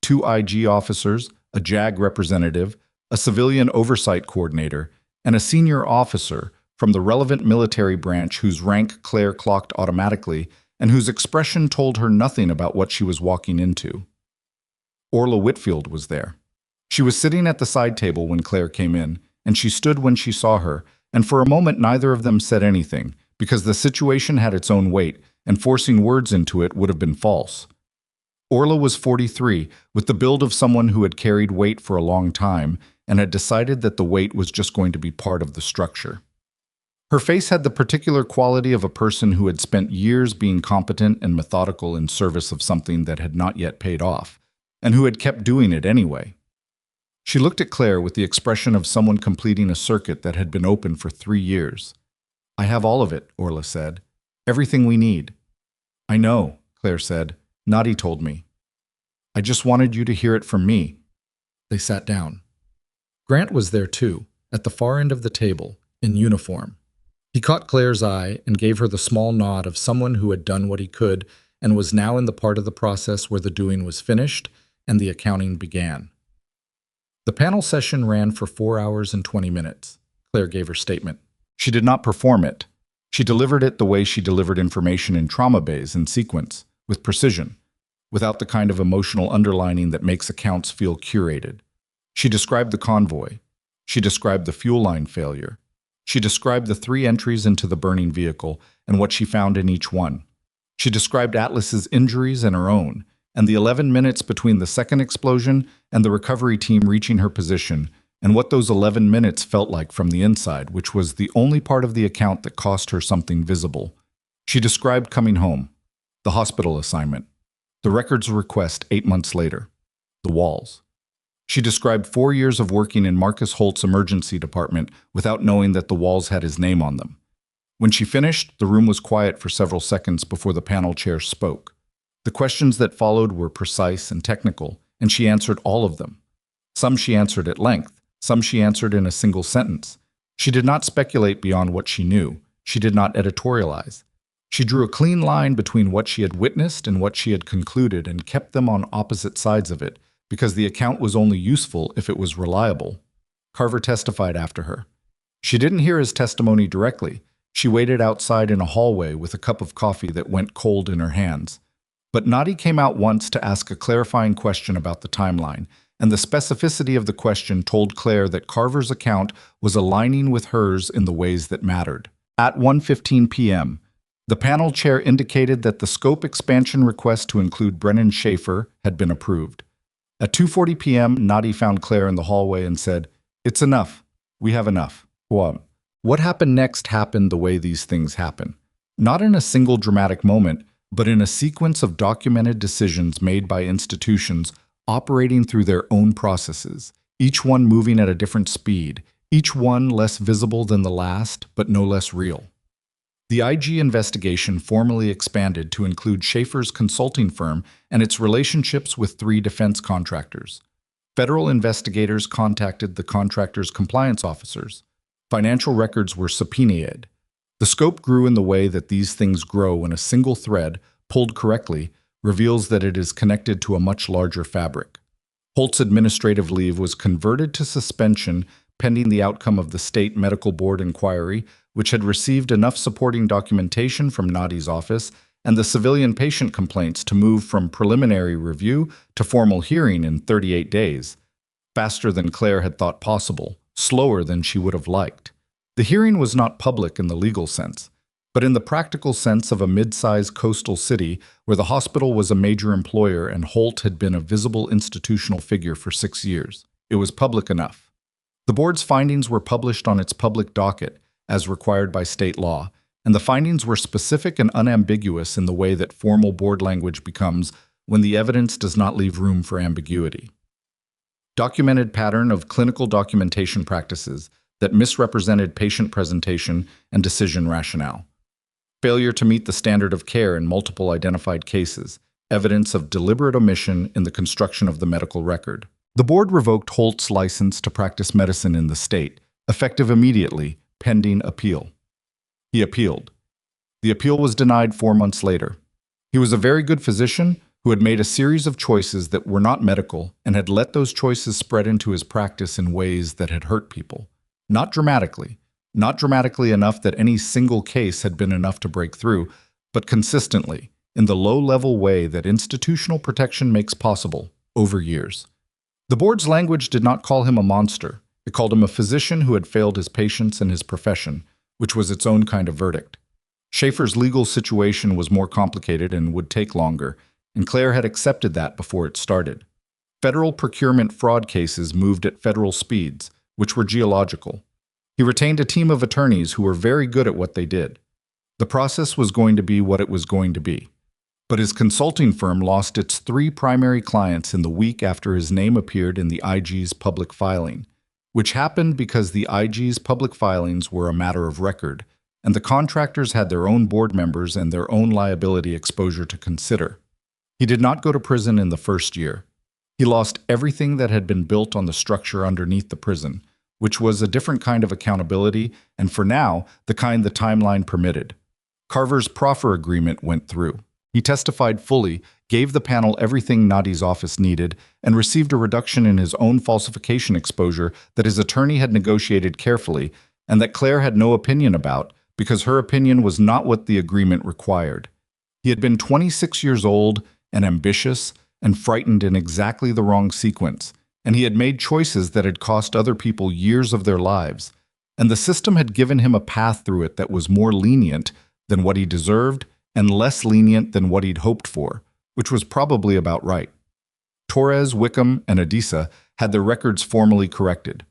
2 IG officers, a JAG representative, a civilian oversight coordinator, and a senior officer from the relevant military branch whose rank Claire clocked automatically and whose expression told her nothing about what she was walking into. Orla Whitfield was there. She was sitting at the side table when Claire came in, and she stood when she saw her, and for a moment neither of them said anything, because the situation had its own weight, and forcing words into it would have been false. Orla was 43, with the build of someone who had carried weight for a long time, and had decided that the weight was just going to be part of the structure. Her face had the particular quality of a person who had spent years being competent and methodical in service of something that had not yet paid off, and who had kept doing it anyway. She looked at Claire with the expression of someone completing a circuit that had been open for 3 years. I have all of it, Orla said. Everything we need. I know, Claire said. Nadi told me. I just wanted you to hear it from me. They sat down. Grant was there too, at the far end of the table, in uniform. He caught Claire's eye and gave her the small nod of someone who had done what he could and was now in the part of the process where the doing was finished and the accounting began. The panel session ran for 4 hours and 20 minutes. Claire gave her statement. She did not perform it. She delivered it the way she delivered information in trauma bays in sequence, with precision, without the kind of emotional underlining that makes accounts feel curated. She described the convoy. She described the fuel line failure. She described the 3 entries into the burning vehicle and what she found in each one. She described Atlas's injuries and her own, and the 11 minutes between the second explosion and the recovery team reaching her position, and what those 11 minutes felt like from the inside, which was the only part of the account that cost her something visible. She described coming home, the hospital assignment, the records request 8 months later, the walls. She described 4 years of working in Marcus Holt's emergency department without knowing that the walls had his name on them. When she finished, the room was quiet for several seconds before the panel chair spoke. The questions that followed were precise and technical, and she answered all of them. Some she answered at length, some she answered in a single sentence. She did not speculate beyond what she knew. she did not editorialize. She drew a clean line between what she had witnessed and what she had concluded and kept them on opposite sides of it, because the account was only useful if it was reliable. Carver testified after her. She didn't hear his testimony directly. She waited outside in a hallway with a cup of coffee that went cold in her hands. But Nadi came out once to ask a clarifying question about the timeline, and the specificity of the question told Claire that Carver's account was aligning with hers in the ways that mattered. At 1:15 p.m., the panel chair indicated that the scope expansion request to include Brennan Schaefer had been approved. At 2:40 p.m., Nadi found Claire in the hallway and said, "It's enough. We have enough." What happened next happened the way these things happen. Not in a single dramatic moment, but in a sequence of documented decisions made by institutions operating through their own processes, each one moving at a different speed, each one less visible than the last, but no less real. The IG investigation formally expanded to include Schaefer's consulting firm and its relationships with 3 defense contractors. Federal investigators contacted the contractors' compliance officers. Financial records were subpoenaed. The scope grew in the way that these things grow when a single thread, pulled correctly, reveals that it is connected to a much larger fabric. Holt's administrative leave was converted to suspension pending the outcome of the State Medical Board inquiry, which had received enough supporting documentation from Nadi's office and the civilian patient complaints to move from preliminary review to formal hearing in 38 days, faster than Claire had thought possible, slower than she would have liked. The hearing was not public in the legal sense, but in the practical sense of a mid-sized coastal city where the hospital was a major employer and Holt had been a visible institutional figure for 6 years. It was public enough. The board's findings were published on its public docket, as required by state law, and the findings were specific and unambiguous in the way that formal board language becomes when the evidence does not leave room for ambiguity. Documented pattern of clinical documentation practices that misrepresented patient presentation and decision rationale. Failure to meet the standard of care in multiple identified cases, evidence of deliberate omission in the construction of the medical record. The board revoked Holt's license to practice medicine in the state, effective immediately, pending appeal. He appealed. The appeal was denied 4 months later. He was a very good physician who had made a series of choices that were not medical and had let those choices spread into his practice in ways that had hurt people. Not dramatically enough that any single case had been enough to break through, but consistently, in the low-level way that institutional protection makes possible, over years. The board's language did not call him a monster. It called him a physician who had failed his patients and his profession, which was its own kind of verdict. Schaefer's legal situation was more complicated and would take longer, and Claire had accepted that before it started. Federal procurement fraud cases moved at federal speeds, which were geological. He retained a team of attorneys who were very good at what they did. The process was going to be what it was going to be. But his consulting firm lost its 3 primary clients in the week after his name appeared in the IG's public filing, which happened because the IG's public filings were a matter of record, and the contractors had their own board members and their own liability exposure to consider. He did not go to prison in the first year. He lost everything that had been built on the structure underneath the prison, which was a different kind of accountability, and for now, the kind the timeline permitted. Carver's proffer agreement went through. He testified fully, gave the panel everything Nadi's office needed, and received a reduction in his own falsification exposure that his attorney had negotiated carefully and that Claire had no opinion about because her opinion was not what the agreement required. He had been 26 years old and ambitious and frightened in exactly the wrong sequence, and he had made choices that had cost other people years of their lives, and the system had given him a path through it that was more lenient than what he deserved and less lenient than what he'd hoped for, which was probably about right. Torres, Wickham, and Adisa had their records formally corrected.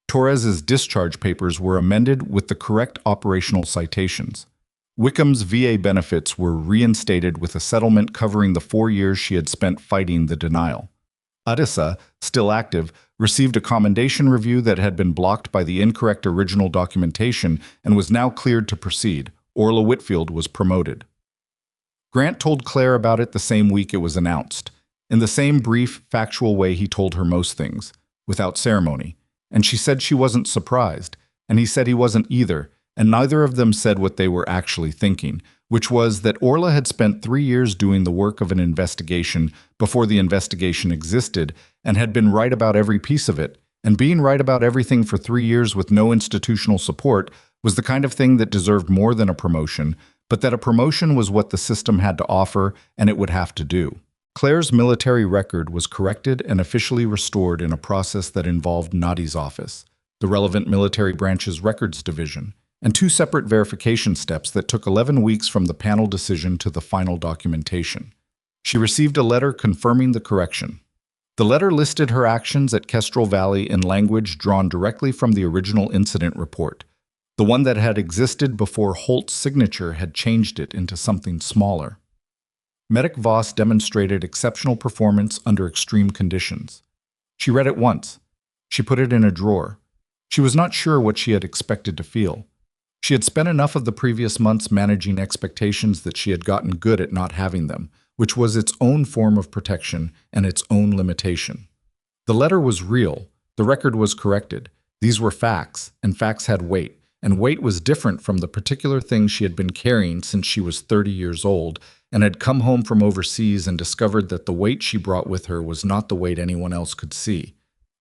Torres's discharge papers were amended with the correct operational citations. Wickham's VA benefits were reinstated with a settlement covering the 4 years she had spent fighting the denial. Adisa, still active, received a commendation review that had been blocked by the incorrect original documentation and was now cleared to proceed. Orla Whitfield was promoted. Grant told Claire about it the same week it was announced, in the same brief, factual way he told her most things, without ceremony, and she said she wasn't surprised, and he said he wasn't either, and neither of them said what they were actually thinking, which was that Orla had spent 3 years doing the work of an investigation before the investigation existed and had been right about every piece of it, and being right about everything for 3 years with no institutional support was the kind of thing that deserved more than a promotion, but that a promotion was what the system had to offer and it would have to do. Claire's military record was corrected and officially restored in a process that involved Nadi's office, the relevant military branch's records division, and 2 separate verification steps that took 11 weeks from the panel decision to the final documentation. She received a letter confirming the correction. The letter listed her actions at Kestrel Valley in language drawn directly from the original incident report, the one that had existed before Holt's signature had changed it into something smaller. Medic Voss demonstrated exceptional performance under extreme conditions. She read it once. She put it in a drawer. She was not sure what she had expected to feel. She had spent enough of the previous months managing expectations that she had gotten good at not having them, which was its own form of protection and its own limitation. The letter was real. The record was corrected. These were facts, and facts had weight, and weight was different from the particular things she had been carrying since she was 30 years old and had come home from overseas and discovered that the weight she brought with her was not the weight anyone else could see.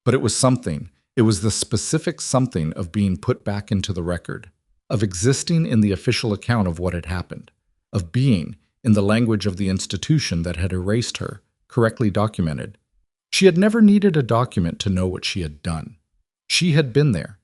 But it was something. It was the specific something of being put back into the record, of existing in the official account of what had happened, of being, in the language of the institution that had erased her, correctly documented. She had never needed a document to know what she had done. She had been there.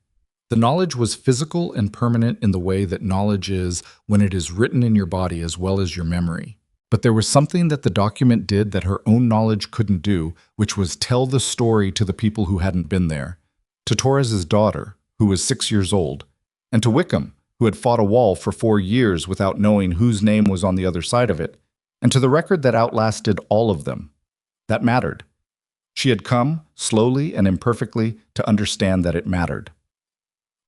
The knowledge was physical and permanent in the way that knowledge is when it is written in your body as well as your memory. But there was something that the document did that her own knowledge couldn't do, which was tell the story to the people who hadn't been there. To Torres's daughter, who was 6 years old, and to Wickham, who had fought a wall for 4 years without knowing whose name was on the other side of it, and to the record that outlasted all of them. That mattered. She had come, slowly and imperfectly, to understand that it mattered.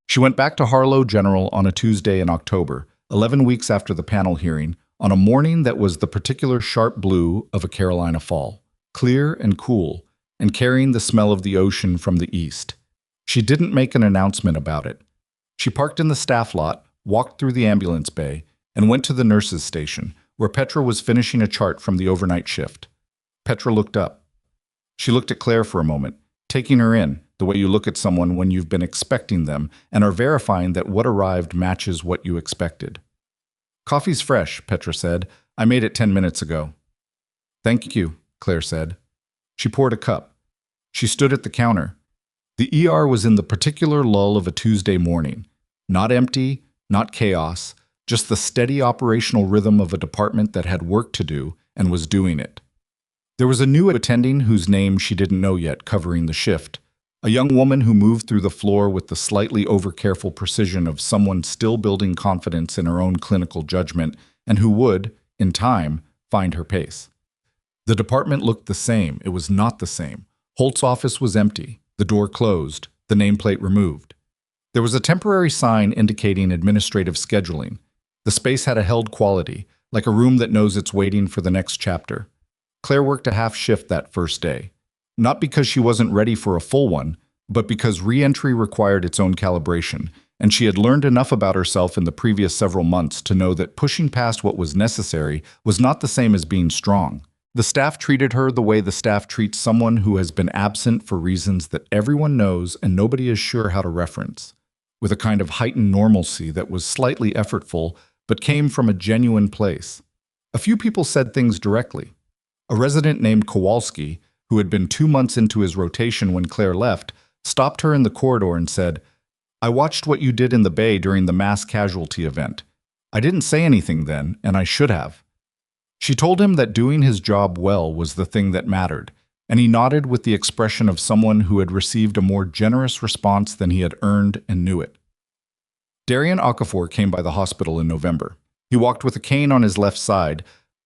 She went back to Harlow General on a Tuesday in October, 11 weeks after the panel hearing, on a morning that was the particular sharp blue of a Carolina fall, clear and cool, and carrying the smell of the ocean from the east. She didn't make an announcement about it. She parked in the staff lot, walked through the ambulance bay, and went to the nurses' station, where Petra was finishing a chart from the overnight shift. Petra looked up. She looked at Claire for a moment, taking her in, the way you look at someone when you've been expecting them and are verifying that what arrived matches what you expected. "Coffee's fresh," Petra said. "I made it 10 minutes ago." "Thank you," Claire said. She poured a cup. She stood at the counter. The ER was in the particular lull of a Tuesday morning. Not empty, not chaos, just the steady operational rhythm of a department that had work to do and was doing it. There was a new attending whose name she didn't know yet covering the shift, a young woman who moved through the floor with the slightly over-careful precision of someone still building confidence in her own clinical judgment and who would, in time, find her pace. The department looked the same. It was not the same. Holt's office was empty, the door closed, the nameplate removed. There was a temporary sign indicating administrative scheduling. The space had a held quality, like a room that knows it's waiting for the next chapter. Claire worked a half shift that first day. Not because she wasn't ready for a full one, but because re-entry required its own calibration, and she had learned enough about herself in the previous several months to know that pushing past what was necessary was not the same as being strong. The staff treated her the way the staff treats someone who has been absent for reasons that everyone knows and nobody is sure how to reference, with a kind of heightened normalcy that was slightly effortful but came from a genuine place. A few people said things directly. A resident named Kowalski, who had been 2 months into his rotation when Claire left, stopped her in the corridor and said, "I watched what you did in the bay during the mass-casualty event. I didn't say anything then, and I should have." She told him that doing his job well was the thing that mattered, and he nodded with the expression of someone who had received a more generous response than he had earned and knew it. Darian Okafor came by the hospital in November. He walked with a cane on his left side,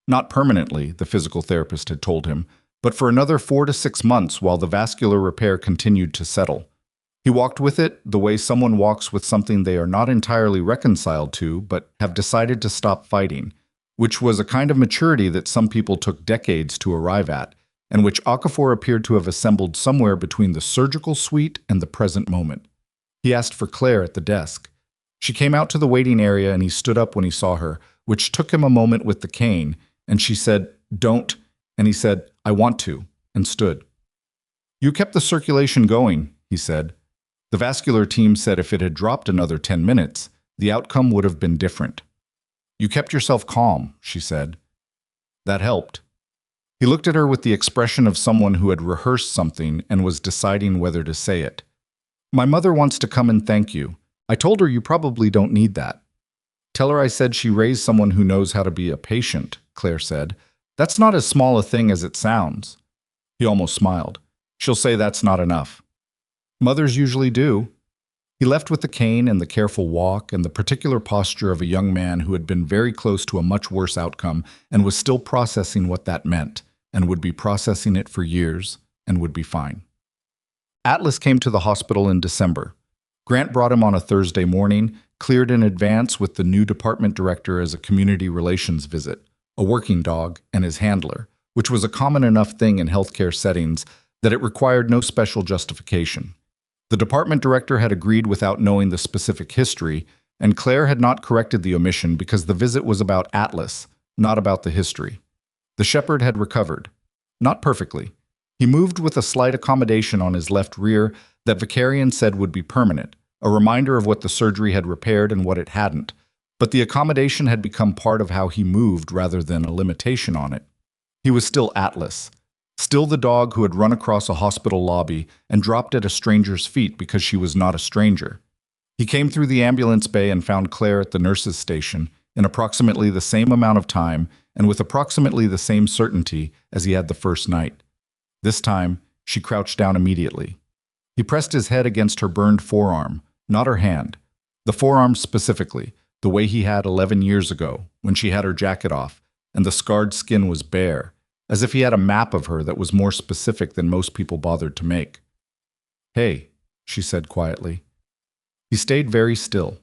not permanently, the physical therapist had told him, but for another 4 to 6 months while the vascular repair continued to settle. He walked with it the way someone walks with something they are not entirely reconciled to but have decided to stop fighting, which was a kind of maturity that some people took decades to arrive at, and which Okafor appeared to have assembled somewhere between the surgical suite and the present moment. He asked for Claire at the desk. She came out to the waiting area and he stood up when he saw her, which took him a moment with the cane, and she said, "Don't," and he said, "I want to," and stood. "You kept the circulation going," he said. The vascular team said if it had dropped another 10 minutes, the outcome would have been different. "You kept yourself calm," she said. That helped. He looked at her with the expression of someone who had rehearsed something and was deciding whether to say it. "My mother wants to come and thank you. I told her you probably don't need that." "Tell her I said she raised someone who knows how to be a patient," Claire said. "That's not as small a thing as it sounds." He almost smiled. "She'll say that's not enough." "Mothers usually do." He left with the cane and the careful walk and the particular posture of a young man who had been very close to a much worse outcome and was still processing what that meant, and would be processing it for years, and would be fine. Atlas came to the hospital in December. Grant brought him on a Thursday morning, cleared in advance with the new department director as a community relations visit, a working dog, and his handler, which was a common enough thing in healthcare settings that it required no special justification. The department director had agreed without knowing the specific history, and Claire had not corrected the omission because the visit was about Atlas, not about the history. The shepherd had recovered. Not perfectly. He moved with a slight accommodation on his left rear that Vicarian said would be permanent, a reminder of what the surgery had repaired and what it hadn't, but the accommodation had become part of how he moved rather than a limitation on it. He was still Atlas, still the dog who had run across a hospital lobby and dropped at a stranger's feet because she was not a stranger. He came through the ambulance bay and found Claire at the nurse's station in approximately the same amount of time and with approximately the same certainty as he had the first night. This time, she crouched down immediately. He pressed his head against her burned forearm, not her hand. The forearm specifically, the way he had 11 years ago, when she had her jacket off, and the scarred skin was bare, as if he had a map of her that was more specific than most people bothered to make. "Hey," she said quietly. He stayed very still.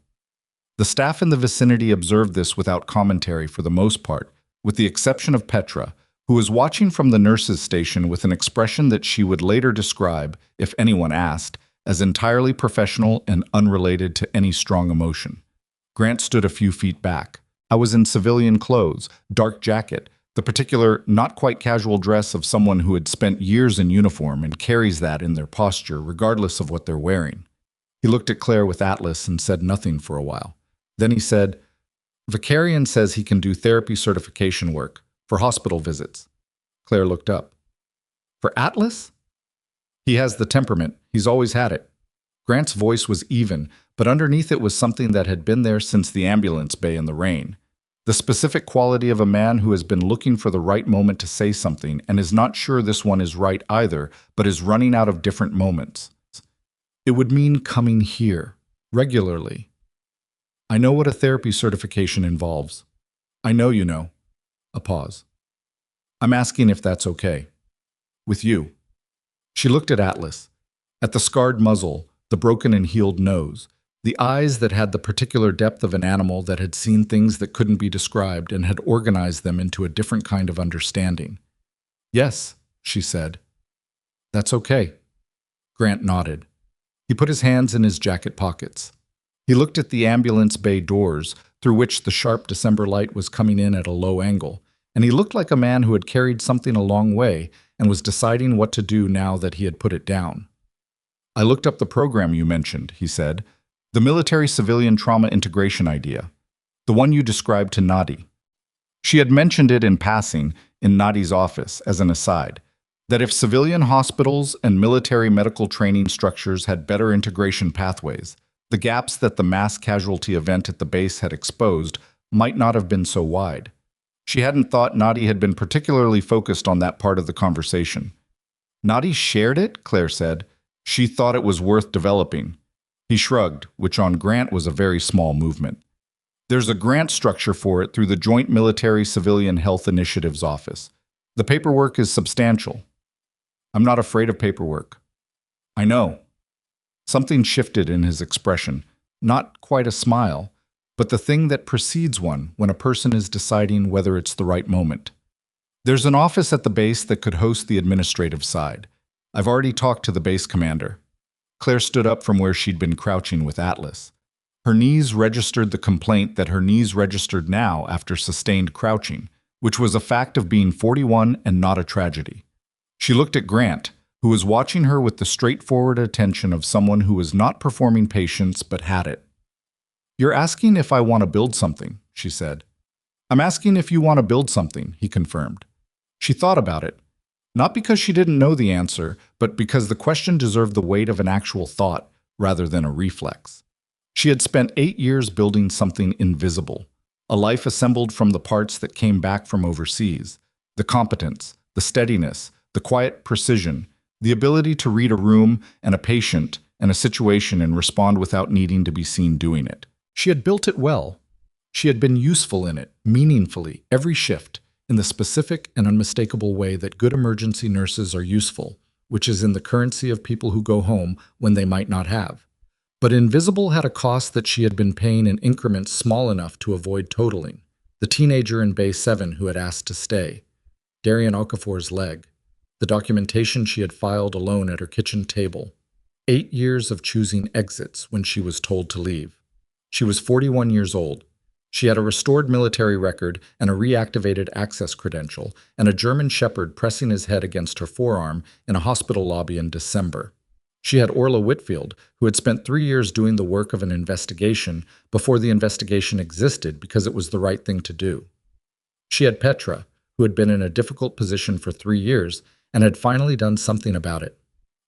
The staff in the vicinity observed this without commentary for the most part, with the exception of Petra, who was watching from the nurse's station with an expression that she would later describe, if anyone asked, as entirely professional and unrelated to any strong emotion. Grant stood a few feet back. I was in civilian clothes, dark jacket, the particular, not quite casual dress of someone who had spent years in uniform and carries that in their posture regardless of what they're wearing. He looked at Claire with Atlas and said nothing for a while. Then he said, "Vicarian says he can do therapy certification work for hospital visits." Claire looked up. "For Atlas?" "He has the temperament. He's always had it." Grant's voice was even, but underneath it was something that had been there since the ambulance bay in the rain. The specific quality of a man who has been looking for the right moment to say something and is not sure this one is right either, but is running out of different moments. It would mean coming here, regularly. "I know what a therapy certification involves." "I know you know." A pause. "I'm asking if that's okay. With you." She looked at Atlas, at the scarred muzzle, the broken and healed nose, the eyes that had the particular depth of an animal that had seen things that couldn't be described and had organized them into a different kind of understanding. "Yes," she said. "That's okay." Grant nodded. He put his hands in his jacket pockets. He looked at the ambulance bay doors, through which the sharp December light was coming in at a low angle, and he looked like a man who had carried something a long way and was deciding what to do now that he had put it down. "I looked up the program you mentioned," he said. "The military-civilian trauma integration idea. The one you described to Nadi." She had mentioned it in passing in Nadi's office as an aside, that if civilian hospitals and military medical training structures had better integration pathways, the gaps that the mass casualty event at the base had exposed might not have been so wide. She hadn't thought Nadi had been particularly focused on that part of the conversation. "Nadi shared it?" Claire said. "She thought it was worth developing." He shrugged, which on Grant was a very small movement. "There's a grant structure for it through the Joint Military-Civilian Health Initiatives Office. The paperwork is substantial." "I'm not afraid of paperwork." "I know." Something shifted in his expression, not quite a smile, but the thing that precedes one when a person is deciding whether it's the right moment. "There's an office at the base that could host the administrative side. I've already talked to the base commander." Claire stood up from where she'd been crouching with Atlas. Her knees registered the complaint that her knees registered now after sustained crouching, which was a fact of being 41 and not a tragedy. She looked at Grant, who was watching her with the straightforward attention of someone who was not performing patience but had it. "You're asking if I want to build something," she said. "I'm asking if you want to build something," he confirmed. She thought about it, not because she didn't know the answer, but because the question deserved the weight of an actual thought rather than a reflex. She had spent 8 years building something invisible, a life assembled from the parts that came back from overseas, the competence, the steadiness, the quiet precision, the ability to read a room and a patient and a situation and respond without needing to be seen doing it. She had built it well. She had been useful in it, meaningfully, every shift, in the specific and unmistakable way that good emergency nurses are useful, which is in the currency of people who go home when they might not have. But invisible had a cost that she had been paying in increments small enough to avoid totaling. The teenager in Bay 7 who had asked to stay. Darian Okafor's leg. The documentation she had filed alone at her kitchen table. 8 years of choosing exits when she was told to leave. She was 41 years old. She had a restored military record and a reactivated access credential, and a German shepherd pressing his head against her forearm in a hospital lobby in December. She had Orla Whitfield, who had spent 3 years doing the work of an investigation before the investigation existed because it was the right thing to do. She had Petra, who had been in a difficult position for 3 years and had finally done something about it.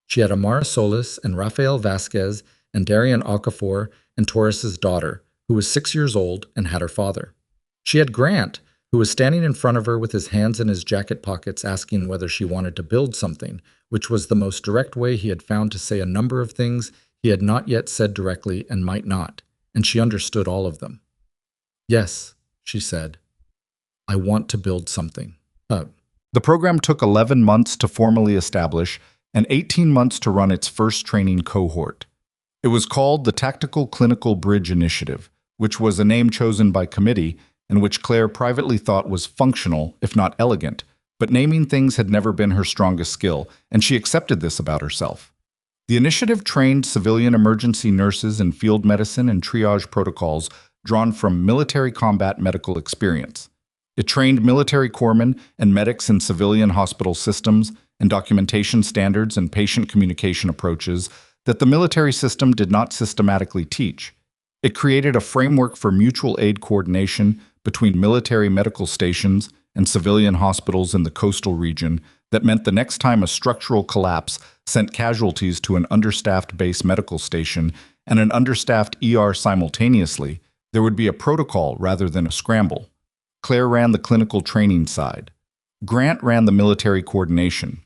She had Amara Solis and Rafael Vasquez and Darian Okafor and Torres's daughter, who was 6 years old and had her father. She had Grant, who was standing in front of her with his hands in his jacket pockets asking whether she wanted to build something, which was the most direct way he had found to say a number of things he had not yet said directly and might not, and she understood all of them. "Yes," she said. "I want to build something." The program took 11 months to formally establish and 18 months to run its first training cohort. It was called the Tactical Clinical Bridge Initiative, which was a name chosen by committee and which Claire privately thought was functional, if not elegant, but naming things had never been her strongest skill, and she accepted this about herself. The initiative trained civilian emergency nurses in field medicine and triage protocols drawn from military combat medical experience. It trained military corpsmen and medics in civilian hospital systems and documentation standards and patient communication approaches that the military system did not systematically teach. It created a framework for mutual aid coordination between military medical stations and civilian hospitals in the coastal region that meant the next time a structural collapse sent casualties to an understaffed base medical station and an understaffed ER simultaneously, there would be a protocol rather than a scramble. Claire ran the clinical training side. Grant ran the military coordination.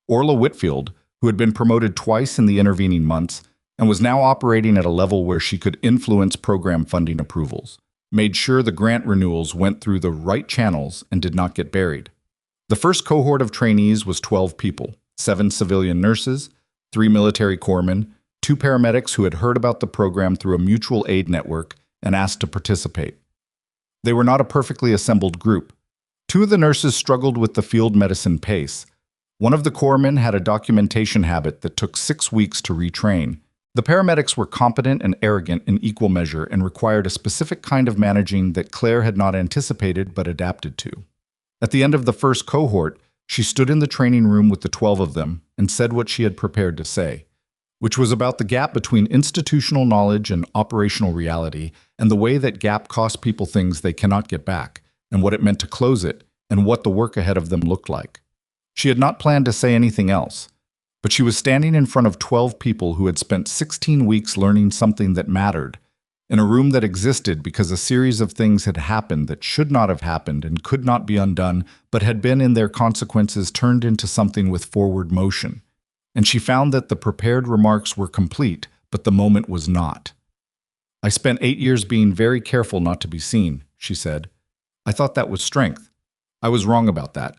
Orla Whitfield, who had been promoted twice in the intervening months and was now operating at a level where she could influence program funding approvals, made sure the grant renewals went through the right channels and did not get buried. The first cohort of trainees was 12 people, 7 civilian nurses, 3 military corpsmen, 2 paramedics who had heard about the program through a mutual aid network and asked to participate. They were not a perfectly assembled group. 2 of the nurses struggled with the field medicine pace. One of the corpsmen had a documentation habit that took 6 weeks to retrain. The paramedics were competent and arrogant in equal measure and required a specific kind of managing that Claire had not anticipated but adapted to. At the end of the first cohort, she stood in the training room with the 12 of them and said what she had prepared to say, which was about the gap between institutional knowledge and operational reality, and the way that gap cost people things they cannot get back, and what it meant to close it, and what the work ahead of them looked like. She had not planned to say anything else, but she was standing in front of 12 people who had spent 16 weeks learning something that mattered, in a room that existed because a series of things had happened that should not have happened and could not be undone, but had been in their consequences turned into something with forward motion. And she found that the prepared remarks were complete, but the moment was not. "I spent 8 years being very careful not to be seen," she said. "I thought that was strength. I was wrong about that.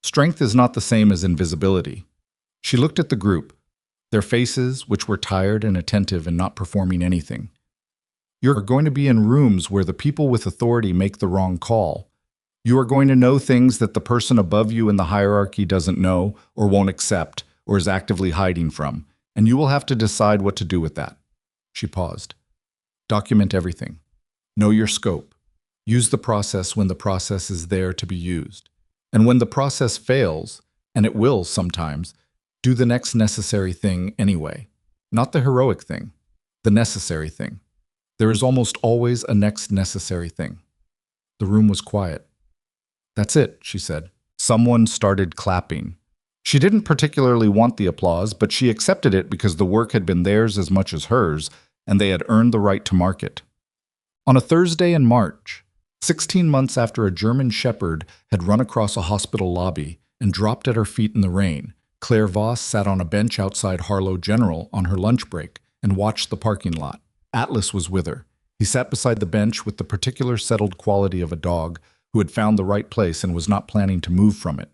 Strength is not the same as invisibility." She looked at the group, their faces, which were tired and attentive and not performing anything. "You're going to be in rooms where the people with authority make the wrong call. You are going to know things that the person above you in the hierarchy doesn't know or won't accept or is actively hiding from, and you will have to decide what to do with that." She paused. Document everything. Know your scope. Use the process when the process is there to be used. And when the process fails, and it will sometimes, do the next necessary thing anyway. Not the heroic thing, the necessary thing. There is almost always a next necessary thing. The room was quiet. "That's it," she said. Someone started clapping. She didn't particularly want the applause, but she accepted it because the work had been theirs as much as hers, and they had earned the right to mark it. On a Thursday in March, 16 months after a German shepherd had run across a hospital lobby and dropped at her feet in the rain, Claire Voss sat on a bench outside Harlow General on her lunch break and watched the parking lot. Atlas was with her. He sat beside the bench with the particular settled quality of a dog who had found the right place and was not planning to move from it.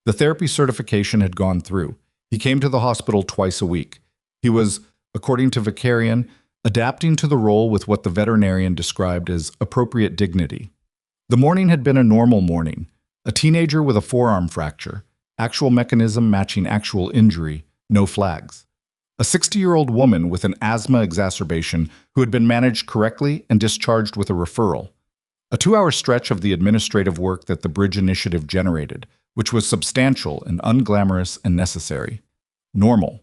The therapy certification had gone through. He came to the hospital twice a week. He was, according to Vicarian, adapting to the role with what the veterinarian described as appropriate dignity. The morning had been a normal morning. A teenager with a forearm fracture, actual mechanism matching actual injury, no flags. A 60-year-old woman with an asthma exacerbation who had been managed correctly and discharged with a referral. A 2-hour stretch of the administrative work that the Bridge Initiative generated, which was substantial and unglamorous and necessary. Normal.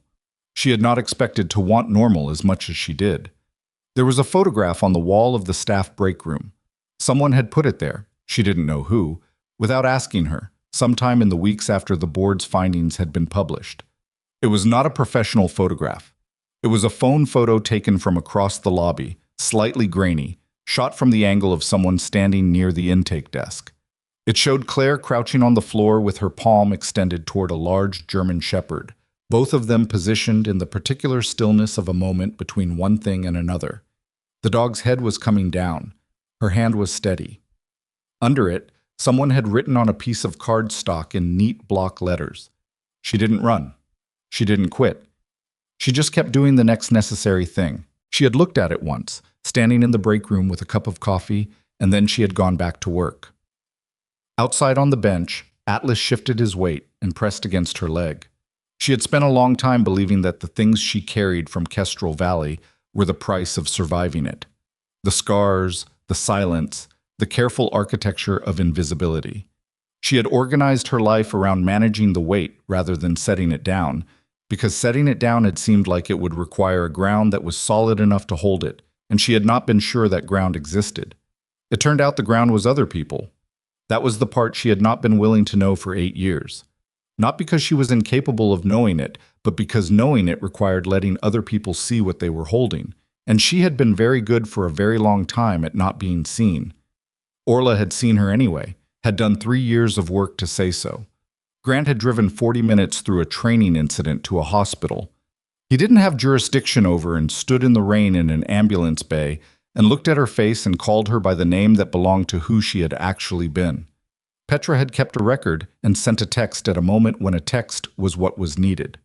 She had not expected to want normal as much as she did. There was a photograph on the wall of the staff break room. Someone had put it there, she didn't know who, without asking her, sometime in the weeks after the board's findings had been published. It was not a professional photograph. It was a phone photo taken from across the lobby, slightly grainy, shot from the angle of someone standing near the intake desk. It showed Claire crouching on the floor with her palm extended toward a large German shepherd, both of them positioned in the particular stillness of a moment between one thing and another. The dog's head was coming down. Her hand was steady. Under it, someone had written on a piece of cardstock in neat block letters. She didn't run. She didn't quit. She just kept doing the next necessary thing. She had looked at it once, standing in the break room with a cup of coffee, and then she had gone back to work. Outside on the bench, Atlas shifted his weight and pressed against her leg. She had spent a long time believing that the things she carried from Kestrel Valley were the price of surviving it. The scars, the silence, the careful architecture of invisibility. She had organized her life around managing the weight rather than setting it down, because setting it down had seemed like it would require a ground that was solid enough to hold it, and she had not been sure that ground existed. It turned out the ground was other people. That was the part she had not been willing to know for 8 years. Not because she was incapable of knowing it, but because knowing it required letting other people see what they were holding, and she had been very good for a very long time at not being seen. Orla had seen her anyway, had done 3 years of work to say so. Grant had driven 40 minutes through a training incident to a hospital. He didn't have jurisdiction over and stood in the rain in an ambulance bay and looked at her face and called her by the name that belonged to who she had actually been. Petra had kept a record and sent a text at a moment when a text was what was needed.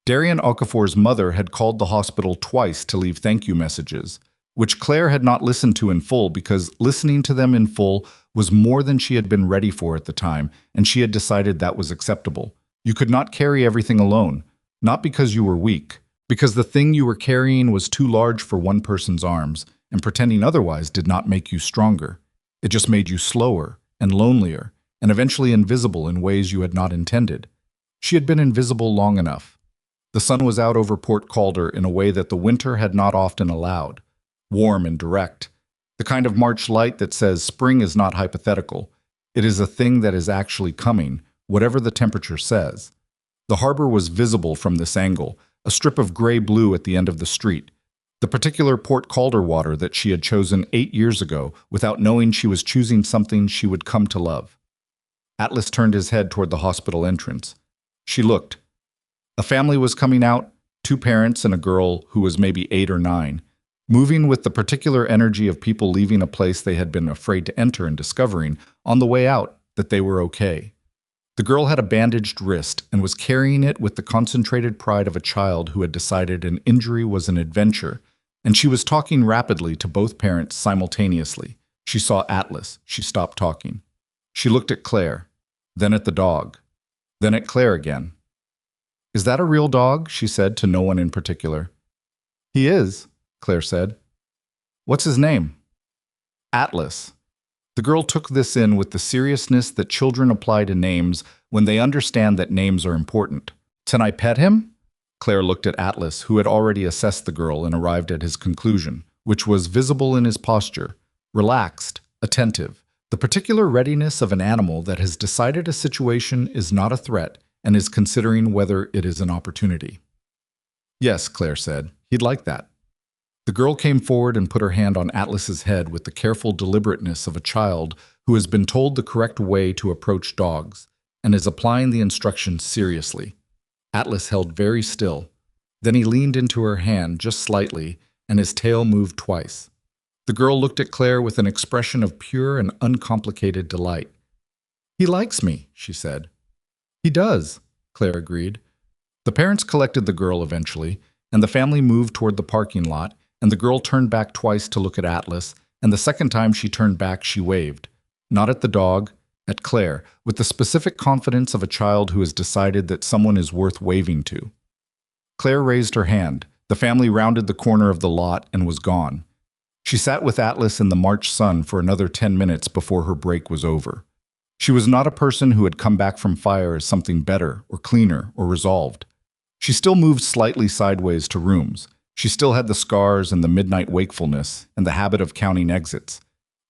Darian Okafor's mother had called the hospital twice to leave thank you messages, which Claire had not listened to in full because listening to them in full was more than she had been ready for at the time, and she had decided that was acceptable. You could not carry everything alone, not because you were weak, because the thing you were carrying was too large for one person's arms, and pretending otherwise did not make you stronger. It just made you slower and lonelier, and eventually invisible in ways you had not intended. She had been invisible long enough. The sun was out over Port Calder in a way that the winter had not often allowed, warm and direct, the kind of March light that says spring is not hypothetical. It is a thing that is actually coming, whatever the temperature says. The harbor was visible from this angle, a strip of gray-blue at the end of the street, the particular Port Calder water that she had chosen 8 years ago without knowing she was choosing something she would come to love. Atlas turned his head toward the hospital entrance. She looked. A family was coming out, 2 parents and a girl who was maybe 8 or 9, moving with the particular energy of people leaving a place they had been afraid to enter and discovering, on the way out, that they were okay. The girl had a bandaged wrist and was carrying it with the concentrated pride of a child who had decided an injury was an adventure, and she was talking rapidly to both parents simultaneously. She saw Atlas. She stopped talking. She looked at Claire, then at the dog, then at Claire again. "Is that a real dog?" she said to no one in particular. "He is," Claire said. What's his name? Atlas. The girl took this in with the seriousness that children apply to names when they understand that names are important. Can I pet him? Claire looked at Atlas, who had already assessed the girl and arrived at his conclusion, which was visible in his posture, relaxed, attentive, the particular readiness of an animal that has decided a situation is not a threat and is considering whether it is an opportunity. Yes, Claire said, he'd like that. The girl came forward and put her hand on Atlas's head with the careful deliberateness of a child who has been told the correct way to approach dogs and is applying the instructions seriously. Atlas held very still. Then he leaned into her hand just slightly, and his tail moved twice. The girl looked at Claire with an expression of pure and uncomplicated delight. He likes me, she said. He does, Claire agreed. The parents collected the girl eventually, and the family moved toward the parking lot, and the girl turned back twice to look at Atlas, and the second time she turned back, she waved. Not at the dog, at Claire, with the specific confidence of a child who has decided that someone is worth waving to. Claire raised her hand. The family rounded the corner of the lot and was gone. She sat with Atlas in the March sun for another 10 minutes before her break was over. She was not a person who had come back from fire as something better or cleaner or resolved. She still moved slightly sideways to rooms. She still had the scars and the midnight wakefulness and the habit of counting exits.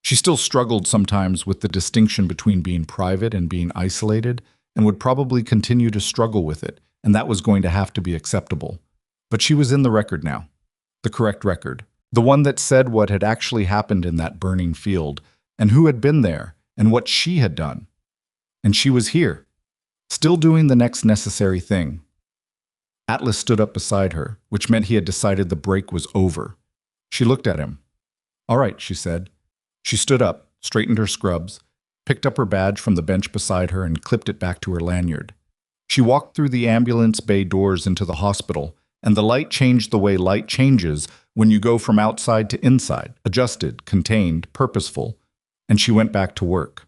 She still struggled sometimes with the distinction between being private and being isolated, and would probably continue to struggle with it, and that was going to have to be acceptable. But she was in the record now. The correct record. The one that said what had actually happened in that burning field, and who had been there, and what she had done. And she was here, still doing the next necessary thing. Atlas stood up beside her, which meant he had decided the break was over. She looked at him. All right, she said. She stood up, straightened her scrubs, picked up her badge from the bench beside her and clipped it back to her lanyard. She walked through the ambulance bay doors into the hospital, and the light changed the way light changes when you go from outside to inside, adjusted, contained, purposeful, and she went back to work.